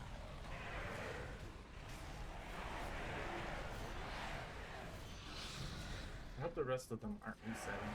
I hope the rest of them aren't resetting.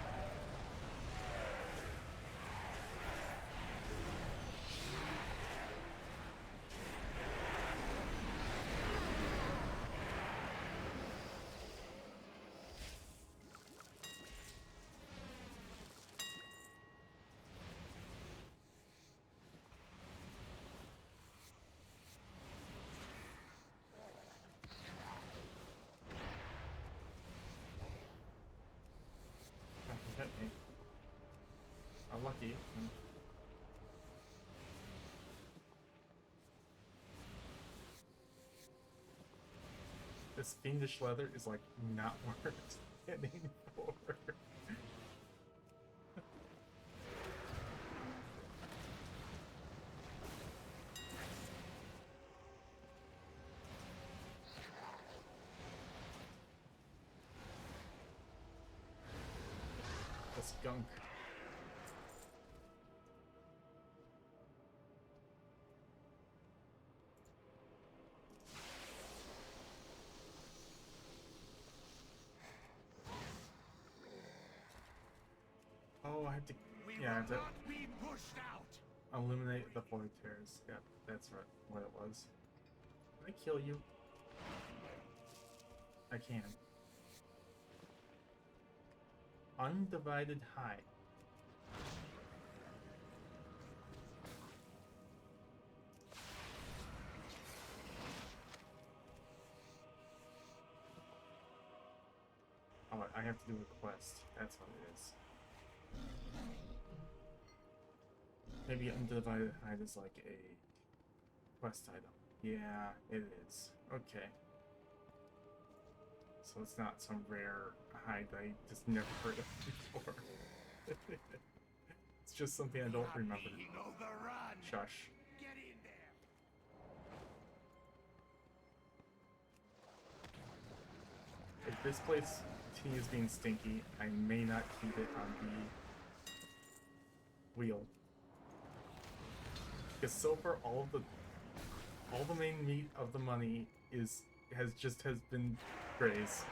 Hit me. I'm lucky. This fiendish leather is like not worth getting for. The skunk. Oh, I have to. Yeah, I have to be pushed out. eliminate the void tears. Yeah, that's right. What it was. Can I kill you? I can. Undivided high. Oh, I have to do a quest. That's what it is. Maybe undivided hide is like a quest item. Yeah, it is. Okay. So it's not some rare hide that I just never heard of before. It's just something I don't remember. Shush. Get in there. If this place continues being stinky, I may not keep it on the wheel. Because so far all the main meat of the money has been grays.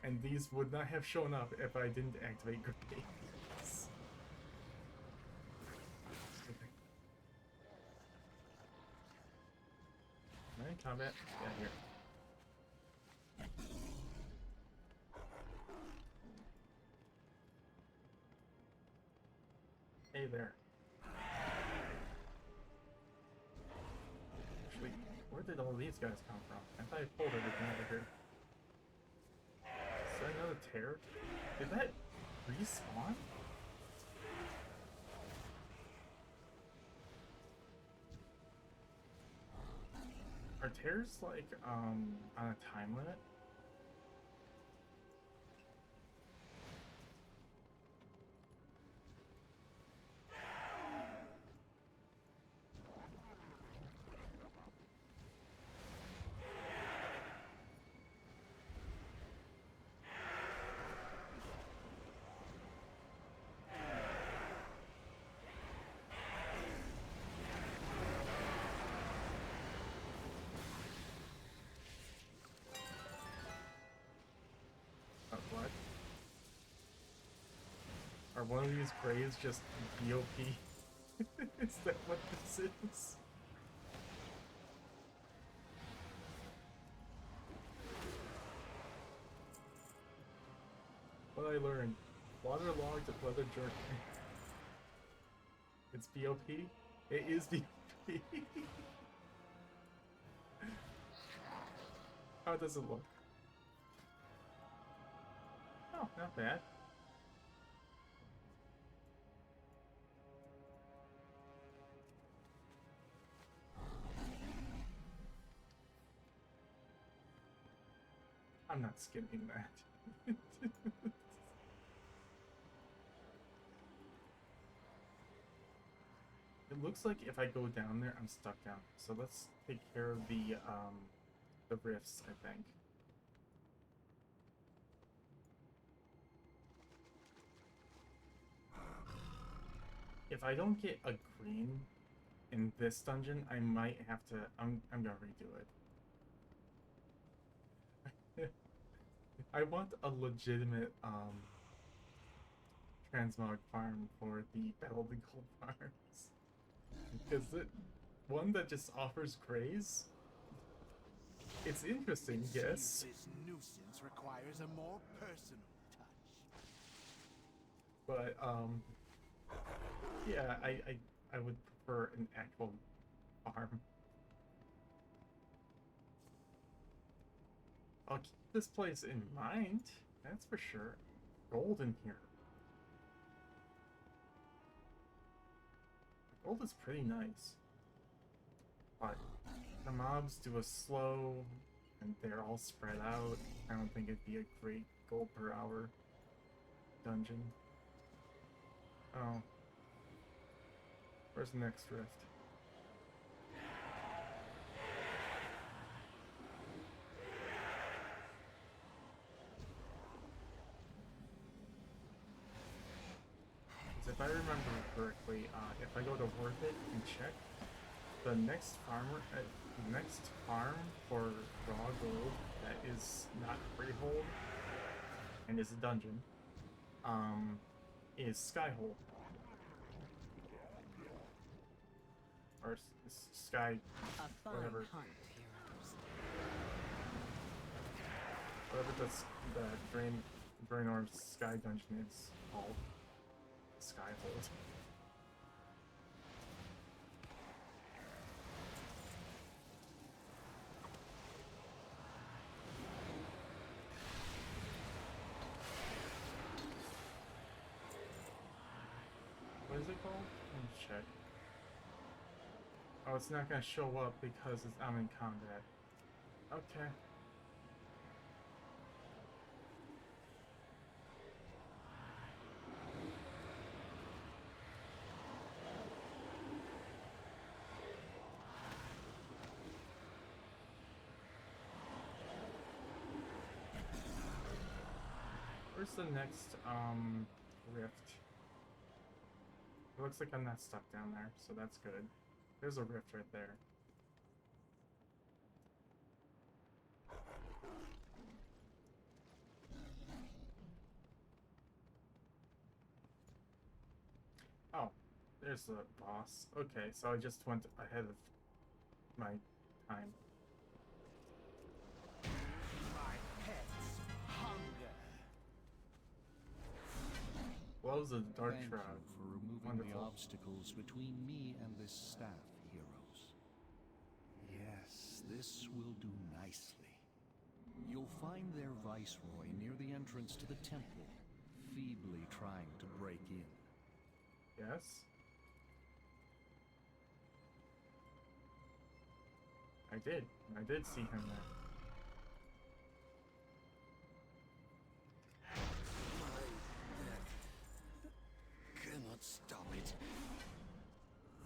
And these would not have shown up if I didn't activate grays. Am I in combat? Yeah, here. Hey there. Actually, where did all these guys come from? I thought I pulled everything over here. Is that another tear? Did that respawn? Are tears like on a time limit? What? Are one of these graves just BOP? Is that what this is? What I learned. Waterlogged leather jerky. It's VOP? It is VOP. How does it look? Oh, not bad. I'm not skipping that. It looks like if I go down there, I'm stuck down. So let's take care of the rifts, I think. If I don't get a green in this dungeon, I might have to. I'm gonna redo it. I want a legitimate transmog farm for the Battle of the Gold farms. Because one that just offers grays. It's interesting, yes. This nuisance requires a more personal touch. But yeah, I would prefer an actual farm. I'll keep this place in mind, that's for sure. Gold in here. Gold is pretty nice. But the mobs do a slow, and they're all spread out. I don't think it'd be a great gold per hour dungeon. Oh. Where's the next rift? If I remember correctly, if I go to Worth It and check, the next farm for raw gold that is not freehold and is a dungeon, is Skyhold. Or Sky, A fine whatever. hunt, heroes. Whatever the Draenor's Sky Dungeon is called. Skyhold. What is it called? Let me check. Oh, it's not gonna show up because I'm in combat. Okay. Where's the next rift? It looks like I'm not stuck down there, so that's good. There's a rift right there. Oh, there's the boss. Okay, so I just went ahead of my time. My pet's hunger. Blows of the Dark Thank Shroud. you for removing Wonderful. the obstacles between me and this staff, heroes. Yes, this will do nicely. You'll find their viceroy near the entrance to the temple, feebly trying to break in. Yes? I did see him there. Cannot stop it.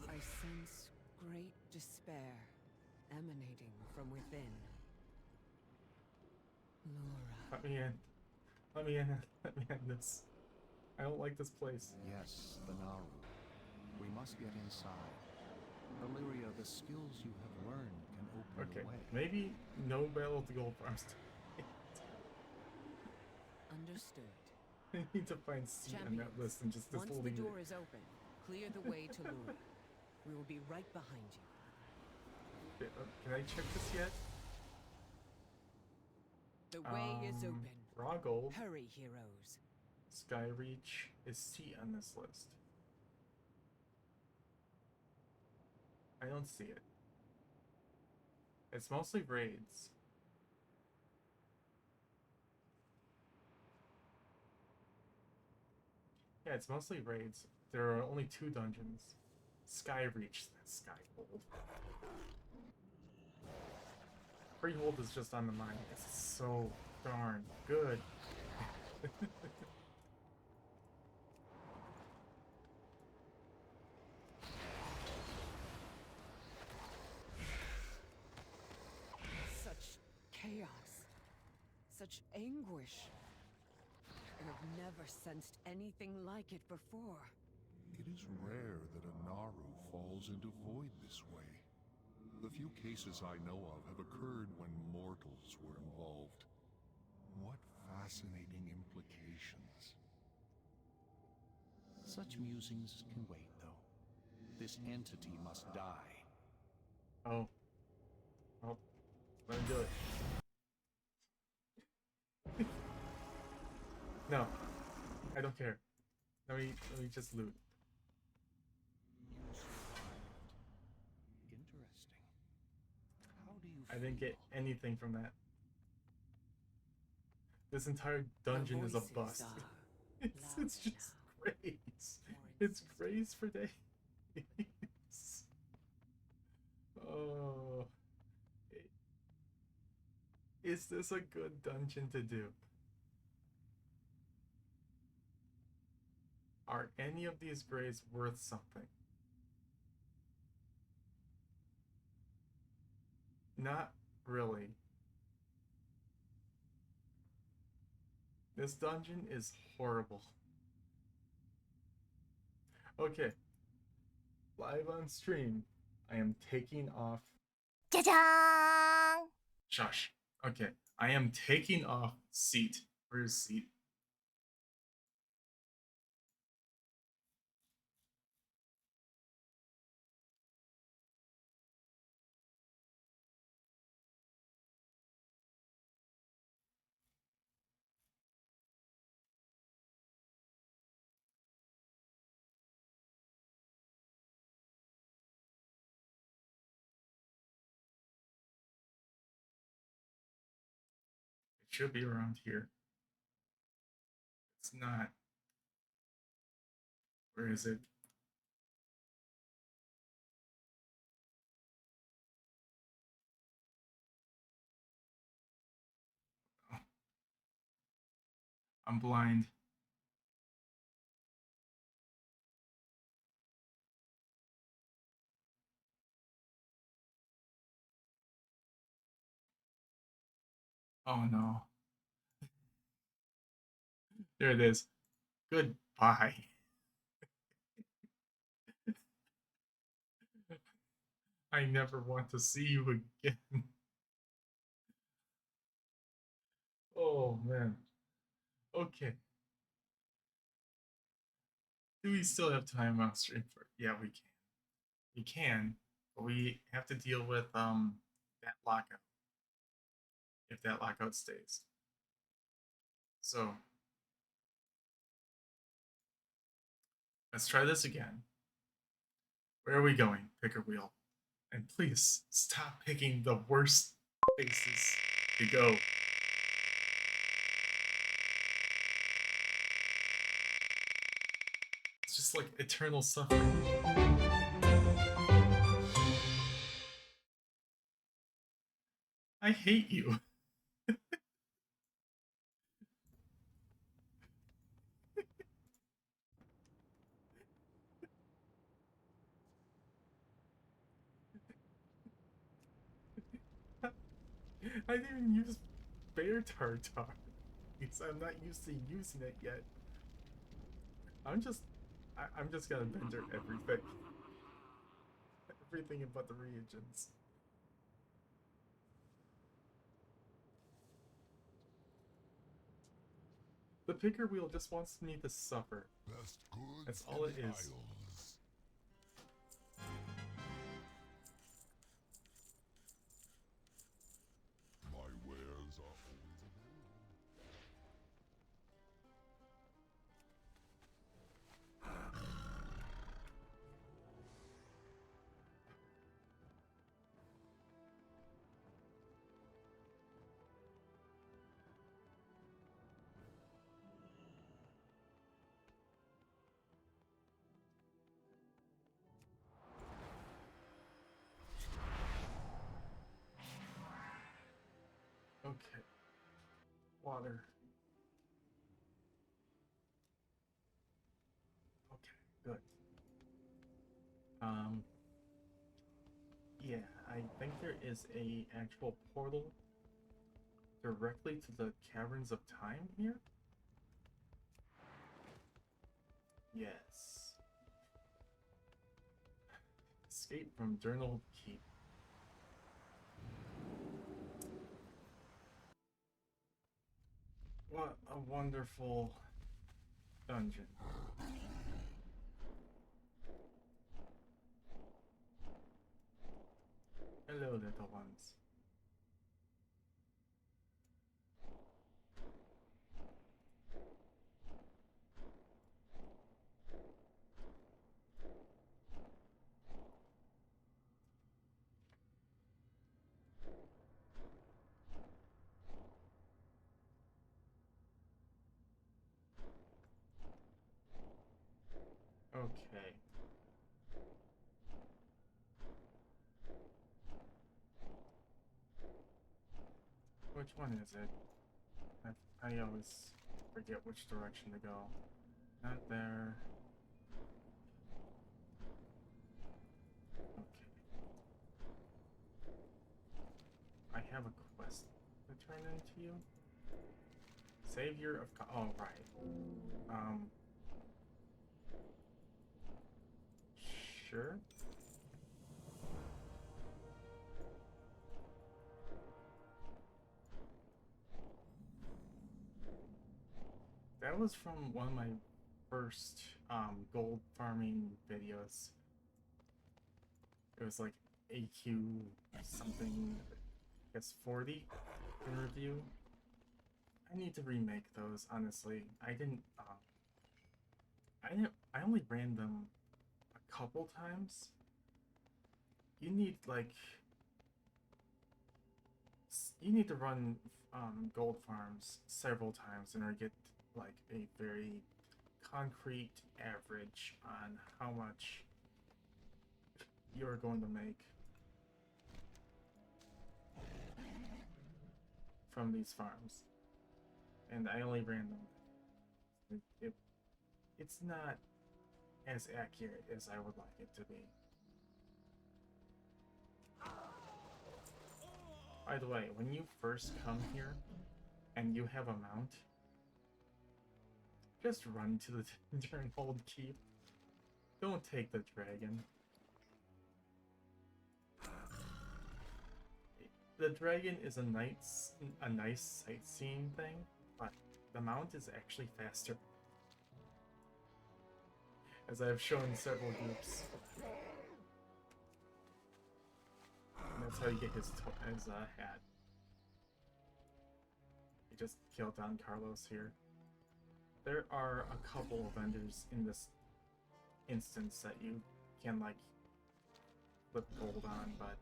I sense great despair emanating from within. Laura. Let me in. Let me in. Let me end this. I don't like this place. Yes, the Naru. We must get inside. Valyria, the skills you have learned can open Okay, the way. maybe no Battle of the Gold Farms. Understood. I need to find C on that list and just Once the leave door it. is open, clear the way to Laura. We will be right behind you. Can I check this yet? The way is open. Raw Gold. Hurry, heroes. Skyreach is C on this list. I don't see it. It's mostly raids. Yeah, it's mostly raids. There are only 2 dungeons. Skyreach, that's Skyhold. Freehold is just on the mind. It's so darn good. Such chaos. Such anguish. I've never sensed anything like it before. It is rare that a Naru falls into void this way. The few cases I know of have occurred when mortals were involved. What fascinating implications. Such musings can wait, though. This entity must die. Oh. Oh. Let me do it. No. I don't care. Let me just loot. You survived. Interesting. How do you I didn't feel? get anything from that. This entire dungeon The is a voices bust. are It's louder just now. grace. More It's grace for days. Oh. Is this a good dungeon to do? Are any of these grays worth something? Not really. This dungeon is horrible. Okay. Live on stream, I am taking off. 짜잔! Shush. Okay. I am taking off seat. Where's seat? It should be around here. It's not. Where is it? Oh, I'm blind. Oh no. There it is. Goodbye. I never want to see you again. Oh man. Okay. Do we still have time on stream for it? Yeah, we can. We can, but we have to deal with that lockout. If that lockout stays. So let's try this again. Where are we going? Pick a wheel. And please stop picking the worst places to go. It's just like eternal suffering. I hate you. I didn't even use bear tartar because I'm not used to using it yet. I'm just gonna bender everything. Everything but the reagents. The picker wheel just wants me to suffer. Best goods That's all in it the is. Isles. My wares are always available. Okay. Water. Okay, good. Yeah, I think there is a actual portal directly to the Caverns of Time here? Yes. Escape from Journal Keep. What a wonderful dungeon. Hello, little ones. Okay. Which one is it? I always forget which direction to go. Not there. Okay. I have a quest to turn into you. Savior of oh, right. Sure. That was from one of my first gold farming videos. It was like AQ something, I guess 40 in review. I need to remake those, honestly. I only ran them a couple times. You need you need to run gold farms several times in order to get like a very concrete average on how much you're going to make from these farms. And I only ran them. It's not as accurate as I would like it to be. By the way, when you first come here and you have a mount, just run to the Eternal Keep. Don't take the dragon. The dragon is a nice sightseeing thing, but the mount is actually faster. As I have shown several groups. And that's how you get his hat. You just killed Don Carlos here. There are a couple of vendors in this instance that you can like flip gold on, but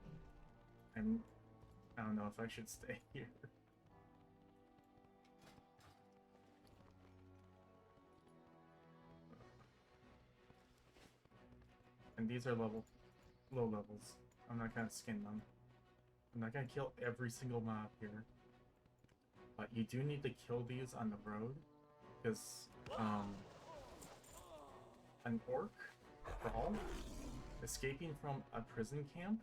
I don't know if I should stay here. And these are low levels. I'm not gonna skin them. I'm not gonna kill every single mob here. But you do need to kill these on the road, because an orc brawl escaping from a prison camp,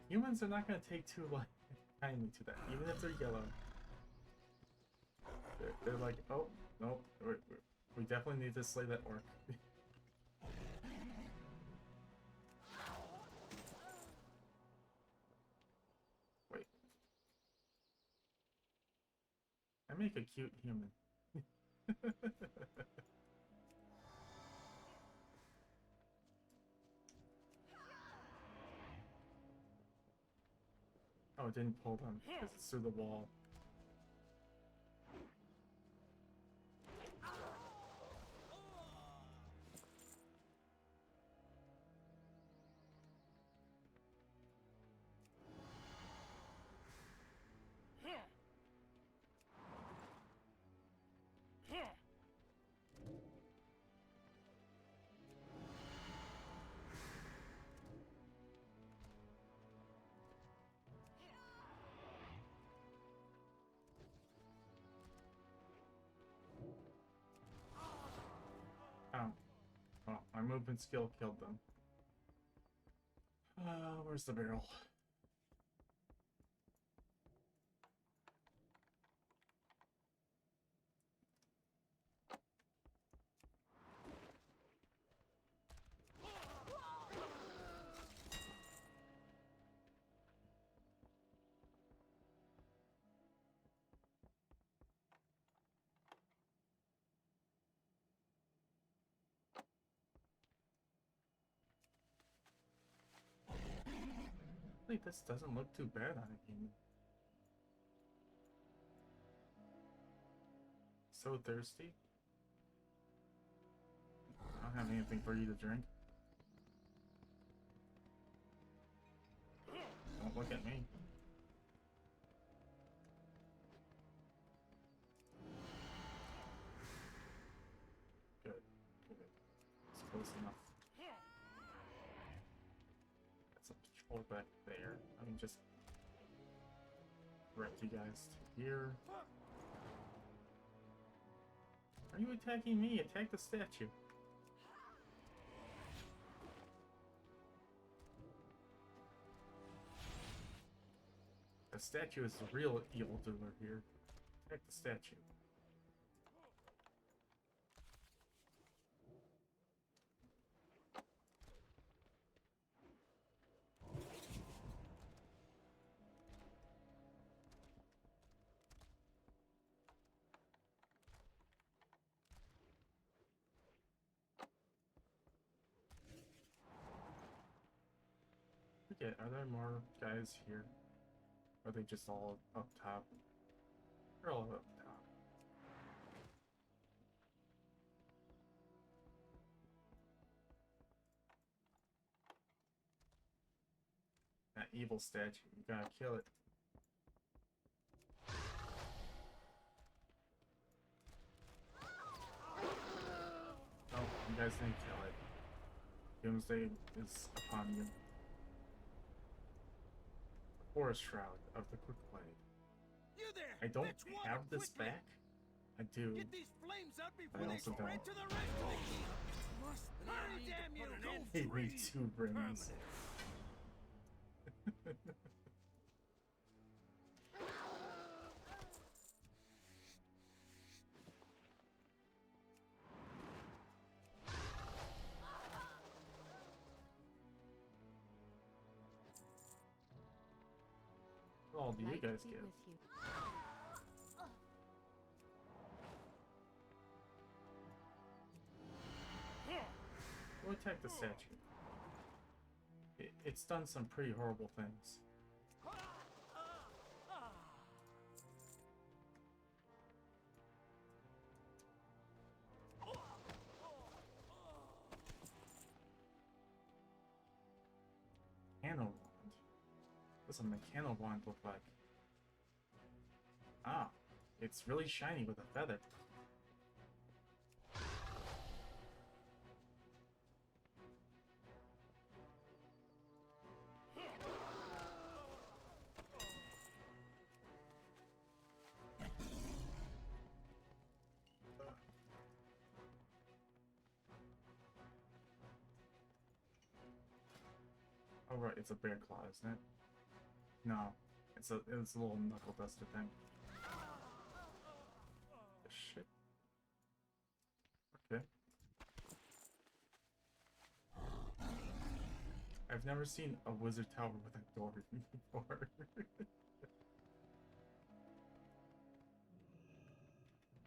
humans are not gonna take too kindly to that, even if they're yellow. They're like, oh no, we definitely need to slay that orc. Wait. I make a cute human. Oh, it didn't pull them because it's through the wall. movement skill killed them. Where's the barrel? This doesn't look too bad on a game. So thirsty. I don't have anything for you to drink. Don't look at me. Good. Good. It's close enough. Hold back there. I mean, just direct you guys to here. Are you attacking me? Attack the statue. The statue is the real evildoer here. Attack the statue. Are there more guys here? Or are they just all up top? They're all up top. That evil statue, you gotta kill it. Oh, you guys didn't kill it. Doomsday is upon you. Forest Shroud of the Quick Blade. You there! I don't Fetch water have this quickly. back. I do. Get these flames out before I they also spread don't. to the rest of the camp. Must hurry, damn you! Go Hate me two brims. What all do you guys give? Go attack the statue. It's done some pretty horrible things. Mechano wand. What's a mechano wand look like? Ah, it's really shiny with a feather. Oh right, it's a bear claw, isn't it? No, it's a little knuckle duster thing. Shit. Okay. I've never seen a wizard tower with a door before.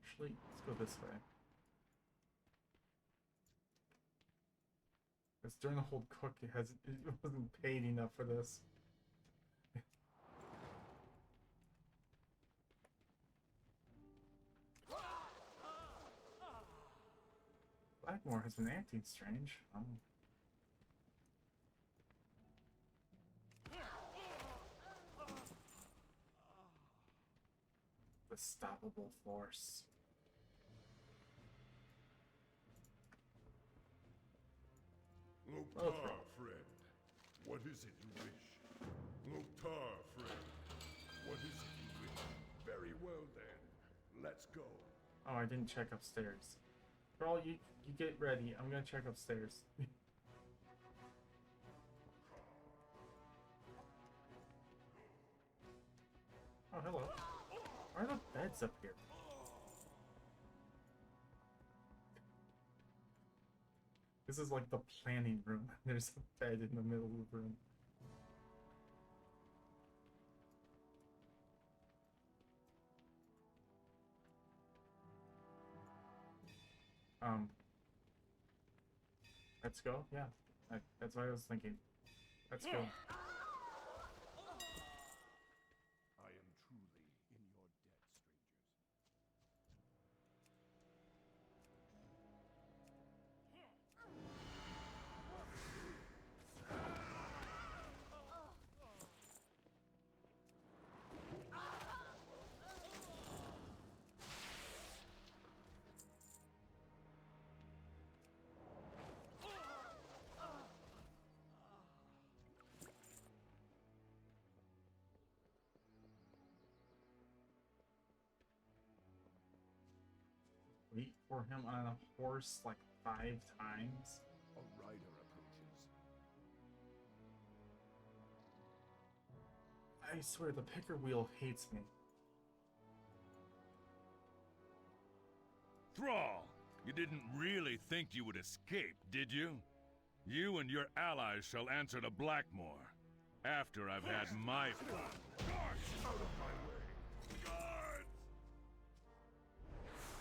Actually, let's go this way. It's during the whole cook, it wasn't paid enough for this. Blackmore has been acting strange. Unstoppable force. Loktar, friend. What is it you wish? Loktar, friend. What is it you wish? Very well then. Let's go. Oh, I didn't check upstairs. Girl, you get ready. I'm gonna check upstairs. Oh, hello. Why are the beds up here? This is like the planning room. There's a bed in the middle of the room. Let's go? Yeah. That's what I was thinking. Let's go. I am truly in your debt, strangers. Wait for him on a horse like 5 times. A rider approaches. I swear the picker wheel hates me. Thrall, you didn't really think you would escape, did you? You and your allies shall answer to Blackmore after I've had my fun. Guards, out of my way! Guards!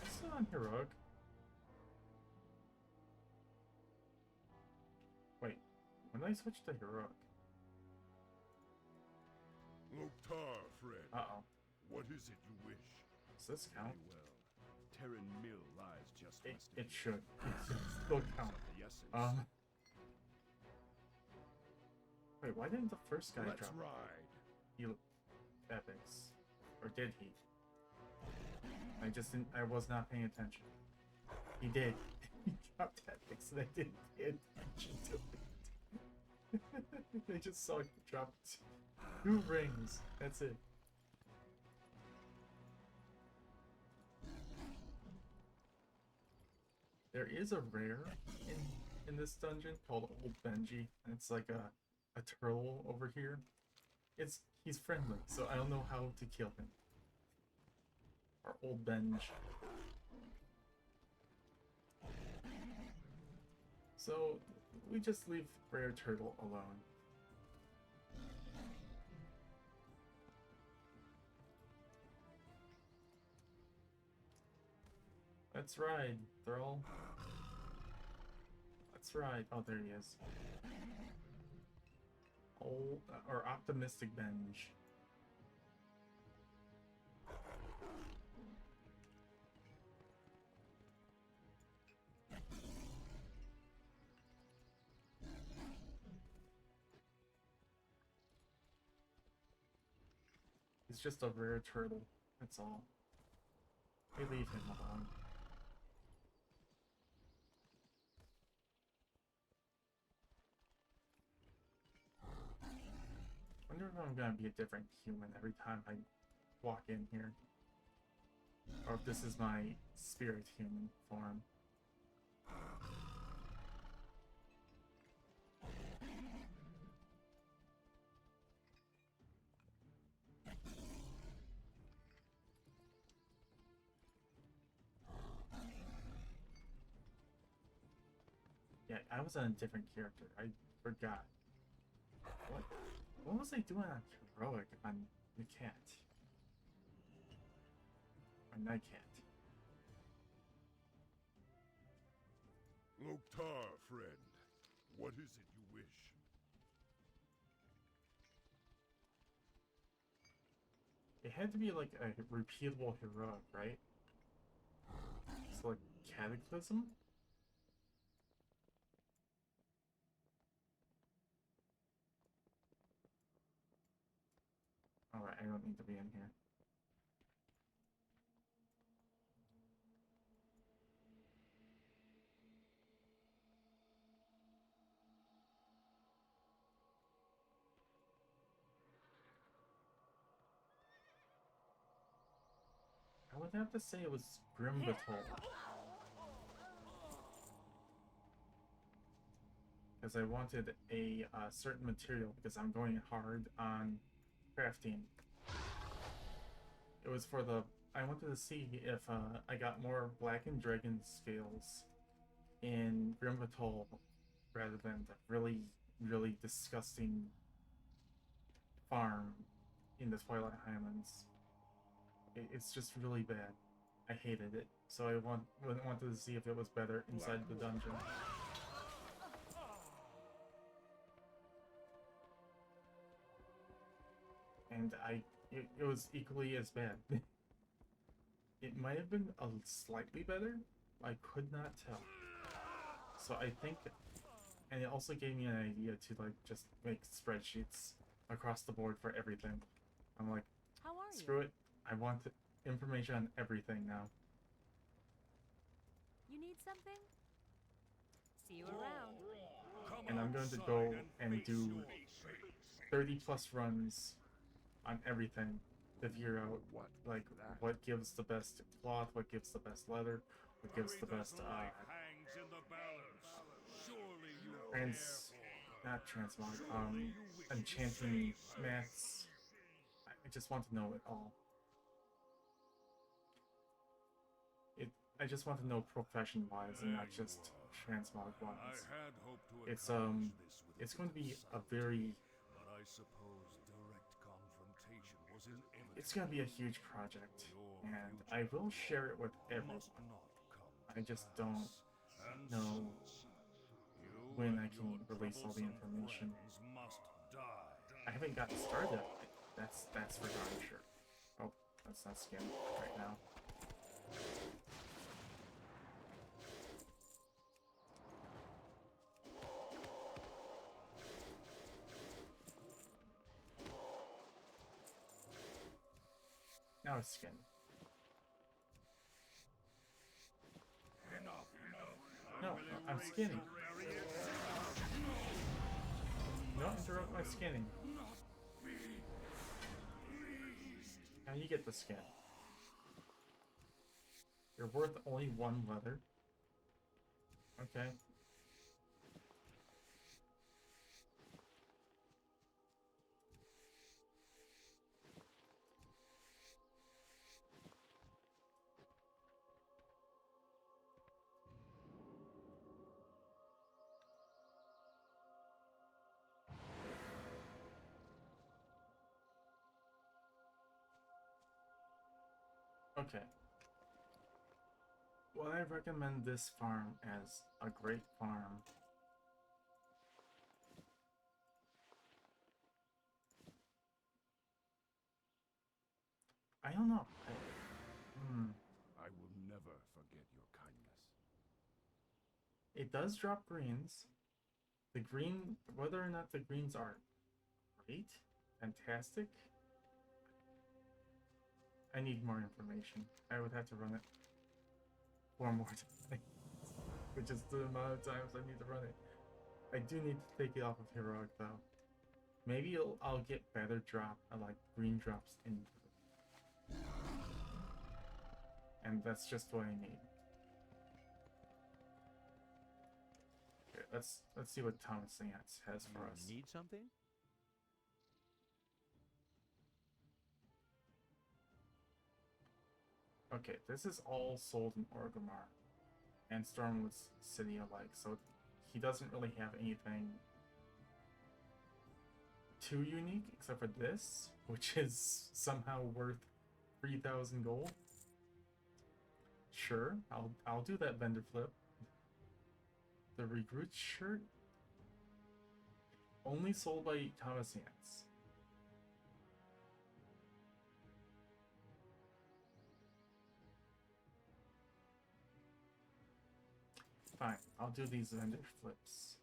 It's still on heroic. Wait, when did I switch to heroic? Loktar, friend. Uh-oh. What is it you wish? Does this count? Very well. Terran Mill lies just west of It here. should. It should still count. Of the essence. Wait, why didn't the first guy Let's drop? ride. He epics. Or did he? I just didn't, I was not paying attention. He did. He dropped epics and I didn't pay attention to it. I just saw it drop 2 rings. That's it. There is a rare in this dungeon called Old Benji. And it's like a turtle over here. He's friendly, so I don't know how to kill him. Our Old Benj. So we just leave Rare Turtle alone. Let's ride, Thrall. Let's ride. Oh, there he is. Old, or Optimistic Benj. He's just a rare turtle. That's all. We leave him alone. I wonder if I'm gonna be a different human every time I walk in here. Or if this is my spirit human form. Yeah, I was on a different character. I forgot. What was I doing on heroic on the cat? Or night cat? Loktar, friend. What is it you wish? It had to be like a repeatable heroic, right? So like Cataclysm? Alright, I don't need to be in here. I would have to say it was Grimbatol. because I wanted a certain material because I'm going hard on crafting. It was for the... I wanted to see if I got more Blackened Dragon scales in Grim Atoll rather than the really, really disgusting farm in the Twilight Highlands. It's just really bad. I hated it. So I wanted to see if it was better inside the dungeon. And it was equally as bad. It might have been a slightly better. I could not tell. So I think, and it also gave me an idea to like just make spreadsheets across the board for everything. I'm like, How are screw you? it. I want information on everything now. You need something? See you around. And I'm going to go and do 30 plus runs on everything to figure out like what gives the best cloth, what gives the best leather, what gives the best enchanting mats. I just want to know it all. I just want to know profession wise and not just transmog wise. It's going to be a very... It's going to be a huge project, and I will share it with everyone. I just don't know when I can release all the information. I haven't gotten started. That's for darn sure. Oh, that's not skin right now. Now it's skin. No, I'm skinning. Don't interrupt my skinning. Now you get the skin. You're worth only 1 leather. Okay. Okay. Well, I recommend this farm as a great farm. I don't know. I will never forget your kindness. It does drop greens. The green, whether or not the greens are great, fantastic, I need more information. I would have to run it 4 more times, which is the amount of times I need to run it. I do need to take it off of Heroic though. Maybe I'll get better drop, like green drops in, and that's just what I need. Okay, let's see what Thomas Sands has for us. Need something? Okay, this is all sold in Orgrimmar and Stormwood City alike, so he doesn't really have anything too unique except for this, which is somehow worth 3,000 gold. Sure, I'll do that vendor flip. The recruit shirt only sold by Thomas Sands. Fine, I'll do these vendor flips.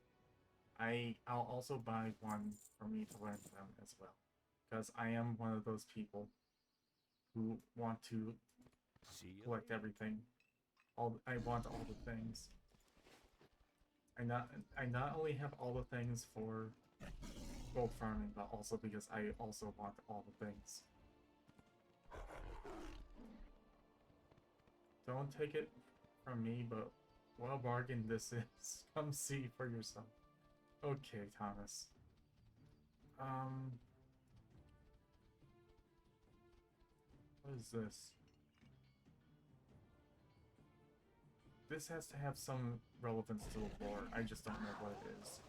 I'll also buy one for me to learn them as well, because I am one of those people who want to collect everything. I want all the things. I not only have all the things for gold farming, but also because I also want all the things. Don't take it from me, but what a bargain this is. Come see for yourself. Okay, Thomas. What is this? This has to have some relevance to the lore. I just don't know what it is.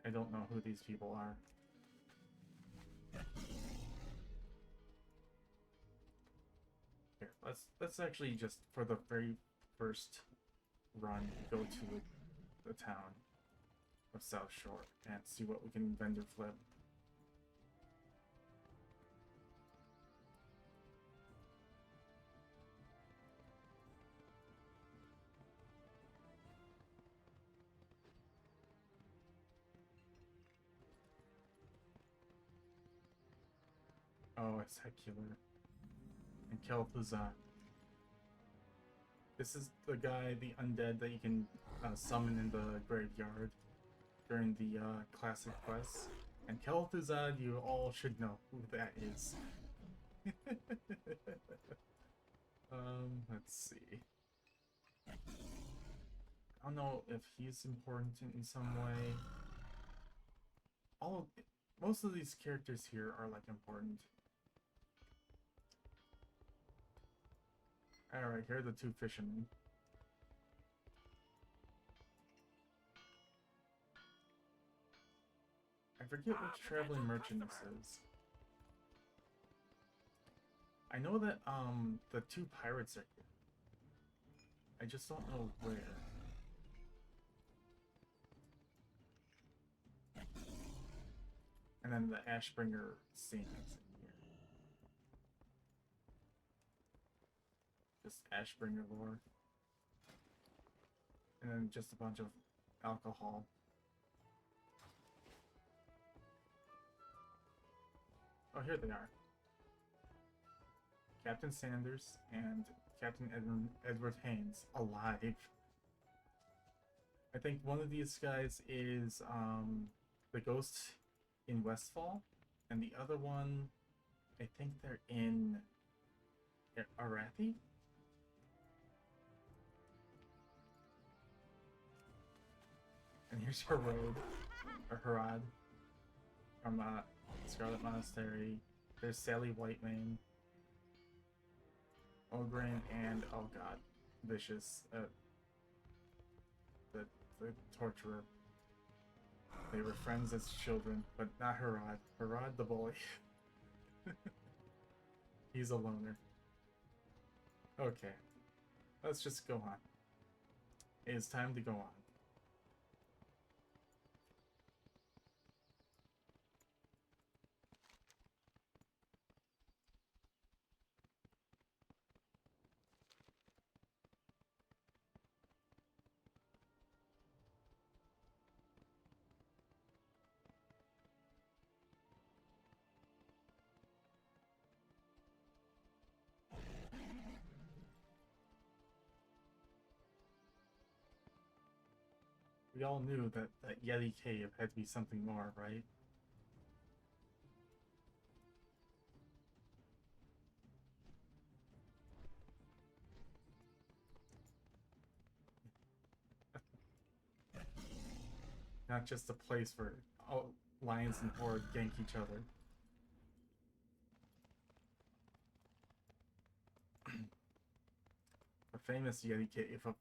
I don't know who these people are. Here, let's actually just, for the very first run, go to the town of South Shore and see what we can vendor flip. Oh, it's Hecular and Kel'Thuzad. This is the guy, the undead that you can summon in the graveyard during the classic quests. And Kel'Thuzad, you all should know who that is. Let's see. I don't know if he's important in some way. Most of these characters here are like important. Alright, here are the two fishermen. I forget which traveling merchant this is. I know that the two pirates are here. I just don't know where. And then the Ashbringer Saint is in here. Just Ashbringer lore. And then just a bunch of alcohol. Oh, here they are. Captain Sanders and Captain Edward Haynes alive. I think one of these guys is the ghost in Westfall, and the other one, I think they're in Arathi? And here's Harod, or Harad, from Scarlet Monastery. There's Sally Whitemane, Ograine, and oh god, Vicious, the torturer. They were friends as children, but not Harad. Harad the bully. He's a loner. Okay, let's just go on. It is time to go on. We all knew that that Yeti cave had to be something more, right? Not just a place where lions and horde gank each other. A famous Yeti cave of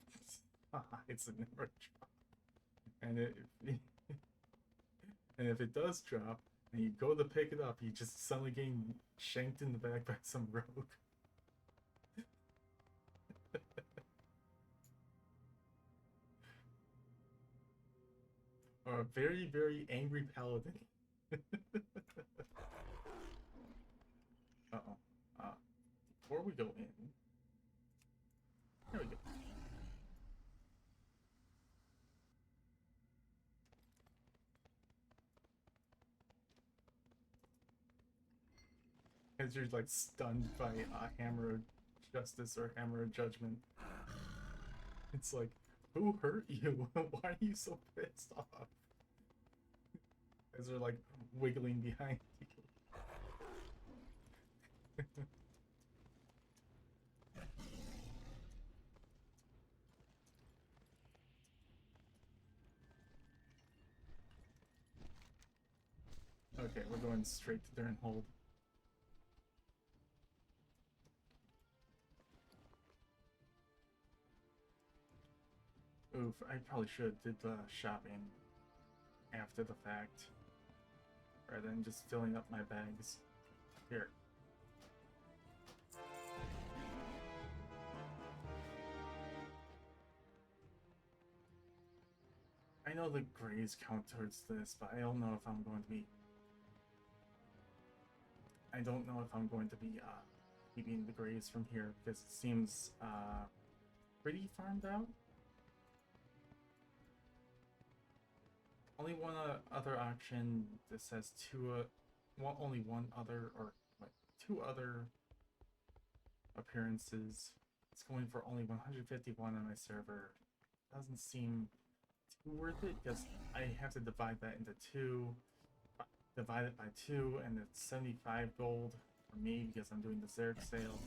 it's a never drop. And and if it does drop, and you go to pick it up, you just suddenly getting shanked in the back by some rogue. Or a very, very angry paladin. Uh-oh. Before we go in... Here we go. As you're like stunned by a hammer of justice or hammer of judgment. It's like, who hurt you? Why are you so pissed off? As they're like wiggling behind you. Okay, we're going straight to their hold. Oof, I probably should have did the shopping after the fact, rather than just filling up my bags. Here. I know the grays count towards this, but I don't know if I'm going to be... I don't know if I'm going to be keeping the grays from here, because it seems pretty farmed out. Only one other auction. This has only one other, or what, 2 other appearances. It's going for only 151 on my server. Doesn't seem too worth it because I have to divide that into 2, divide it by 2, and it's 75 gold for me because I'm doing the Zerrich sale.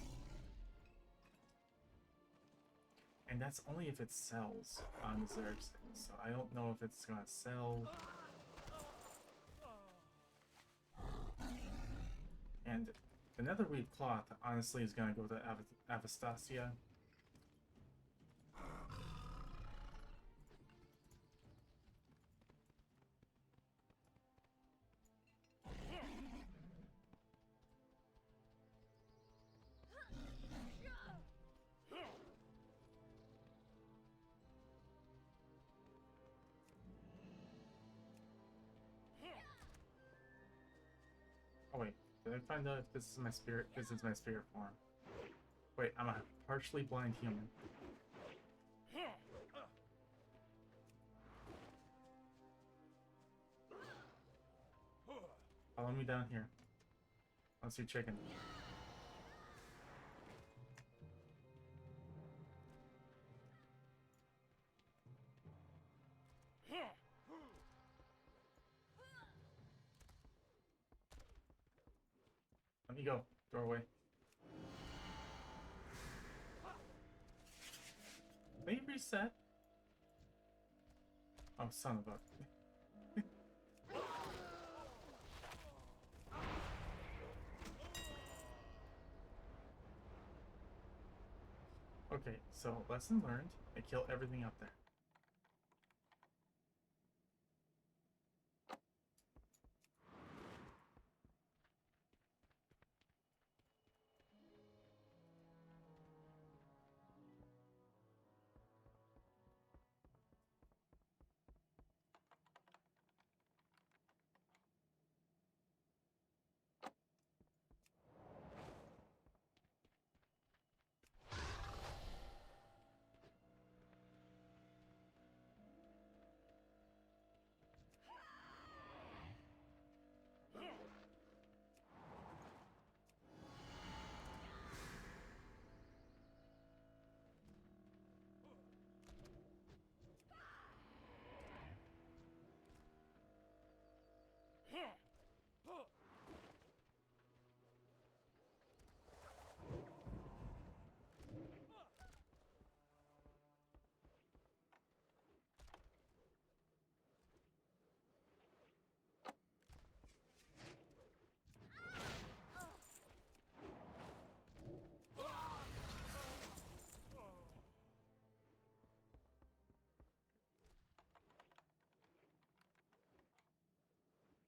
And that's only if it sells on the Zerrich sale, so I don't know if it's gonna sell. And the Netherweave cloth, honestly, is gonna go to Avastasia. Oh wait, did I find out if this is my spirit? This is my spirit form. Wait, I'm a partially blind human. Follow me down here. Let's see chicken. Let me go. Doorway. May reset. Oh, son of a. Okay, so lesson learned. I kill everything up there.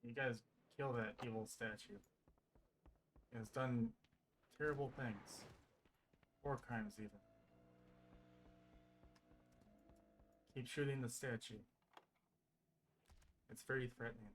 You guys kill that evil statue. It has done terrible things. War crimes, even. Keep shooting the statue. It's very threatening.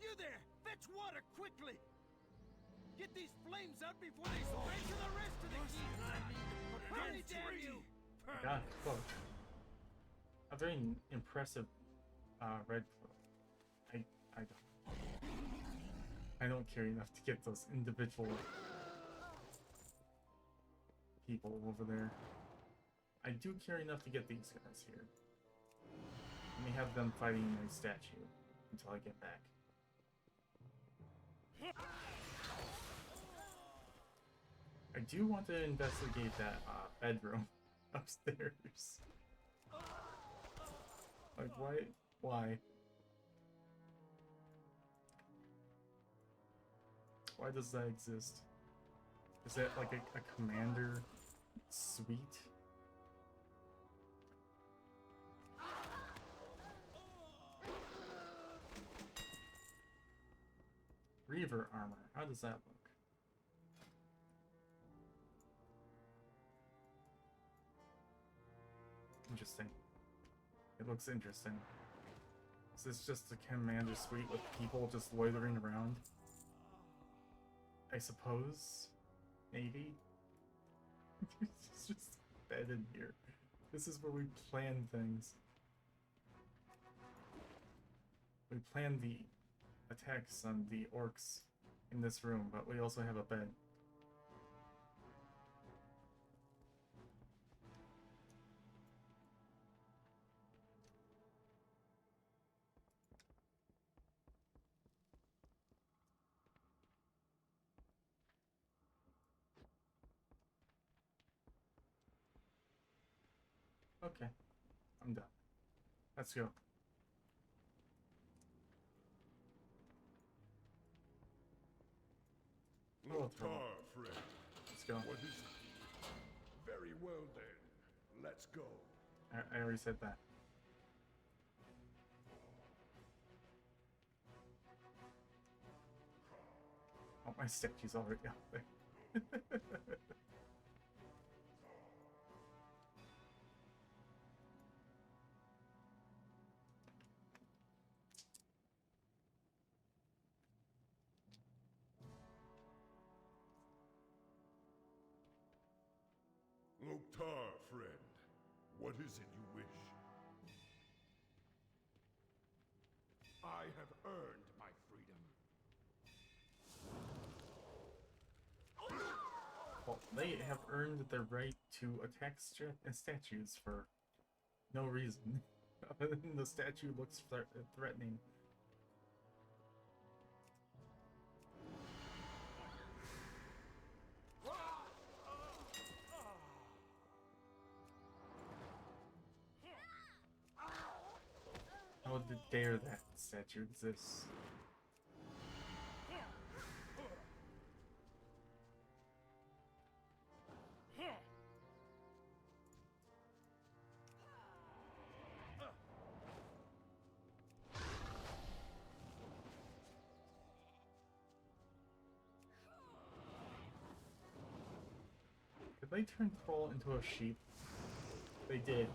You there! Fetch water quickly! Get these flames out before they spread to the rest of the keep! Hurry, damn you! God, cloak. A very impressive red cloak. I don't care enough to get those individual people over there. I do care enough to get these guys here. Let me have them fighting a statue. until I get back. I do want to investigate that bedroom upstairs. Like, why? Why? Why does that exist? Is that like a commander suite? Reaver armor. How does that look? Interesting. It looks interesting. Is this just a commander suite with people just loitering around? I suppose? Maybe? It's just a bed in here. This is where we plan things. We plan the attacks on the orcs in this room, but we also have a bed. Okay, I'm done. Let's go. Look, friend. Let's go. What is it? Very well then. Let's go. I already said that. Oh, my statue's already out there. Loktar, friend. What is it you wish? I have earned my freedom. Well, they have earned the right to attack statues for no reason. Other than the statue looks threatening. How dare that statue exists? Did they turn Troll into a sheep? They did.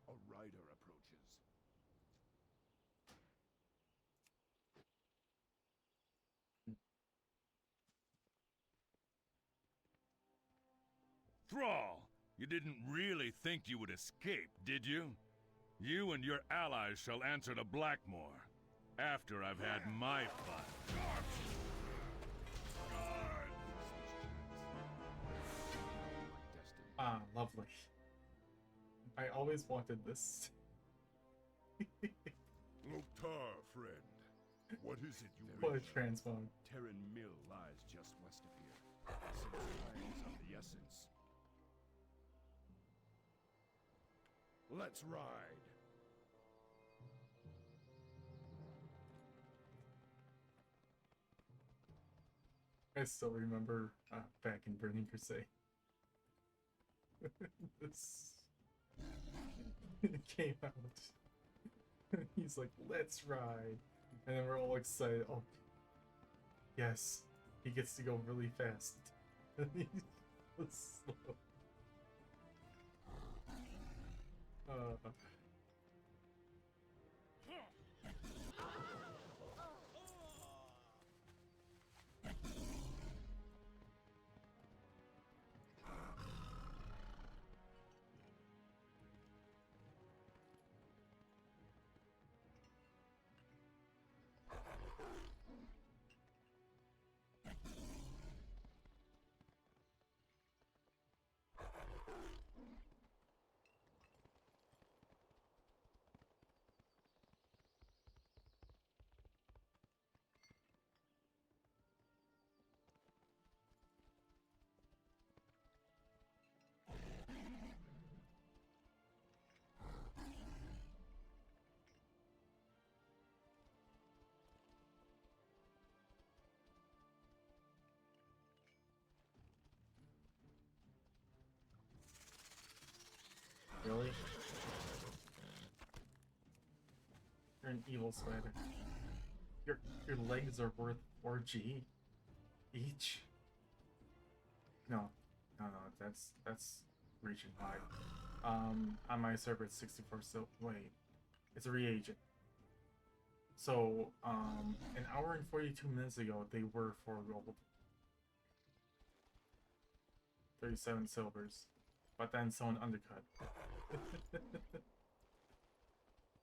A rider approaches. Thrall, you didn't really think you would escape, did you? You and your allies shall answer to Blackmore after I've had my fun. Ah, lovely. I always wanted this. Loktar, friend. What is it you What a wish? transmog. Terran Mill lies just west of here. Some time is of the essence. Let's ride. I still remember back in Burning Crusade. This came out. He's like, let's ride. And then we're all excited. Oh, yes. He gets to go really fast. He's so slow. Really? You're an evil spider. Your legs are worth 4G each. No, that's reaching high. On my server it's 64. So wait, it's a reagent. So an hour and 42 minutes ago they were 4 gold, 37 silvers, but then someone undercut.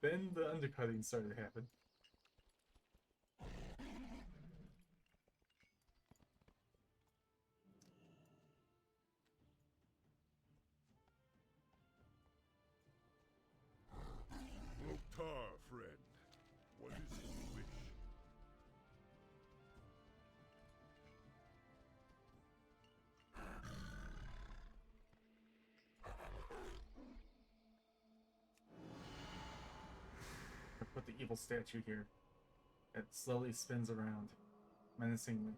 Then the undercutting started to happen. Loktar, friend. What is it you wish? I put the evil statue here. It slowly spins around, menacingly.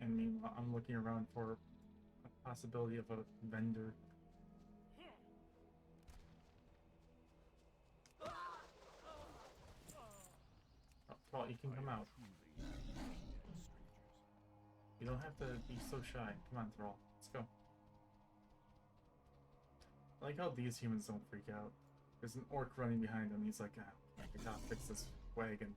And meanwhile, I'm looking around for a possibility of a vendor. Oh, Paul, you can come out. You don't have to be so shy. Come on, Thrall. Let's go. I like how these humans don't freak out. There's an orc running behind him. He's like, ah, I gotta fix this wagon.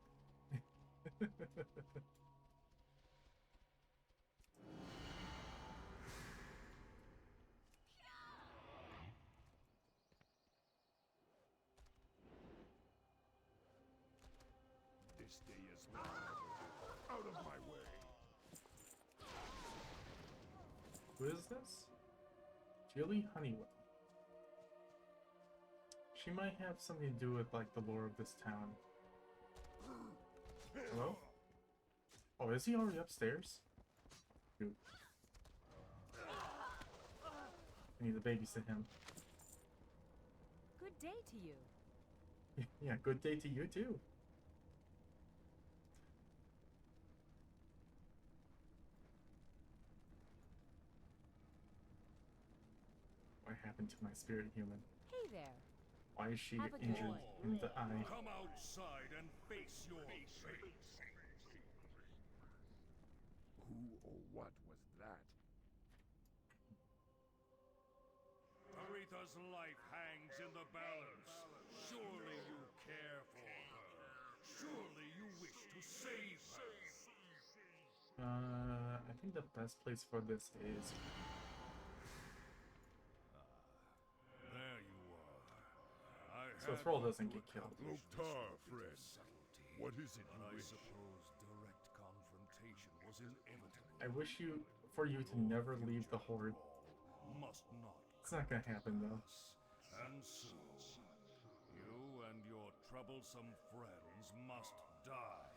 This day is mine. Out of my way. Who is this? Julie Honeywell. She might have something to do with, like, the lore of this town. Hello? Oh, is he already upstairs? Dude. I need to babysit him. Good day to you. Yeah, good day to you too. What happened to my spirit human? Hey there. Why is she Have a good injured one. in the eye? Come outside and face your fate. Who or what was that? Aretha's life hangs in the balance. Surely you care for her. Surely you wish to save her. I think the best place for this is... There you are. So Thrall doesn't get killed. Loktar, friend. What is it you wish? suppose direct confrontation was inevitable. I wish for you to never leave the Horde. Must not. It's not gonna happen though. And so, you and your troublesome friends must die.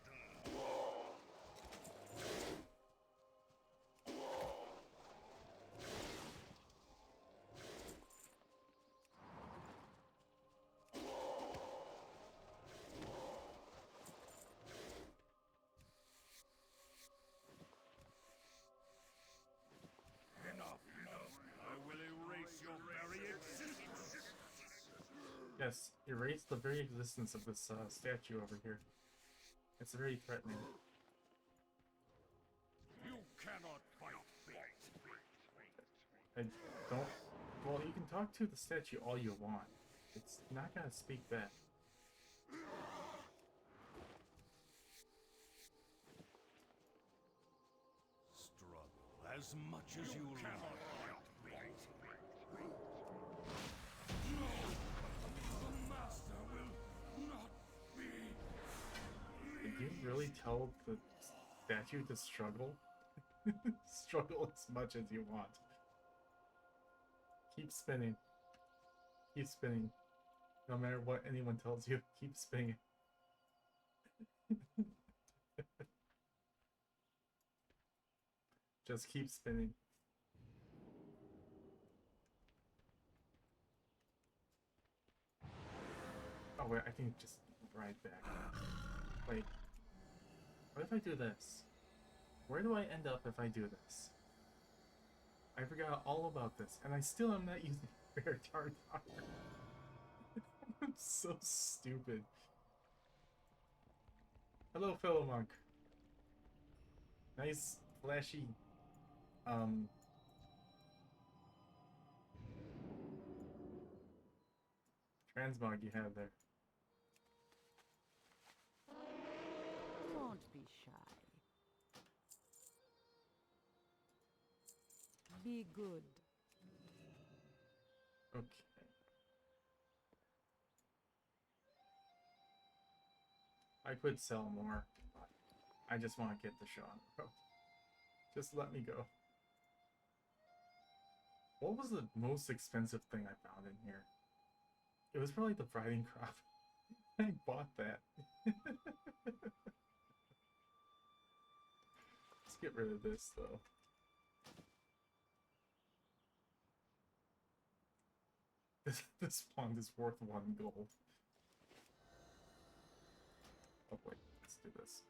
Enough. I will erase your very existence. Yes, erase the very existence of this statue over here. It's very threatening. You cannot fight fate. I don't... Well, you can talk to the statue all you want. It's not gonna speak back. Struggle as much as you cannot fight fate. No! The master will not be. Did you really tell the statue to struggle? Struggle as much as you want. Keep spinning. Keep spinning. No matter what anyone tells you, keep spinning. Just keep spinning. Oh wait, I think just right back. Wait. What if I do this? Where do I end up if I do this? I forgot all about this, and I still am not using Bear Tartar. I'm so stupid. Hello, fellow monk. Nice, flashy, transmog you have there. Don't be shy. Be good. Okay. I could sell more, but I just want to get the show on the road. Just let me go. What was the most expensive thing I found in here? It was probably the riding crop. I bought that. Let's get rid of this though. This pond is worth 1 gold. Oh wait, let's do this.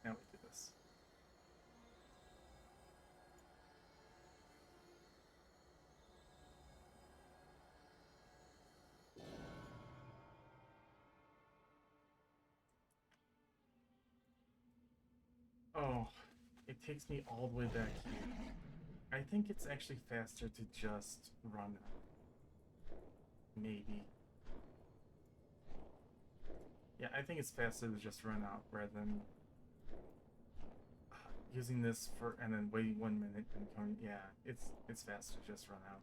Now we do this. Oh, it takes me all the way back here. I think it's actually faster to just run. Maybe. Yeah, I think it's faster to just run out rather than using this for and then waiting 1 minute and coming. Yeah, it's faster to just run out.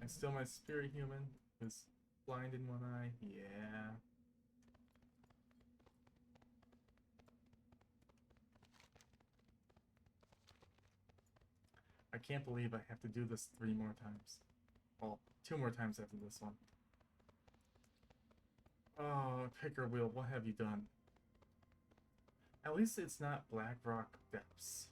And still my spirit human is blind in one eye. Yeah. I can't believe I have to do this 3 more times. Well, 2 more times after this one. Oh, Picker Wheel, what have you done? At least it's not Black Rock Depths.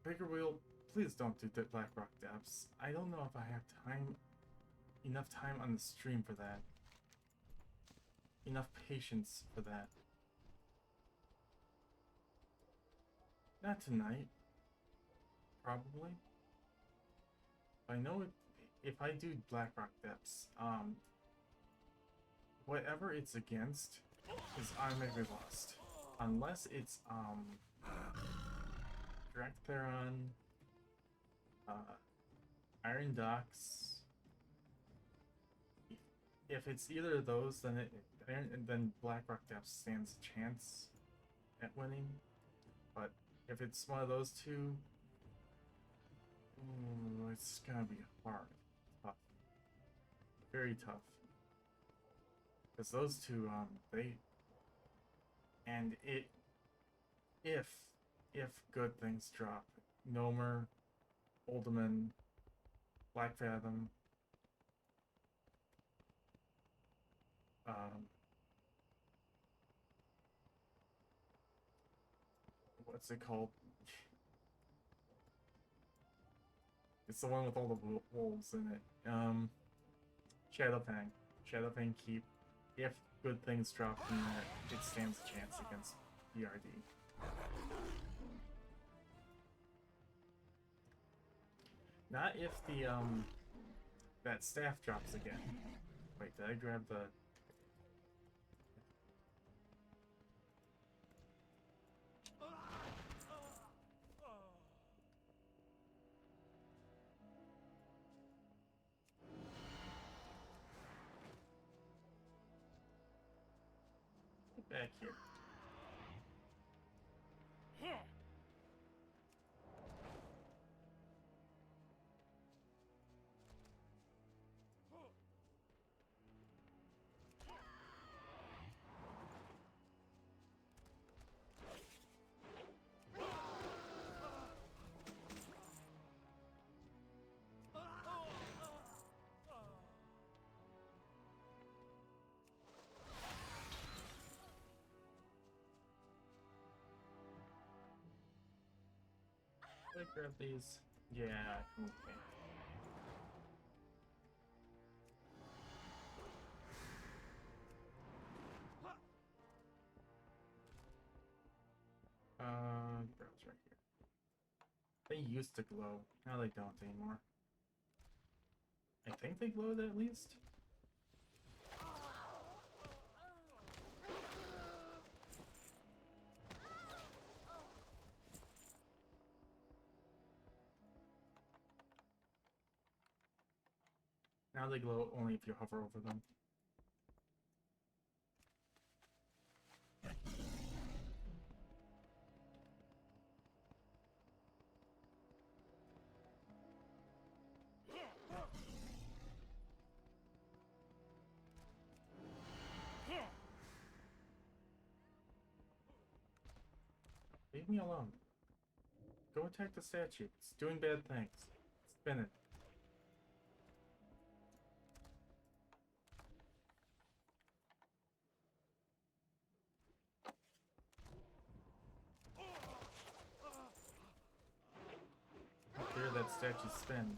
Picker Wheel, please don't do Black Rock Depths. I don't know if I have enough time on the stream for that. Enough patience for that. Not tonight. Probably. I know if I do Black Rock Depths, whatever it's against is automatically lost. Unless it's, Dractheron, Iron Docks. If it's either of those, then Black Rock Depths stands a chance at winning. But if it's one of those two, it's gonna be hard. Tough. Very tough. Because those two, if good things drop, Nomer, Olderman, Black Fathom, what's it called? It's the one with all the wolves in it. Shadowfang. Shadowfang Keep. If good things drop in there, it stands a chance against BRD. Not if the, that staff drops again. Wait, did I grab the... Get back here. Did I grab these? Yeah, okay. Girls right here. They used to glow. Now they don't anymore. I think they glowed at least. Now they glow only if you hover over them. Leave me alone. Go attack the statue. It's doing bad things. Spin it. How dare that statue spin?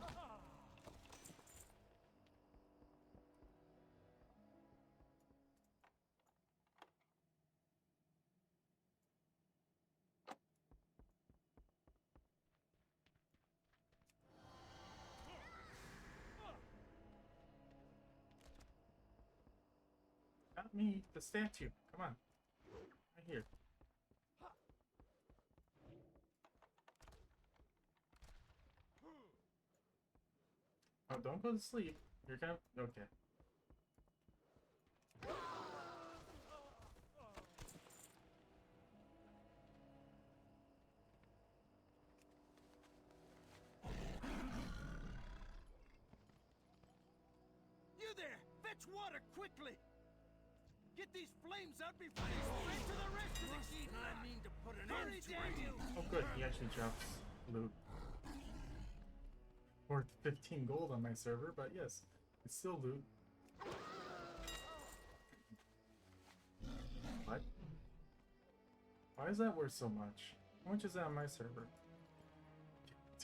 Not me, the statue. Come on. Right here. Oh, don't go to sleep. You're gonna... Okay. You there! Fetch water quickly! Get these flames out before they spread to the rest of the keep! I mean to put an end to it! Oh good, he actually drops loot. Worth 15 gold on my server, but yes, it's still loot. What? Why is that worth so much? How much is that on my server?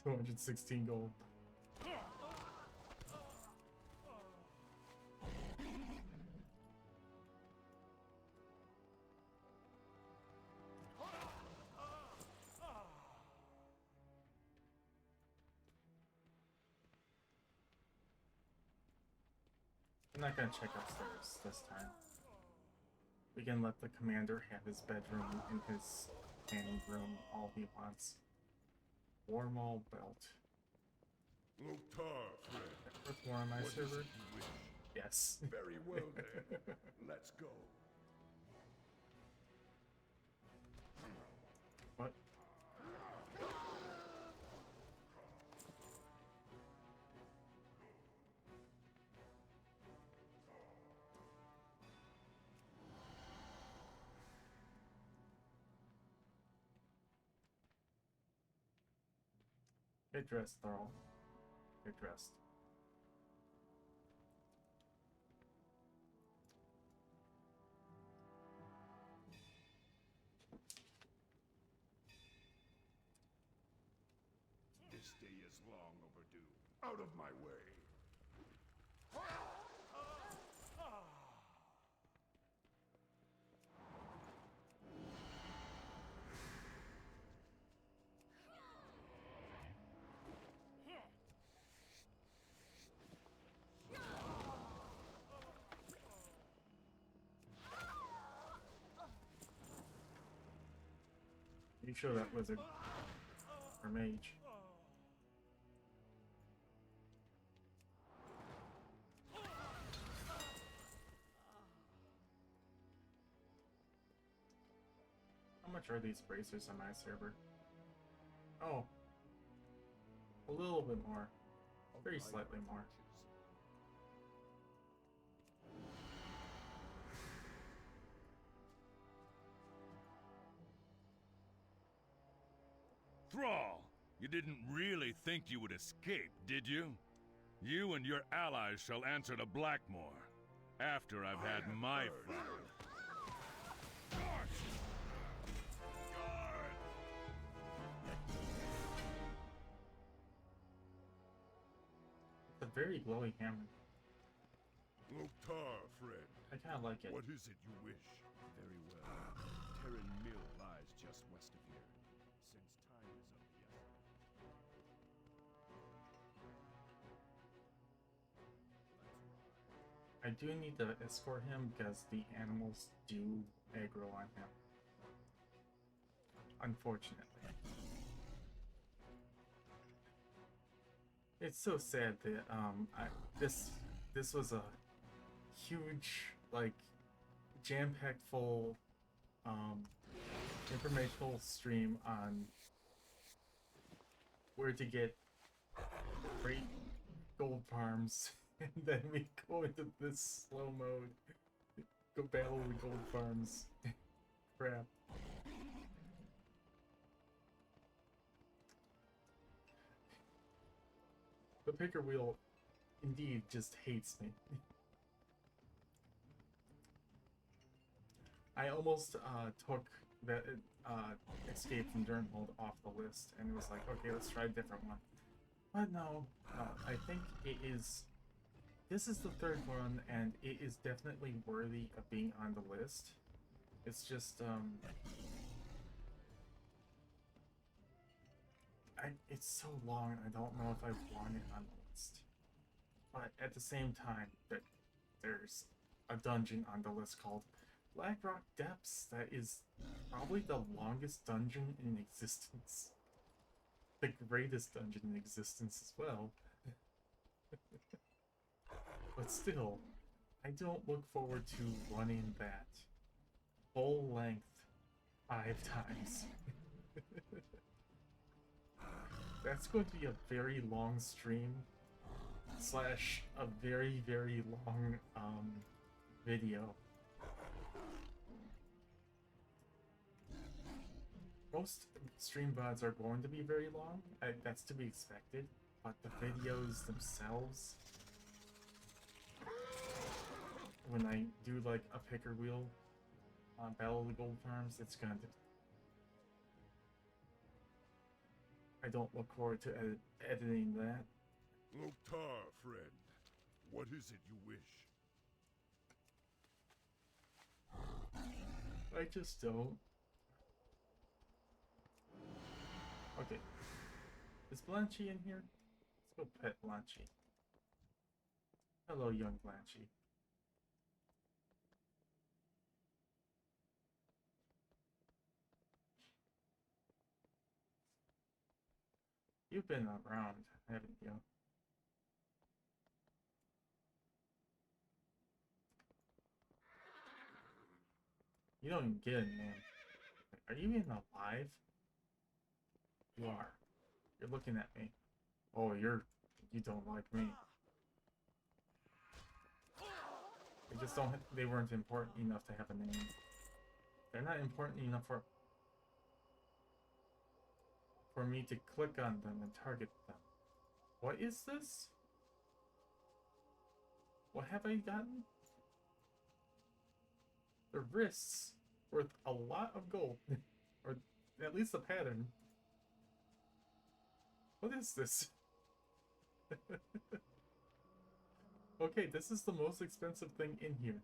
216 gold. I'm not gonna check upstairs this time. We can let the commander have his bedroom and his tanning room all he wants. Warmall belt. Loktar, friend. Worth more on my What is server? it you wish? Yes. Very well then. Let's go. What? Get dressed, Tharl. Get dressed. This day is long overdue. Out of my way. You show that wizard. Or mage. How much are these bracers on my server? Oh. A little bit more. Very slightly more. Thrall, you didn't really think you would escape, did you? You and your allies shall answer to Blackmore after I've had my fun. very glowy hammer. Loktar, friend. I kind of like it. What is it you wish? Very well. Terran Mill lies just west of here. Since time is of the essence. I do need to escort him because the animals do aggro on him. Unfortunately. It's so sad that this was a huge, like, jam-packed full informational stream on where to get great gold farms, and then we go into this slow mode, go battle the gold farms. Crap. The picker wheel indeed just hates me. I almost took the Escape from Durnhold off the list and was like, okay, let's try a different one. But no, I think this is the third one, and it is definitely worthy of being on the list. It's just, it's so long, I don't know if I want it on the list. But at the same time, there's a dungeon on the list called Blackrock Depths that is probably the longest dungeon in existence. The greatest dungeon in existence as well. But still, I don't look forward to running that full length 5 times. That's going to be a very long stream / a very, very long video. Most stream VODs are going to be very long, that's to be expected, but the videos themselves, when I do like a picker wheel on Battle of the Gold Farms, it's gonna I don't look forward to editing that. Loktar, friend. What is it you wish? I just don't. Okay. Is Blanchy in here? Let's go pet Blanchy. Hello, young Blanchy. You've been around, haven't you? You don't even get it, man. Are you even alive? You are. You're looking at me. Oh, you don't like me. They just don't, they weren't important enough to have a name. They're not important enough for me to click on them and target them. What is this? What have I gotten? The wrists worth a lot of gold. Or at least the pattern. What is this? Okay, this is the most expensive thing in here.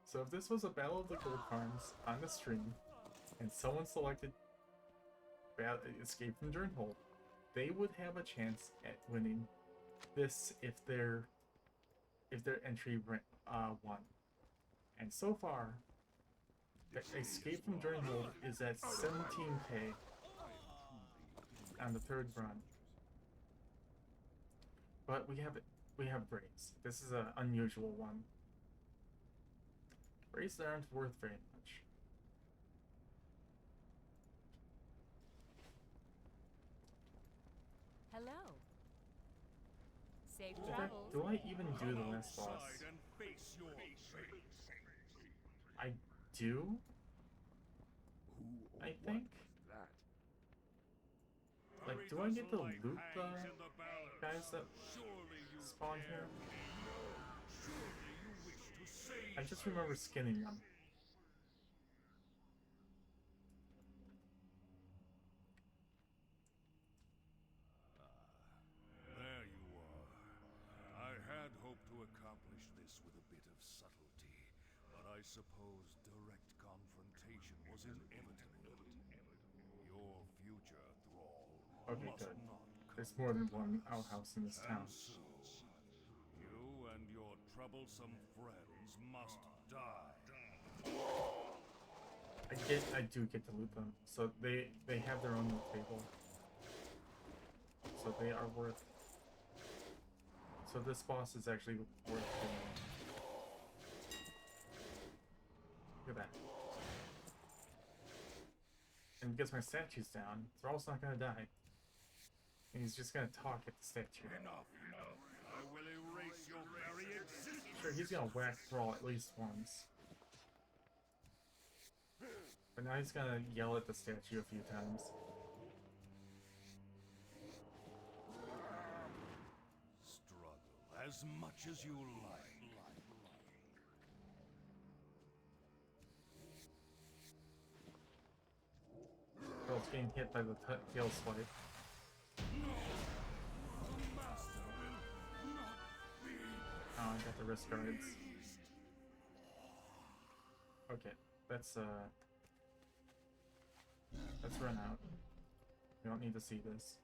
So if this was a Battle of the Gold Farms on the stream, and someone selected Escape from Durnhold, they would have a chance at winning this if their entry won. And so far, Escape from Durnhold is at 17k on the third run. But we have Braves. This is an unusual one. Braves aren't worth very much. Hello. Safe In fact, travels. do I even do the last boss? And face your fate. I do? Who or I what think? was that? Like, do I get to loot the guys that spawn here? I just remember skinning them. There you are. us with a bit of subtlety, but I suppose direct confrontation was inevitable. Your future, Thrall, Okay, must good. not There's more than one outhouse in this town. and so, you and your troublesome friends must die. I do get to loot them. So they have their own loot table. So they are worth. So this boss is actually worth doing. Look at that. And because my statue's down, Thrall's not gonna die. And he's just gonna talk at the statue. Enough. I will erase your very existence. Sure, he's gonna whack Thrall at least once. But now he's gonna yell at the statue a few times. Struggle as much as you like. Thrall's getting hit by the tail swipe. Oh, I got the wrist guards. Okay, let's run out. We don't need to see this.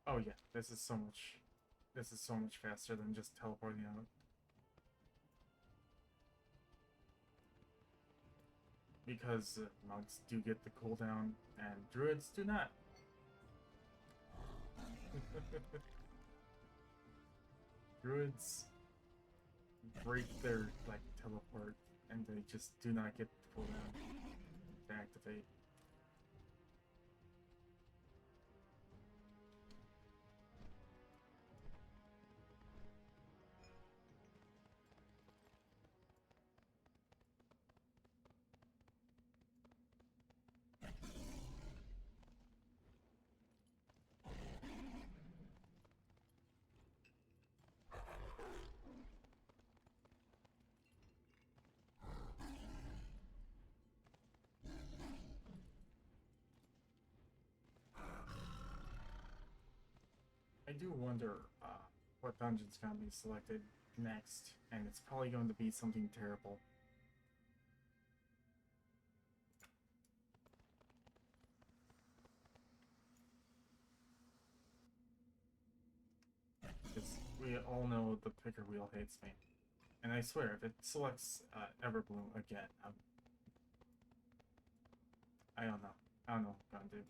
Oh yeah, this is so much faster than just teleporting out. Because monks do get the cooldown and druids do not. Druids break their like teleport and they just do not get the cooldown to activate. I do wonder what dungeon's gonna be selected next, and it's probably going to be something terrible. Because we all know the picker wheel hates me. And I swear, if it selects Everbloom again, I don't know. I don't know what I'm gonna do.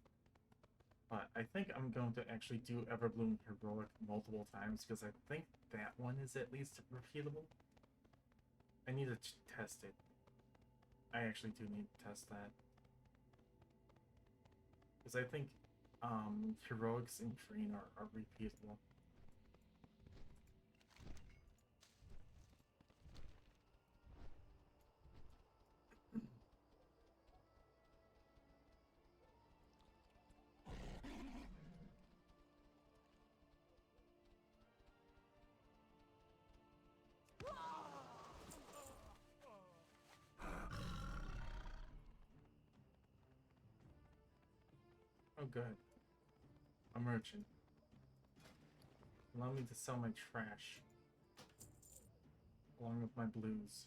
But I think I'm going to actually do Everbloom Heroic multiple times because I think that one is at least repeatable. I need to test it. I actually do need to test that. Because I think Heroics and Green are repeatable. Oh, good. A merchant. Allow me to sell my trash. Along with my blues.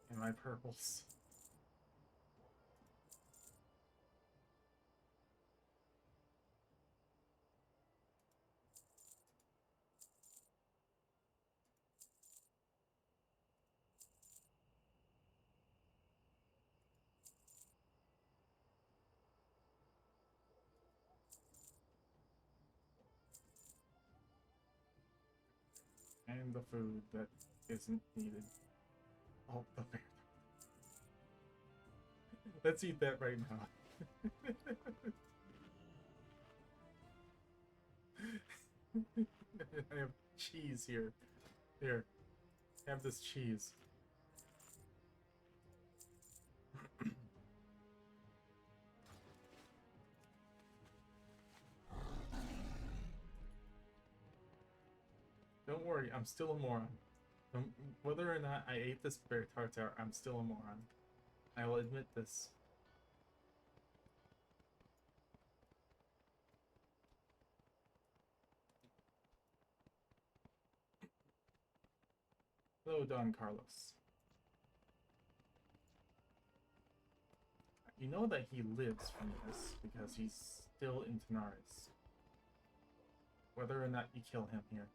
And my purples. And the food that isn't needed. Oh, the bear. Let's eat that right now. I have cheese here. Here. Have this cheese. Don't worry, I'm still a moron. Whether or not I ate this bear tartare, I'm still a moron. I will admit this. Hello, Don Carlos. You know that he lives from this because he's still in Tanaris. Whether or not you kill him here.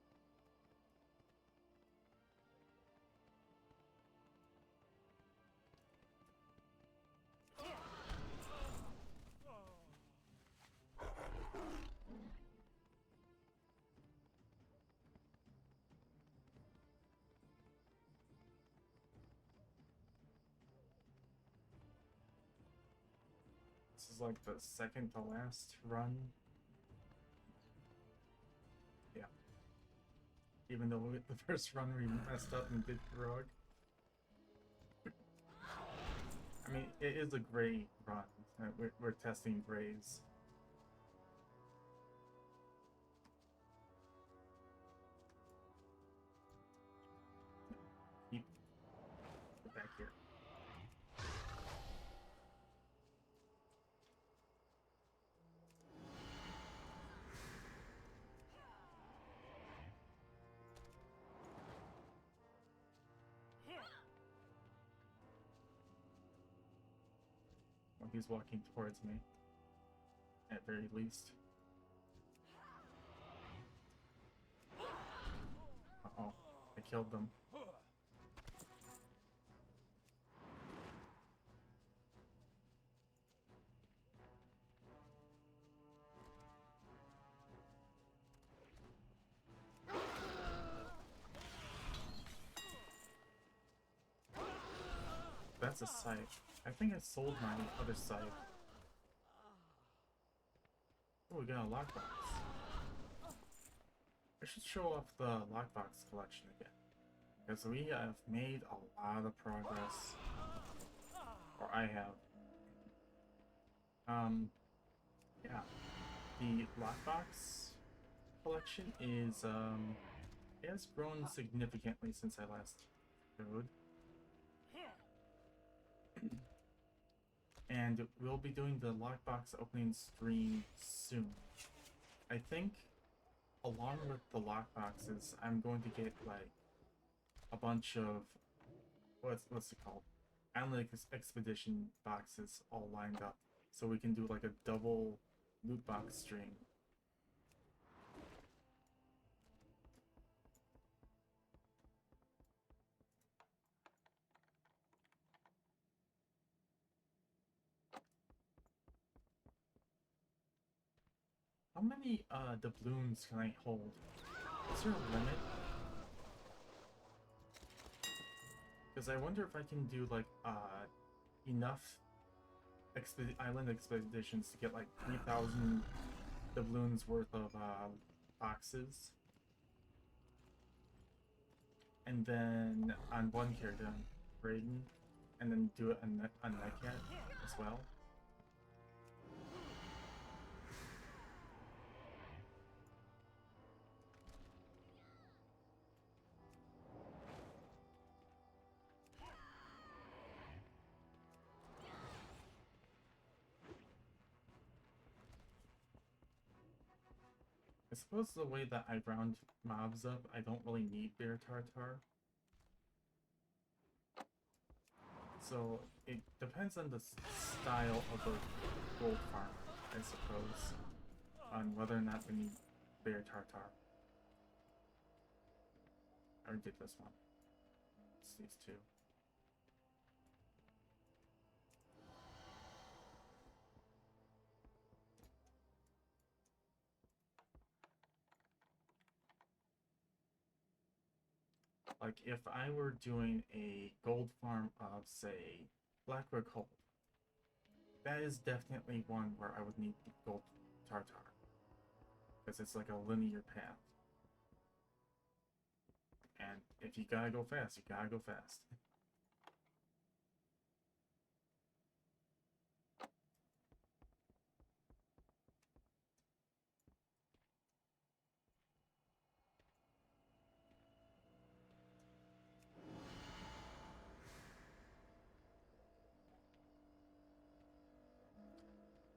This is like the second to last run. Yeah. Even though the first run we messed up and did heroic. I mean, it is a gray run. We're testing grays. Get back here. Well, he's walking towards me, at very least. Uh-oh, I killed them. That's a scythe. I think I sold my other scythe. Oh, we got a lockbox. I should show off the lockbox collection again. Because we have made a lot of progress. Or I have. Yeah. The lockbox collection is, it has grown significantly since I last showed. And we'll be doing the lockbox opening stream soon. I think along with the lockboxes, I'm going to get like a bunch of what's it called? Analytics expedition boxes all lined up. So we can do like a double loot box stream. How many doubloons can I hold? Is there a limit? Because I wonder if I can do like enough island expeditions to get like 3,000 doubloons worth of boxes. And then on one character, Raiden, and then do it on Nightcat as well. I suppose the way that I round mobs up, I don't really need Bear Tartar. So it depends on the style of the gold farm, I suppose, on whether or not we need Bear Tartar. I already did this one. It's these two. Like, if I were doing a gold farm of, say, Blackwood Cold, that is definitely one where I would need gold tartar. Because it's like a linear path. And if you gotta go fast, you gotta go fast.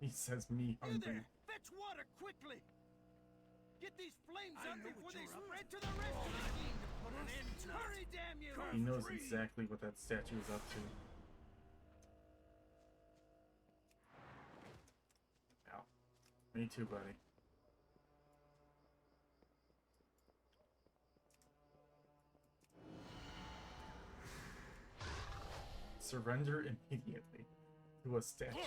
He says me You hungry. there! Fetch water quickly! Get these flames out before they spread to the rest of the team! Put an end to Hurry, damn you! He knows exactly what that statue is up to. Ow. Me too, buddy. Surrender immediately to a statue.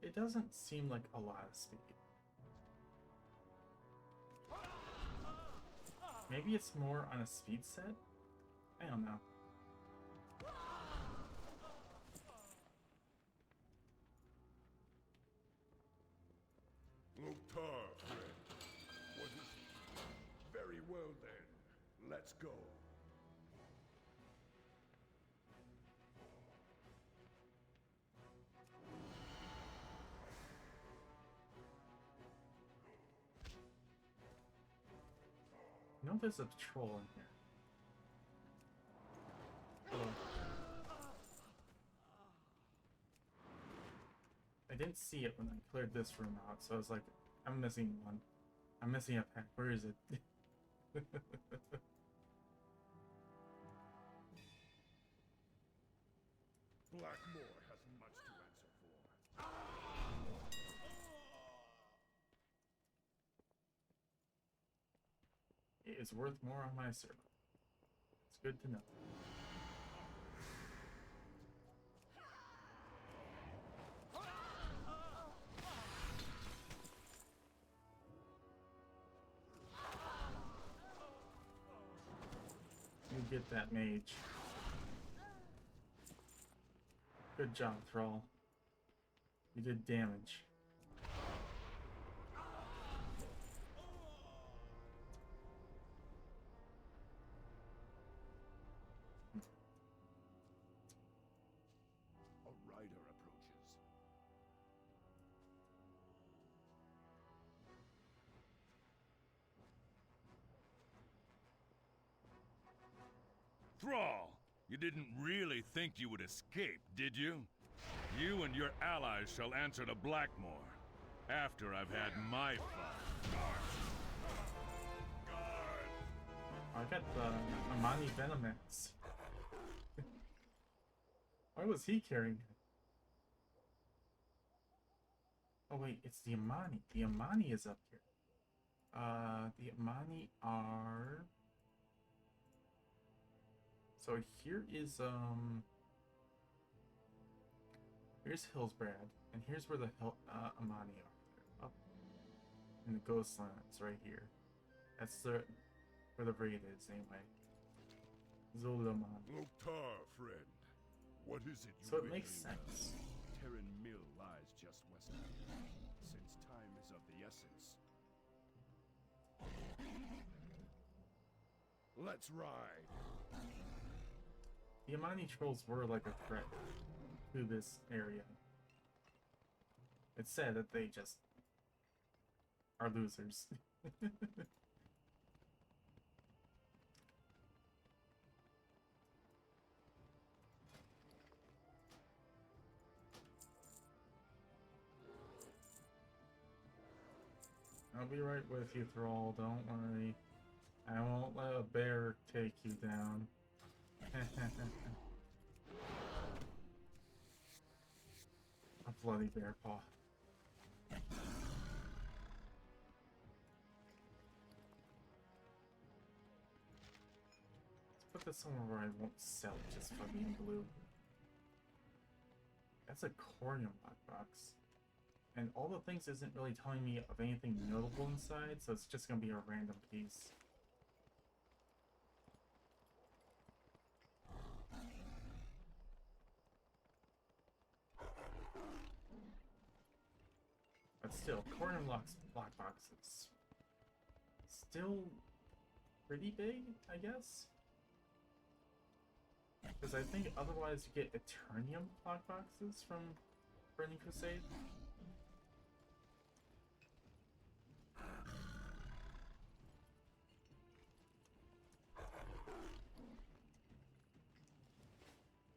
It doesn't seem like a lot of speed. Maybe it's more on a speed set? I don't know. Loktar, friend. What is it? Very well then. Let's go. You know there's a troll in here. Hello. I didn't see it when I cleared this room out, so I was like, I'm missing one. I'm missing a pack. Where is it? Blackmore has much to answer for. It is worth more on my server. It's good to know. You get that mage. Good job, Thrall. You did damage. A rider approaches. Thrall, you didn't really think you would escape, did you? You and your allies shall answer to Blackmore after I've had my fun. I got the Amani Venomax. Why was he carrying it? Oh wait, it's the Amani. The Amani is up here. The Amani are... So here is, here's Hillsbrad, and here's where the Amani are. Up in the Ghost Lands, right here. That's the where the raid is, anyway. Zolaman. Loktar, friend. What is it you So it wish makes me sense. well? Terran Mill lies just west of here, since time is of the essence. Let's ride. The Amani trolls were like a threat to this area. It's sad that they just are losers. I'll be right with you, Thrall, don't worry. I won't let a bear take you down. A bloody bear paw. Let's put this somewhere where I won't sell it just for being blue. That's a Corium lockbox. And all the things isn't really telling me of anything notable inside, so it's just gonna be a random piece. But still, Corium lockboxes. Still pretty big, I guess? Because I think otherwise you get Eternium lockboxes from Burning Crusade.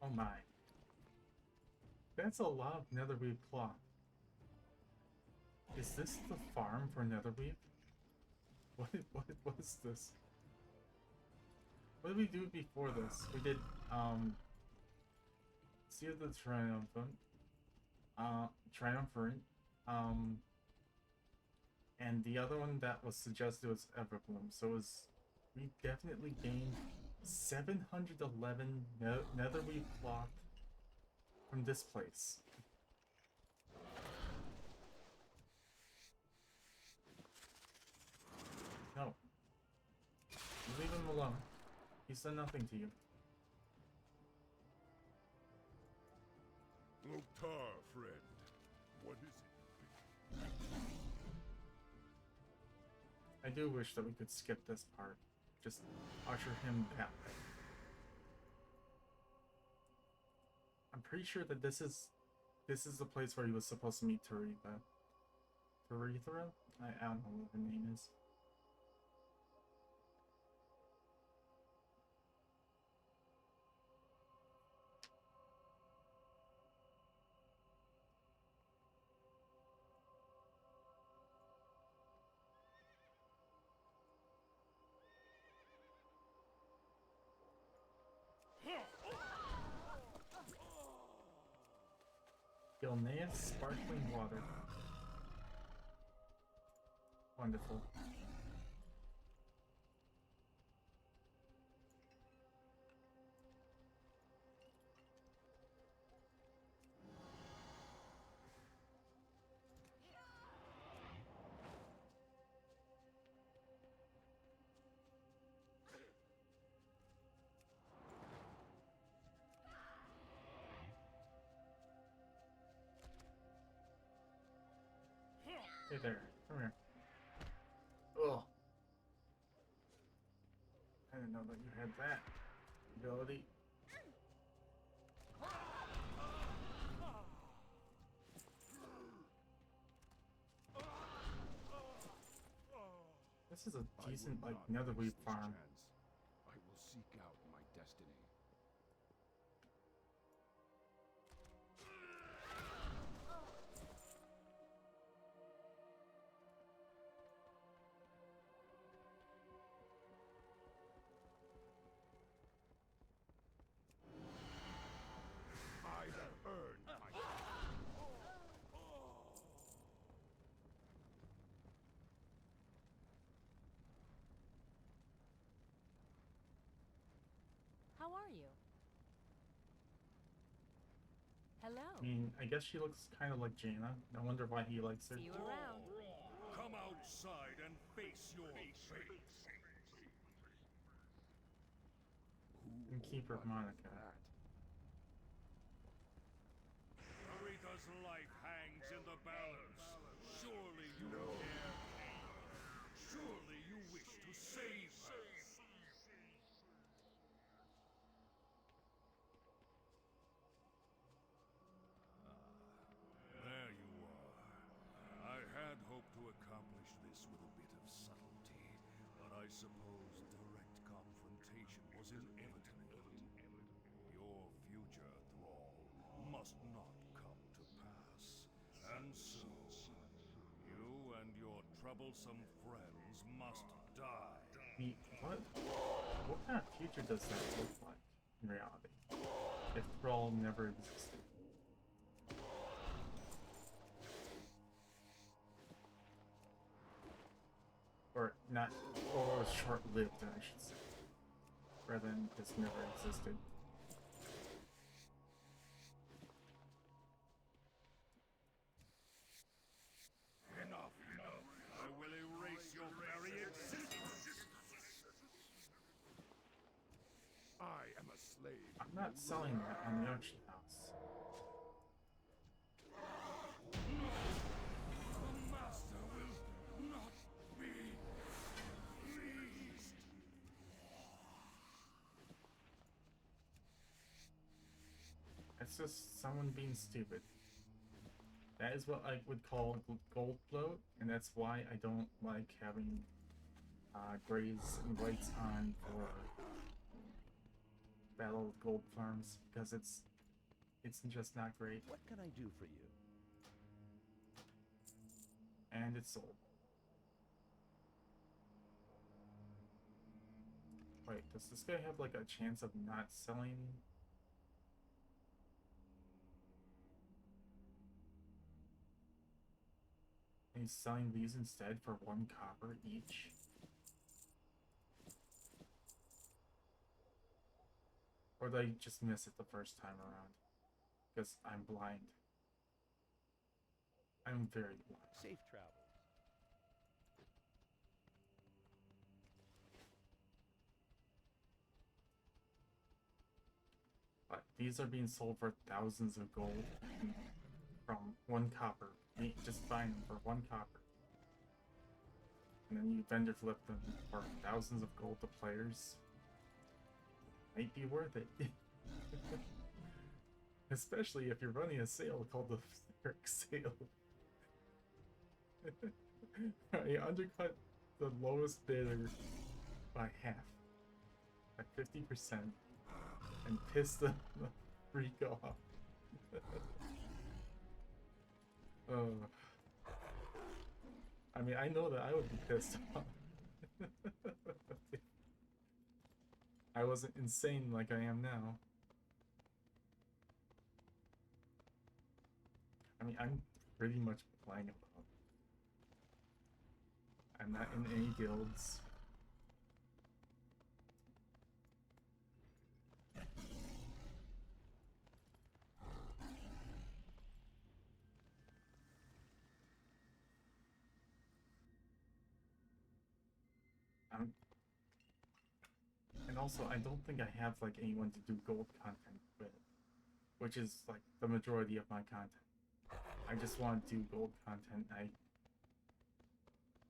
Oh my. That's a lot of netherweave cloth. Is this the farm for netherweave? What is this? What did we do before this? We did, Seal the Triumphant, and the other one that was suggested was Everbloom, so it was, we definitely gained 711 netherweave cloth from this place. No. You leave him alone. He's done nothing to you. Loktar, friend. What is it? I do wish that we could skip this part. Just usher him that way. I'm pretty sure that this is the place where he was supposed to meet Teresa. Teresa? I don't know what her name is. Gilnea's sparkling water. Wonderful. Hey there, come here. Ugh. I didn't know that you had that ability. This is a decent, like, netherweave farm. I will seek out my destiny. I have earned my... How are you? Hello. I mean, I guess she looks kind of like Jaina. I wonder why he likes her. See you around. Come outside and face your fate. And keep her Monica. Aretha's life hangs in the balance. Surely you care. Surely you wish to save her. There you are. I had hoped to accomplish this with a bit of subtlety, but I suppose direct confrontation was inevitable. Your future, thrall, must not come to pass. And so, you and your troublesome friends must die. What kind of future does that look like in reality? If Thrall never existed. Or not, or was short-lived, I should say. Rather than just never existed. Enough. I will erase your very existence. I am a slave. I'm not selling that on the auction house. The master will not be pleased. It's just someone being stupid. That is what I would call gold bloat, and that's why I don't like having grays and whites on for battle gold farms, because it's just not great. What can I do for you? And it's sold. Wait, does this guy have like a chance of not selling? And he's selling these instead for 1 copper each? Or did I just miss it the first time around? Because I'm blind. I'm very blind. Safe travels. But these are being sold for thousands of gold from 1 copper. Just buying them for 1 copper. And then you vendor flip them for thousands of gold to players. Might be worth it. Especially if you're running a sale called the Zerrich sale. I undercut the lowest bidder by half. By 50%. And piss the freak off. I mean, I know that I would be pissed off. I wasn't insane like I am now. I mean, I'm pretty much playing about. I'm not in any guilds. And also, I don't think I have like anyone to do gold content with, which is like the majority of my content. I just want to do gold content.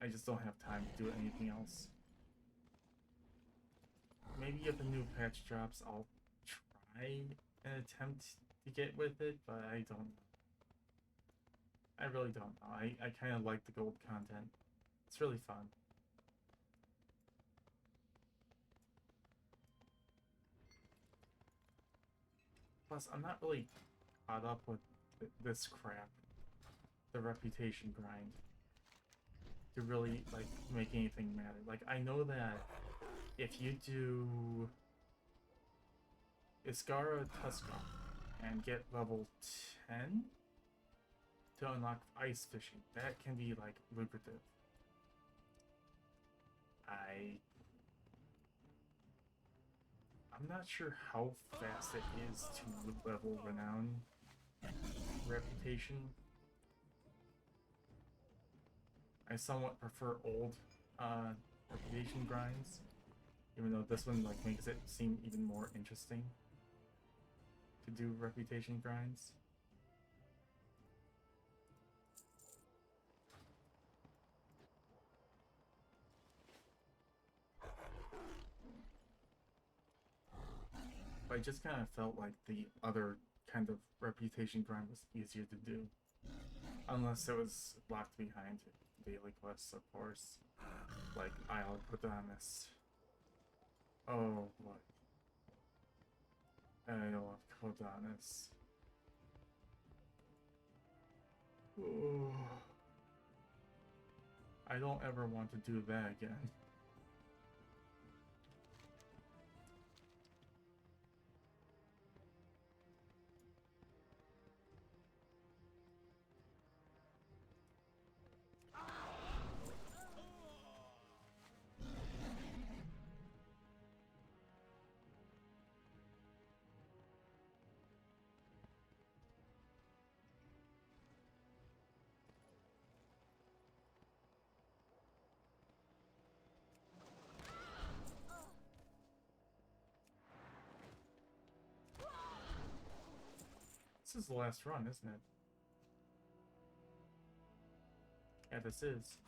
I just don't have time to do anything else. Maybe if a new patch drops, I'll try an attempt to get with it, but I don't know. I really don't know. I kind of like the gold content. It's really fun. Plus, I'm not really caught up with this crap. The reputation grind. To really, like, make anything matter. Like, I know that if you do Iskara Tuskar and get level 10 to unlock ice fishing, that can be, like, lucrative. I'm not sure how fast it is to level renown reputation. I somewhat prefer old reputation grinds, even though this one like makes it seem even more interesting to do reputation grinds. But I just kind of felt like the other kind of reputation grind was easier to do. Unless it was locked behind daily quests, of course. Like Isle of Kodanis. Oh boy. Isle of Kodanis. Oh. I don't ever want to do that again. This is the last run, isn't it? Yeah, this is.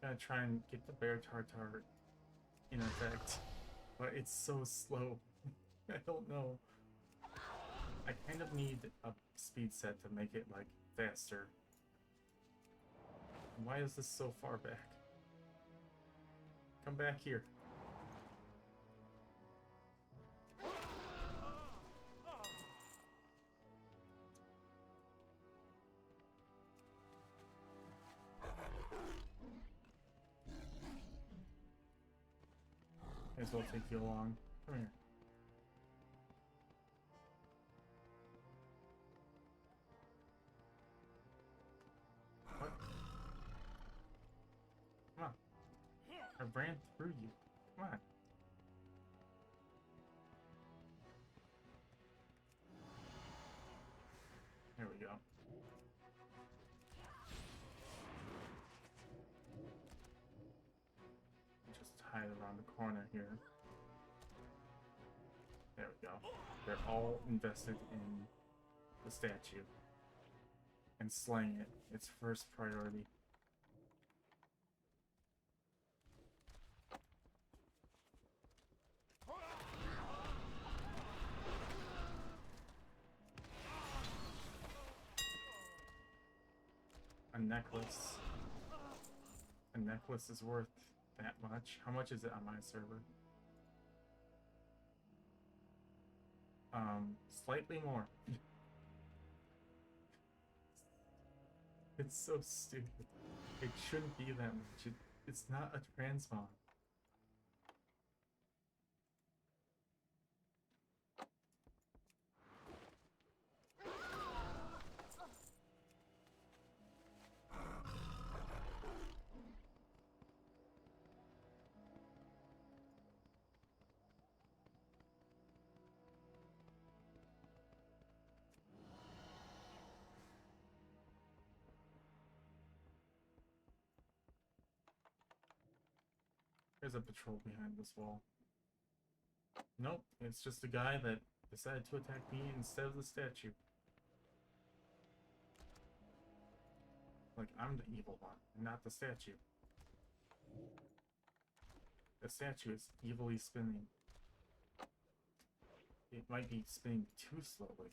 Gonna try and get the bear tartar in effect, but it's so slow. I don't know I kind of need a speed set to make it like faster. Why is this so far back? Come back here. May as well take you along. Come here. What? Come on. I ran through you. Come on. There we go. Just hide around the corner here. There we go. They're all invested in the statue. And slaying it. Its first priority. A necklace. A necklace is worth that much. How much is it on my server? Slightly more. It's so stupid. It shouldn't be that much. It's not a transmog. There's a patrol behind this wall. Nope, it's just a guy that decided to attack me instead of the statue. Like, I'm the evil one, not the statue. The statue is evilly spinning. It might be spinning too slowly.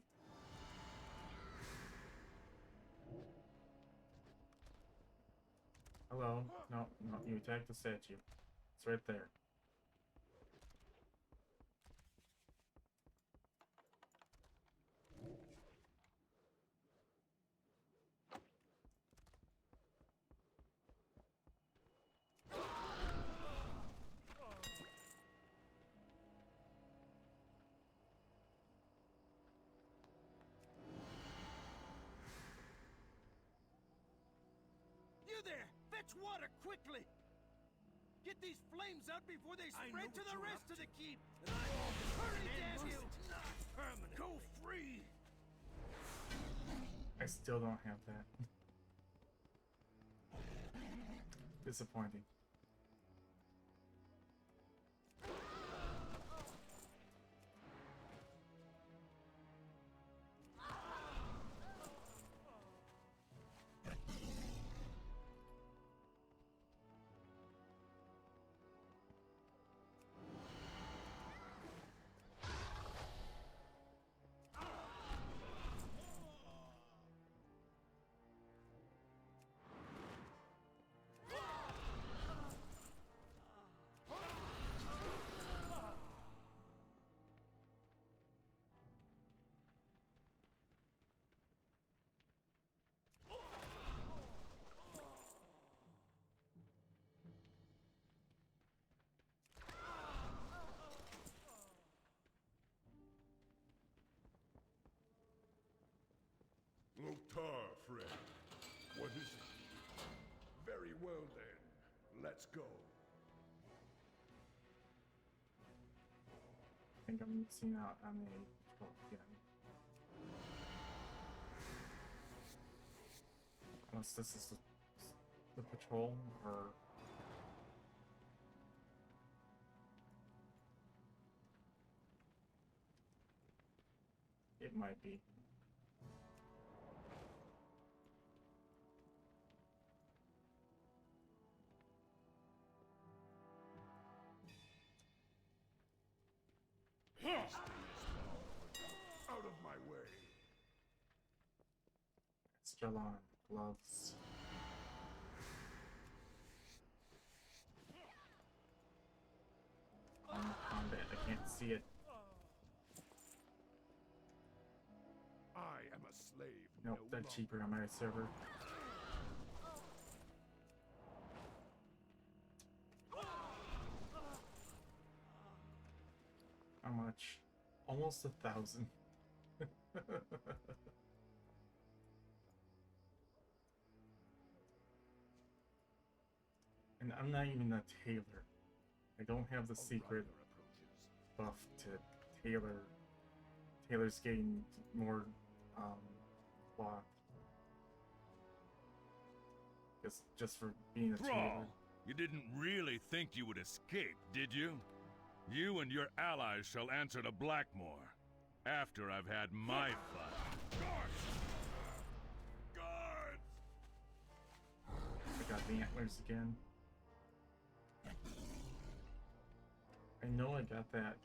Hello? No, no, you attacked the statue. It's right there. You there! Fetch water quickly! Get these flames out before they spread to the rest of the keep! Hurry, damn you! Not permanent! Go free! I still don't have that. Disappointing. Lothar, friend. What is it? Very well then. Let's go. I think I'm missing out on a patrol again. Unless this is the patrol, or... It might be. Out of my way. Jalon gloves. On combat, I can't see it. I am a slave. Nope, no they're longer. cheaper on my server. How much? Almost 1,000. And I'm not even a tailor. I don't have the A secret rider approaches. buff to tailor. Tailor's getting more cloth. Just for being a tailor. Thrall, you didn't really think you would escape, did you? You and your allies shall answer to Blackmore after I've had my fun. Guards! Guards! I got the antlers again. I know I got that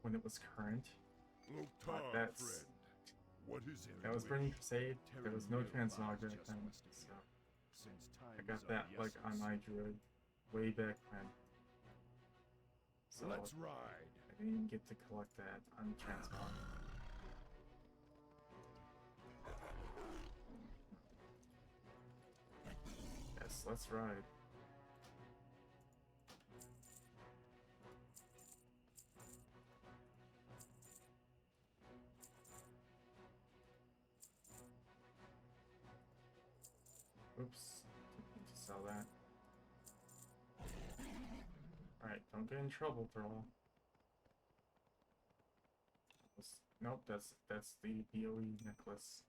when it was current. Loktar, that's- friend. What is it? That was Burning Crusade. There was no transmog back Just then. west of So here. Since time I got is of that the like on essence. my druid way back when. So Let's I ride. didn't even get to collect that on transmog. Yes, let's ride. Oops, didn't mean to sell that. Alright, don't get in trouble, Thrall. Nope, that's the BOE necklace.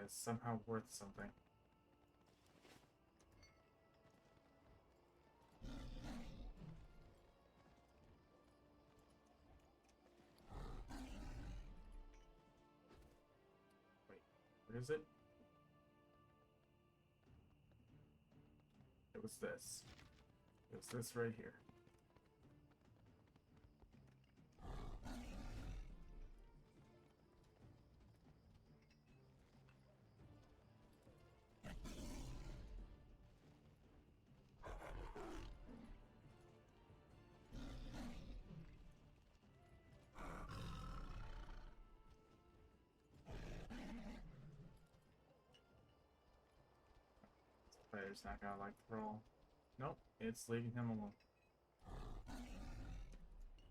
It's somehow worth something. Wait, what is it? It was this. It was this right here. Spider's not gonna like Thrall. Nope, it's leaving him alone.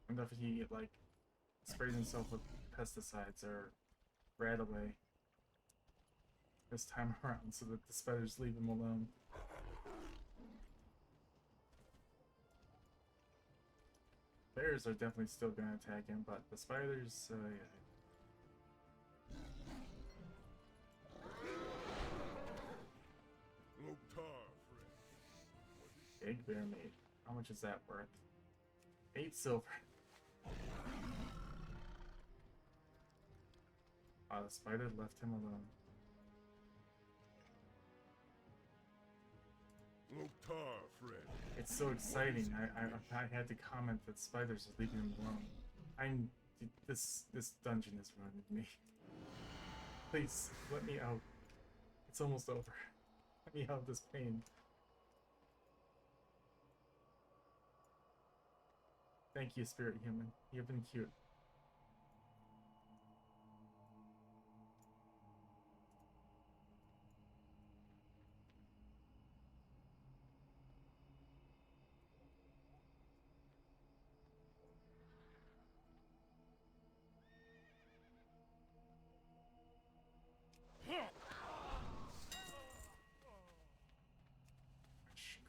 And if he like sprays himself with pesticides or rat away this time around so that the spiders leave him alone. Bears are definitely still gonna attack him, but the spiders, yeah. Loktar, friend. Big bear meat. How much is that worth? 8 silver. The spider left him alone. Loktar, friend. It's so exciting. I had to comment that spiders are leaving him alone. This dungeon is ruining me. Please let me out. It's almost over. Let me out of this pain. Thank you, Spirit Human. You've been cute.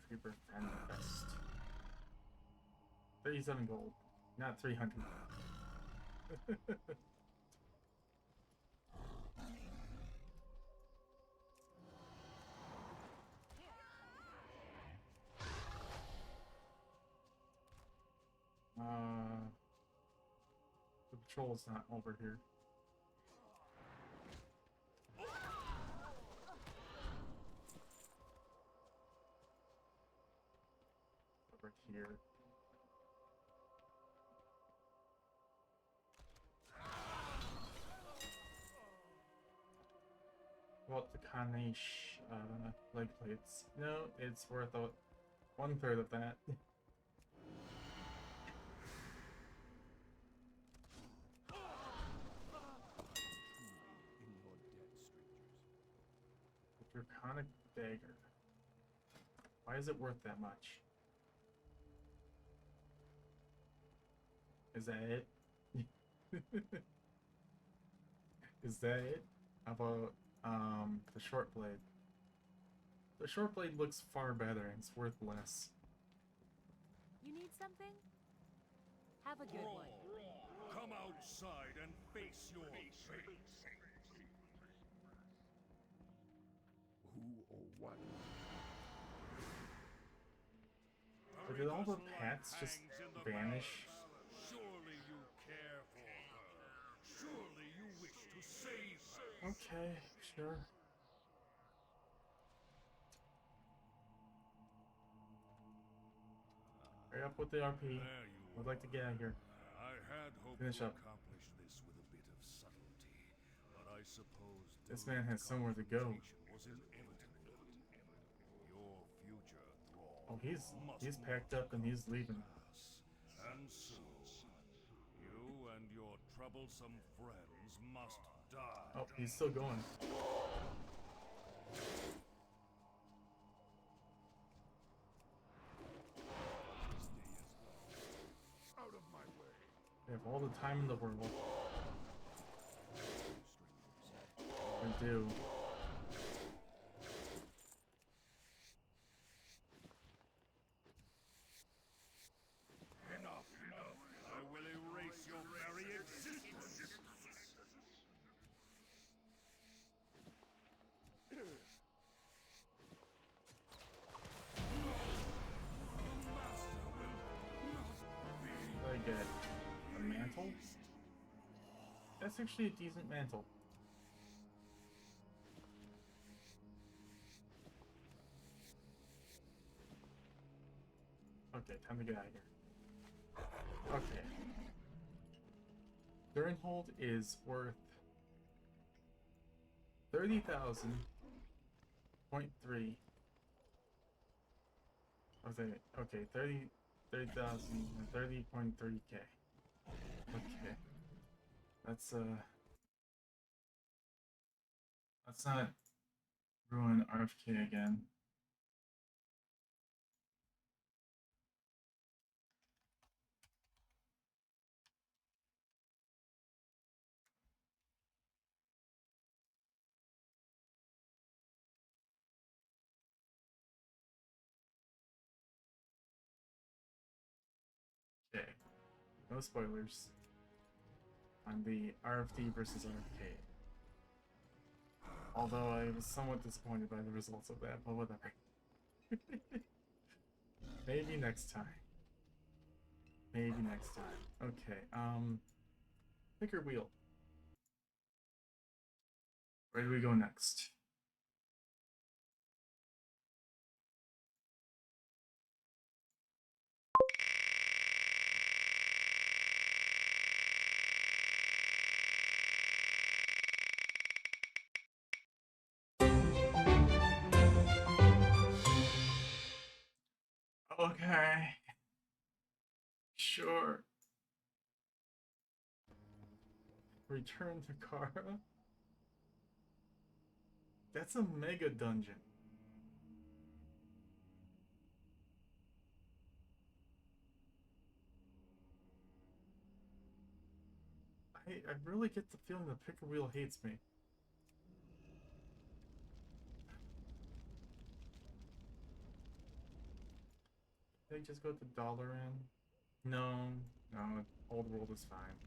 Creeper Friend Fest. 37 gold, not 300. The patrol's not over here. Over here. What the Kanish leg plates? No, it's worth a 1/3 of that. In your debt, strangers. The Draconic dagger. Why is it worth that much? Is that it? Is that it? How about the short blade? The short blade looks far better and it's worth less. You need something? Have a good one. Come outside and face your fate. Who or what? But did all the pets just vanish? Surely you care for her. Surely you wish to save her. Okay, sure. Hurry up with the RP. There you I'd like to get out of here. I had hoped Finish to up. accomplish this with a bit of subtlety, but I suppose This man has somewhere to go. confrontation was inevitable. Your future thrall Oh, he's must packed up and he's leaving. pass, and soon you and your troublesome friends must die. Oh, he's still going. Out of my way. They have all the time in the world. They do. Enough. I will erase your very existence. What did I get? A mantle? That's actually a decent mantle. Okay, time to get out of here. Okay. Durinhold is worth 30,000.3. Okay, 30,000, 30.3k. Okay. Let's not ruin RFK again. Okay, no spoilers on the RFD versus RFK. Although I was somewhat disappointed by the results of that, but whatever. Maybe next time. Maybe next time. Okay, pick your wheel. Where do we go next? Okay. Sure. Return to Kara? That's a mega dungeon. I really get the feeling that Picker Wheel hates me. They just go to dollar in? No, old world is fine.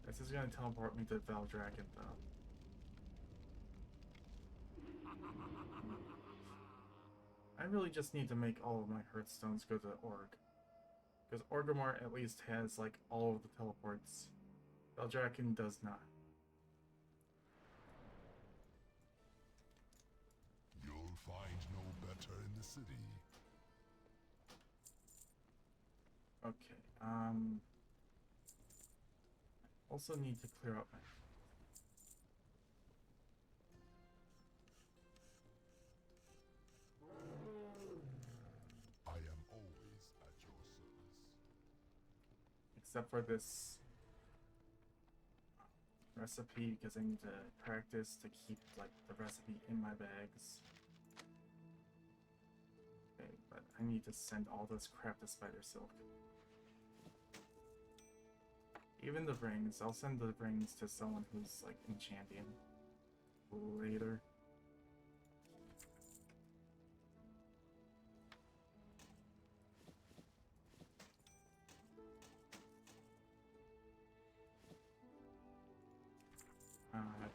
This is gonna teleport me to Valdragon though. I really just need to make all of my Hearthstones go to Org. Because Orgrimmar at least has like all of the teleports. Valdragon does not. You'll find no better in the city. Okay, also need to clear out my... except for this recipe, because I need to practice to keep like the recipe in my bags. Okay, but I need to send all this crap to Spider Silk. Even the rings, I'll send the rings to someone who's like enchanting later.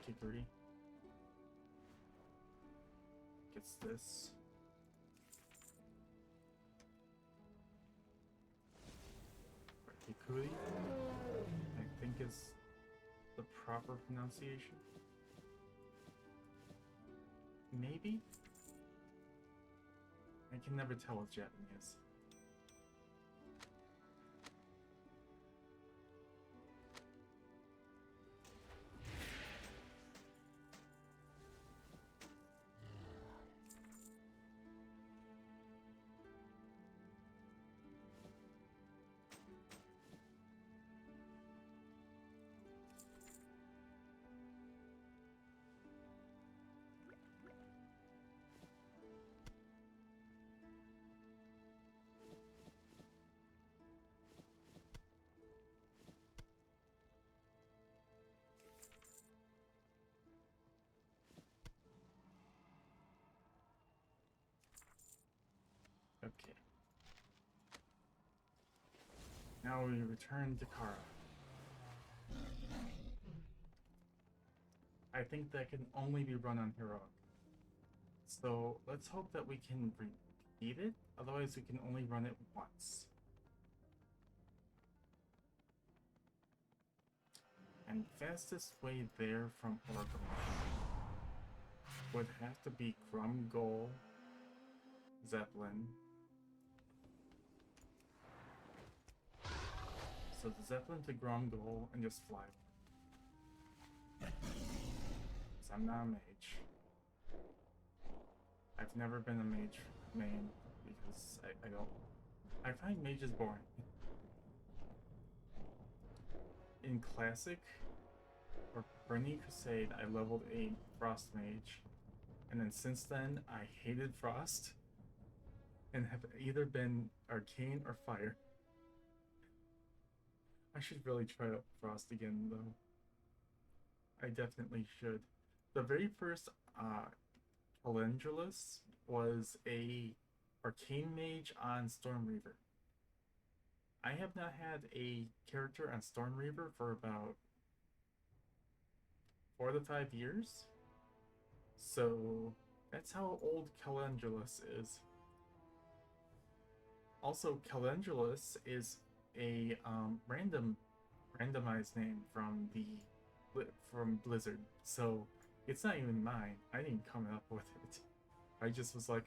Kikuri gets this. Kikuri, I think is the proper pronunciation. Maybe? I can never tell with Japanese. Okay. Now we return to Kara. I think that can only be run on Heroic. So let's hope that we can repeat it, otherwise we can only run it once. And fastest way there from Oracle would have to be Grumgol, Zeppelin. So the Zeppelin to Grumgol and just fly. Because I'm not a mage. I've never been a mage main because I don't. I find mages boring. In Classic or Burning Crusade, I leveled a Frost Mage, and then since then I hated Frost and have either been Arcane or Fire. I should really try out Frost again though. I definitely should. The very first Calendulus was a Arcane Mage on Storm Reaver. I have not had a character on Storm Reaver for about 4 to 5 years. So that's how old Calendulus is. Also, Calendulus is a randomized name from Blizzard. So it's not even mine. I didn't come up with it. I just was like,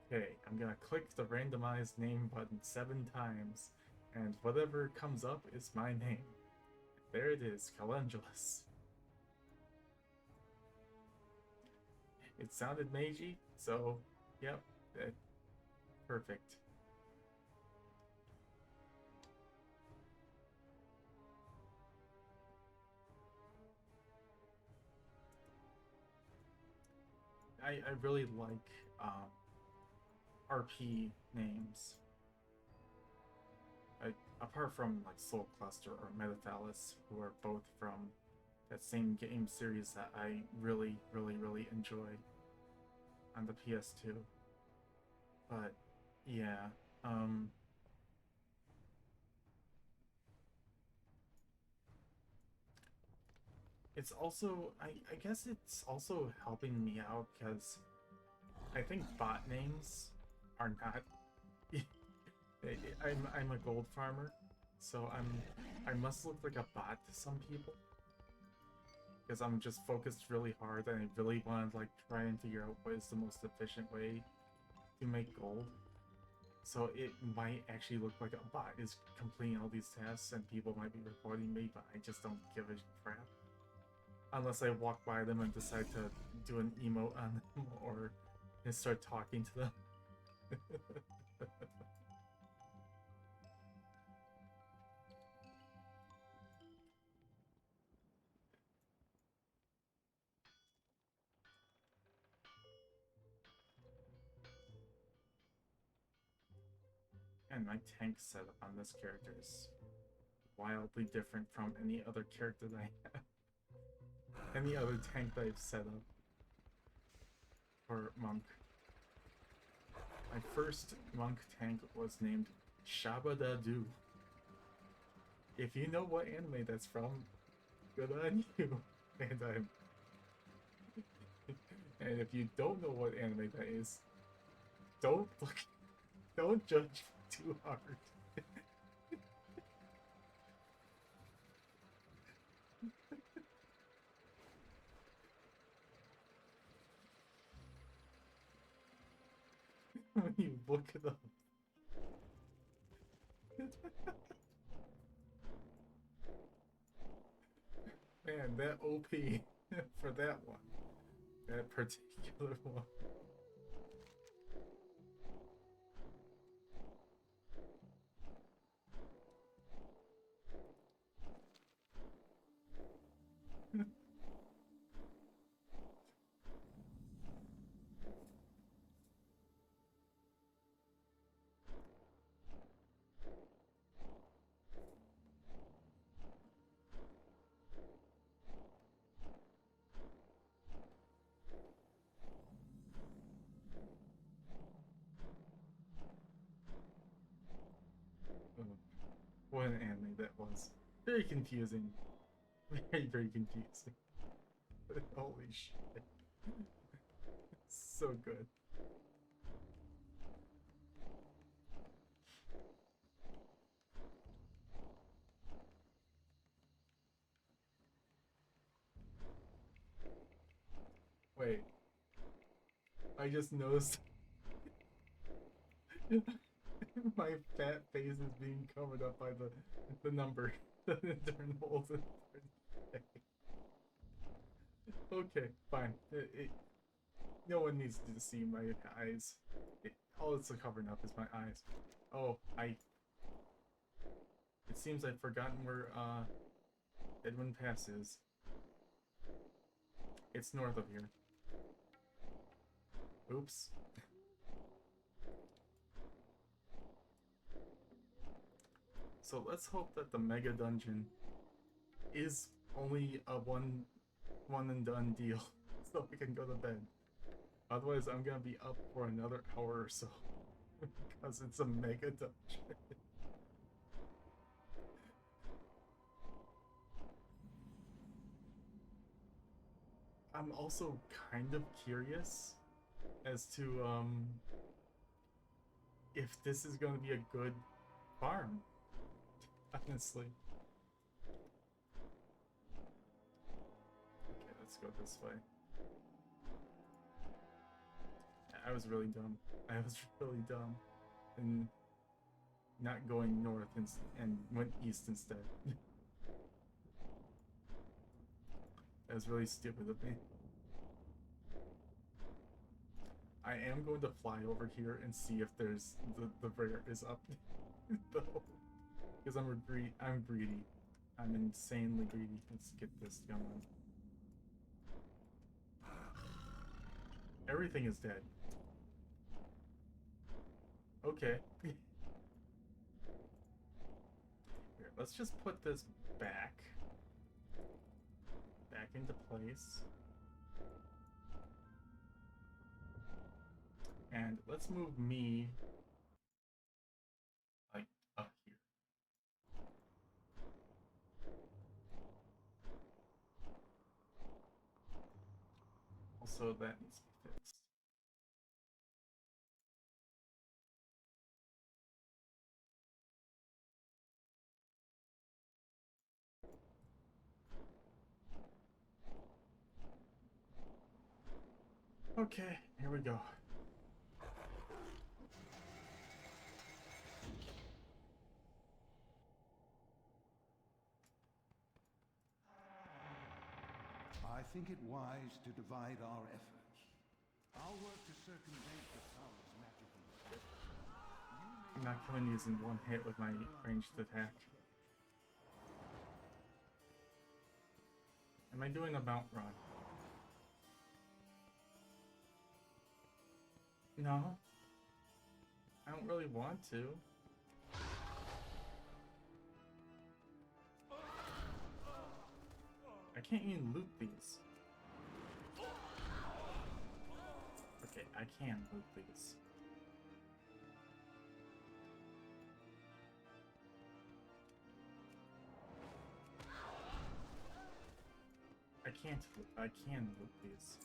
okay, I'm gonna click the randomized name button 7 times, and whatever comes up is my name. There it is, Calendulus. It sounded magey, so yep, perfect. I really like RP names. Apart from like Soul Cluster or Metaphallus, who are both from that same game series that I really enjoy on the PS2. But yeah, it's also, I guess it's also helping me out because I think bot names are not. I'm a gold farmer, so I must look like a bot to some people because I'm just focused really hard and I really want to like try and figure out what is the most efficient way to make gold. So it might actually look like a bot is completing all these tasks and people might be reporting me, but I just don't give a crap. Unless I walk by them and decide to do an emote on them or start talking to them. And my tank setup on this character is wildly different from any other character that I have. Any other tank that I've set up for Monk. My first Monk tank was named Shabba-da-Doo. If you know what anime that's from, good on you. And if you don't know what anime that is, don't judge too hard. When you look it up. Man, that OP for that one. That particular one. What an anime that was. Very confusing. Very, very confusing. Holy shit. So good. Wait. I just noticed my fat face is being covered up by the number that intern holds in their face. Okay, fine. No one needs to see my eyes. All it's covering up is my eyes. Oh, it seems I've forgotten where Edwin Pass is. It's north of here. Oops. So let's hope that the mega dungeon is only a one and done deal, so we can go to bed. Otherwise, I'm gonna be up for another hour or so because it's a mega dungeon. I'm also kind of curious as to if this is going to be a good farm, honestly. Okay, let's go this way. I was really dumb. I was really dumb and not going north and went east instead. That was really stupid of me. I am going to fly over here and see if there's the rare is up though, because I'm greedy. I'm insanely greedy. Let's get this going. Everything is dead. Okay. Here, let's just put this back into place. And let's move me like up here. Also, that needs to be fixed. Okay, here we go. I think it wise to divide our efforts. I'll work to circumvent the tower's magical. I'm not killing these in one hit with my ranged attack. Am I doing a mount run? No. I don't really want to. can't you loot these? Okay, I can loot these. I can loot these.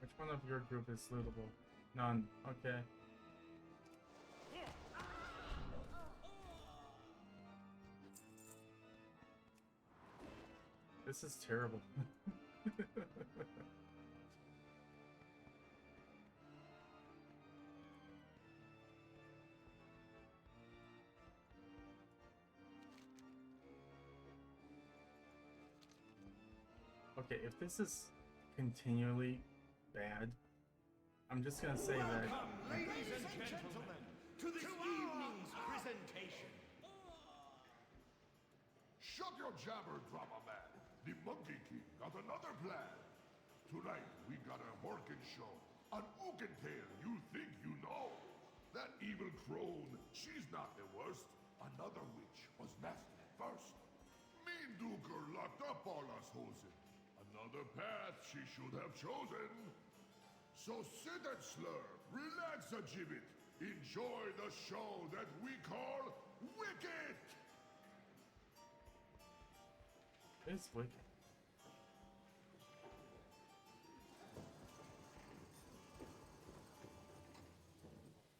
Which one of your group is lootable? None. Okay. This is terrible. Okay, if this is continually bad, I'm just gonna say that. Ladies and gentlemen, to this evening's presentation. Shut your jabber, drama man. The Monkey King got another plan. Tonight, we got a Horkin show. An Ookin tale you think you know. That evil crone, she's not the worst. Another witch was nasty at first. Mean Duker locked up all us hosen. Another path she should have chosen. So sit and slurp, relax a gibbet. Enjoy the show that we call Wicked! It's wicked.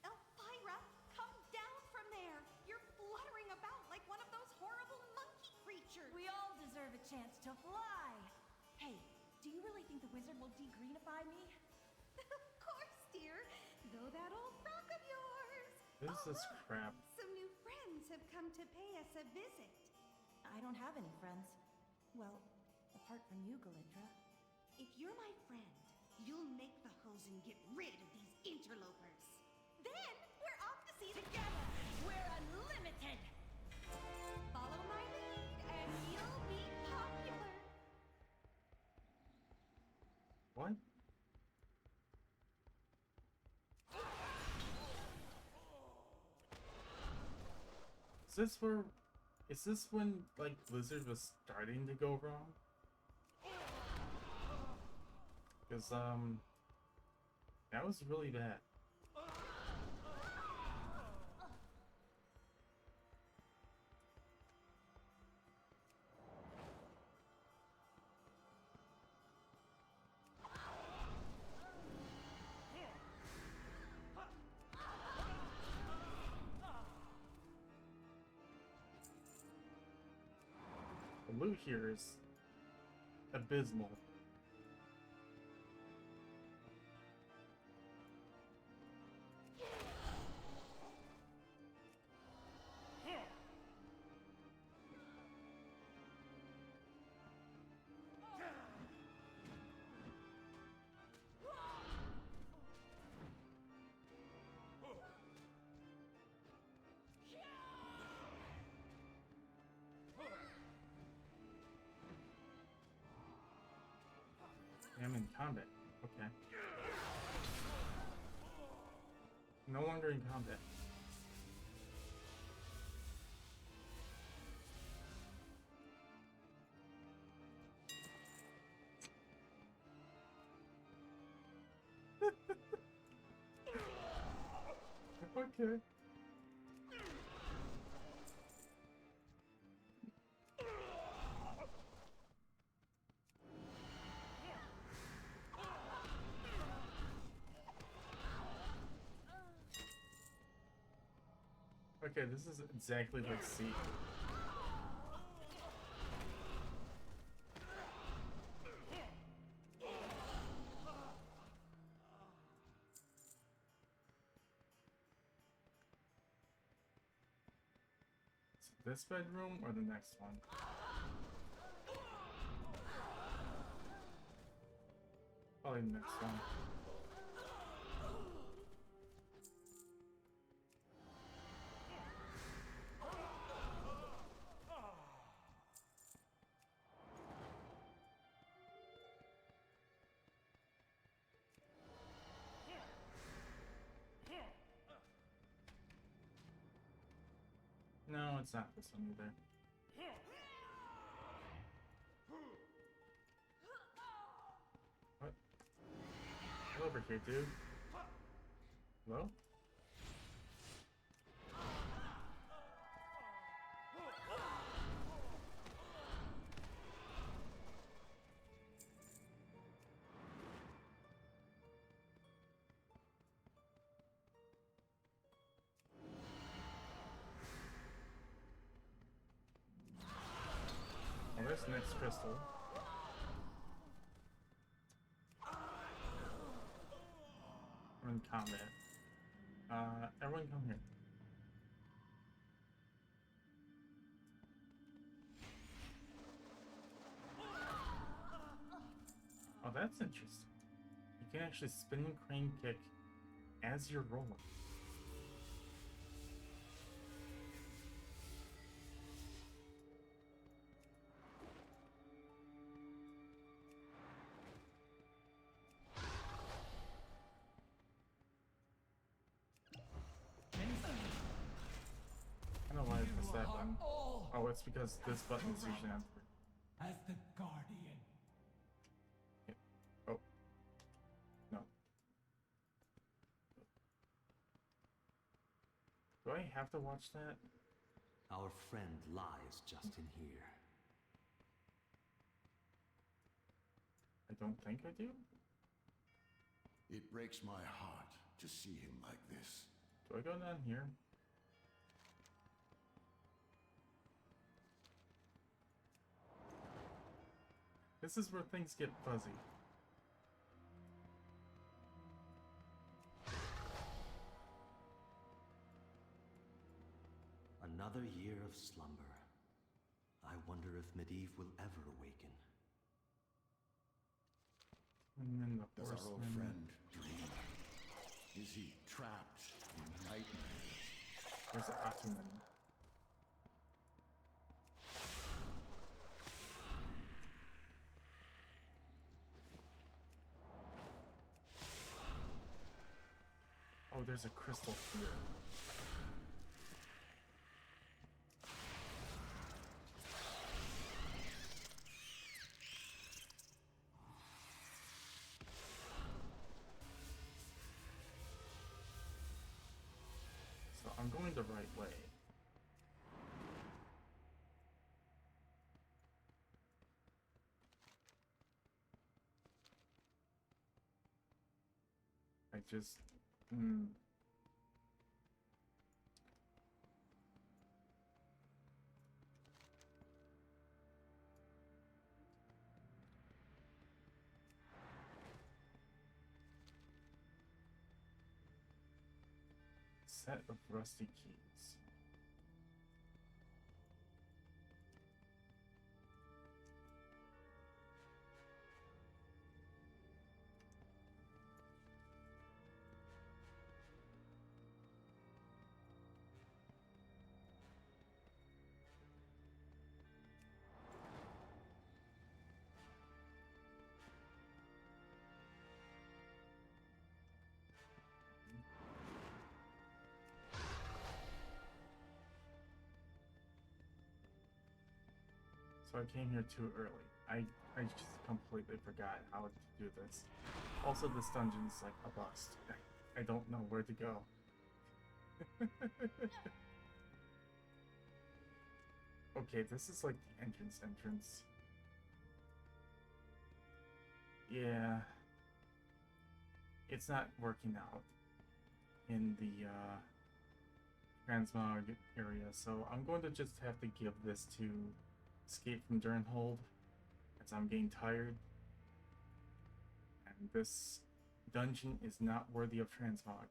Elvira, come down from there! You're fluttering about like one of those horrible monkey creatures! We all deserve a chance to fly. Hey, do you really think the wizard will degreenify me? Of course, dear! Though that old frock of yours! This is look, crap. some new friends have come to pay us a visit. I don't have any friends. Well, apart from you, Galindra. If you're my friend, you'll make the Hosen get rid of these interlopers. Then we're off to see Together, we're unlimited! Follow my lead, and you'll be popular. What? Is this when, like, Blizzard was starting to go wrong? Because, that was really bad. The loot here is abysmal. I'm in combat. Okay. No longer in combat. Okay. Okay, this is exactly like C. So this bedroom or the next one? Probably the next one. No, it's not this one either. What? Get over here, dude. Hello? Oh, there's the next crystal. We're in combat. Everyone come here. Oh, that's interesting. You can actually spin crane kick as you're rolling. I don't know why I pressed that button. Oh, it's because this button is usually on for. As the Guardian. Oh. No. Do I have to watch that? Our friend lies just in here. I don't think I do. It breaks my heart to see him like this. Do I go down here? This is where things get fuzzy. Another year of slumber. I wonder if Medivh will ever awaken. And then the Does our old horseman. friend dream? Is he trapped in nightmares? There's an Ottoman. Oh, there's a crystal here. So I'm going the right way. I just... Set of rusty keys. So I came here too early. I just completely forgot how to do this. Also, this dungeon's like a bust. I don't know where to go. Okay, this is like the entrance. Yeah. It's not working out in the transmog area, so I'm going to just have to give this to Escape from Durnhold, as I'm getting tired. And this dungeon is not worthy of transmog.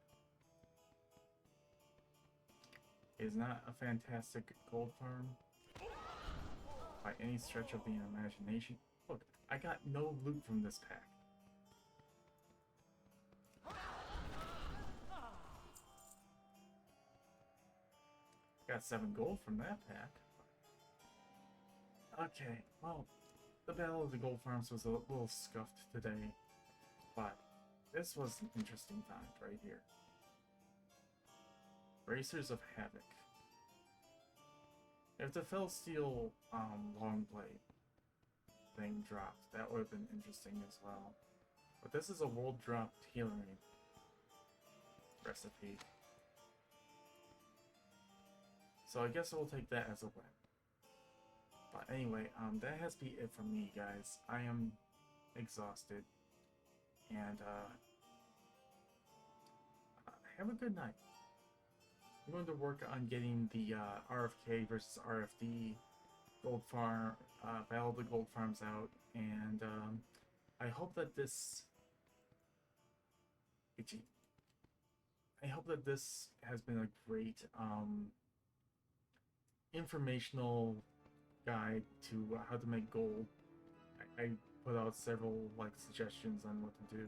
It is not a fantastic gold farm by any stretch of the imagination. Look, I got no loot from this pack. Got 7 gold from that pack. Okay, well, the Battle of the Gold Farms was a little scuffed today, but this was an interesting find right here. Bracers of Havoc. If the fell steel long blade thing dropped, that would have been interesting as well. But this is a world dropped healing recipe. So I guess we'll take that as a win. But anyway, that has to be it from me, guys. I am exhausted. And have a good night. I'm going to work on getting the RFK versus RFD gold farm, Battle of the Gold Farms out, and I hope that this has been a great informational guide to how to make gold. I put out several suggestions on what to do.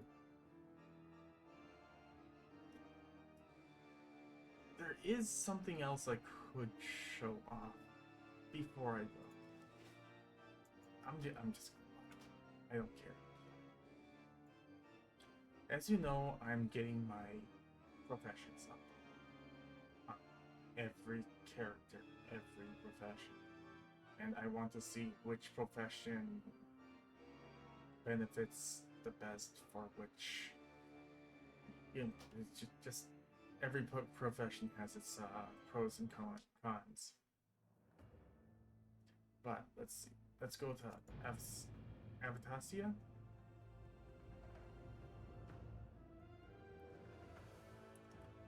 There is something else I could show off before I go. I'm just I don't care. As you know, I'm getting my professions up. Every character, every profession. And I want to see which profession benefits the best for which, it's just every profession has its pros and cons. But let's see. Let's go to Avatasia.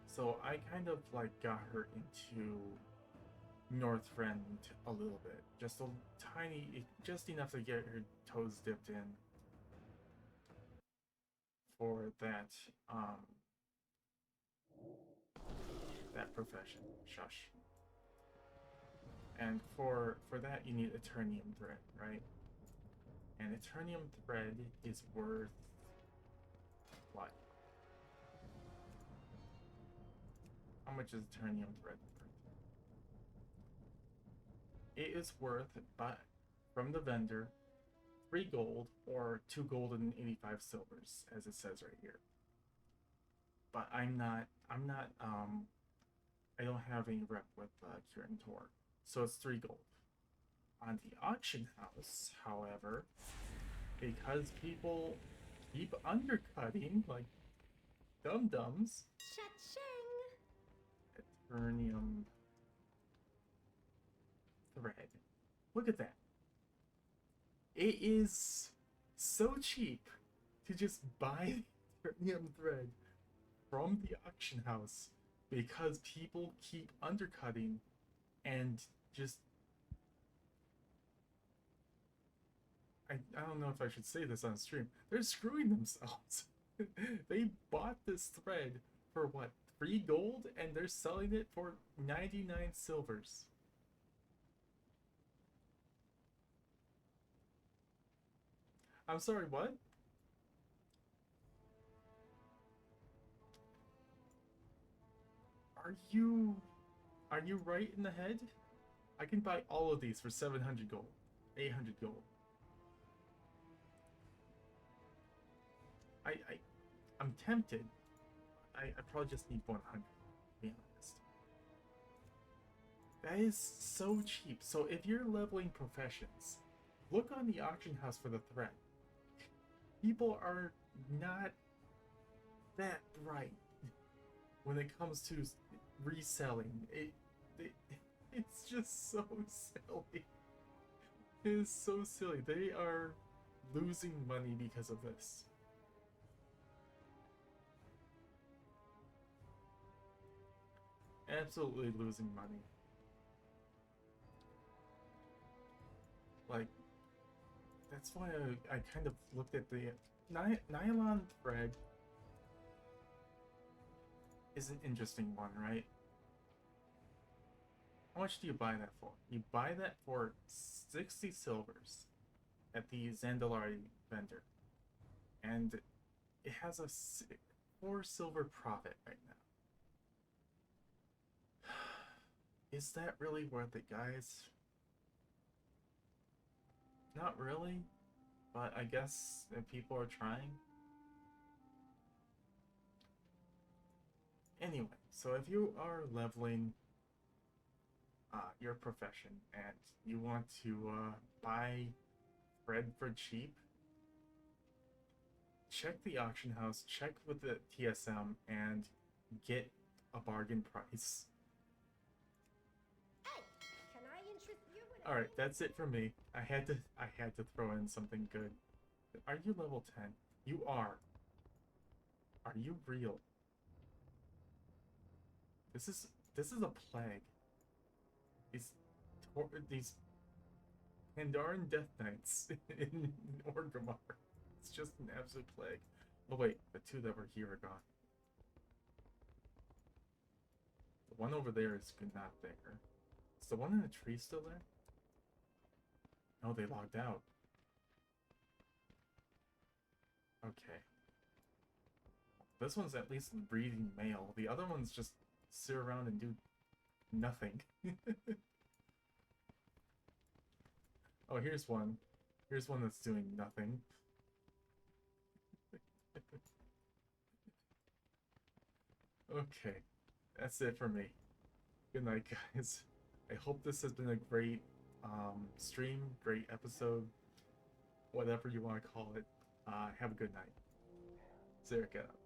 So I kind of got her into Northrend a little bit, just a tiny, just enough to get her toes dipped in for that that profession. Shush. And for that you need Eternium thread, right? And Eternium thread is worth what? How much is Eternium thread worth? It is worth, but from the vendor, 3 gold or 2 gold and 85 silvers, as it says right here. But I'm not I don't have any rep with Kirin Tor, so it's 3 gold. On the auction house, however, because people keep undercutting like dum-dums, Eternium thread. Look at that. It is so cheap to just buy Eternium thread from the auction house because people keep undercutting and just I don't know if I should say this on stream. They're screwing themselves. They bought this thread for what, 3 gold, and they're selling it for 99 silvers. I'm sorry, what? Are you right in the head? I can buy all of these for 700 gold, 800 gold. I'm tempted. I probably just need 100, to be honest. That is so cheap. So if you're leveling professions, look on the auction house for the thread. People are not that bright when it comes to reselling. It's just so silly. It is so silly. They are losing money because of this. Absolutely losing money. Like, that's why I kind of looked at the nylon thread is an interesting one, right? How much do you buy that for? You buy that for 60 silvers at the Zandalari vendor, and it has a 4 silver profit right now. Is that really worth it, guys? Not really, but I guess if people are trying. Anyway, so if you are leveling your profession and you want to buy bread for cheap, check the auction house, check with the TSM, and get a bargain price. Hey, can I interest you in All right, that's it for me. I had to throw in something good. Are you level 10? You are. Are you real? This is a plague. These Pandaran Death Knights in Orgrimmar. It's just an absolute plague. Oh wait, the two that were here are gone. The one over there is not there. Is the one in the tree still there? No, they logged out. Okay. This one's at least breeding male. The other ones just sit around and do nothing. Oh, here's one. Here's one that's doing nothing. Okay, that's it for me. Good night, guys. I hope this has been a great stream, great episode, whatever you want to call it. Have a good night. Zerrich out.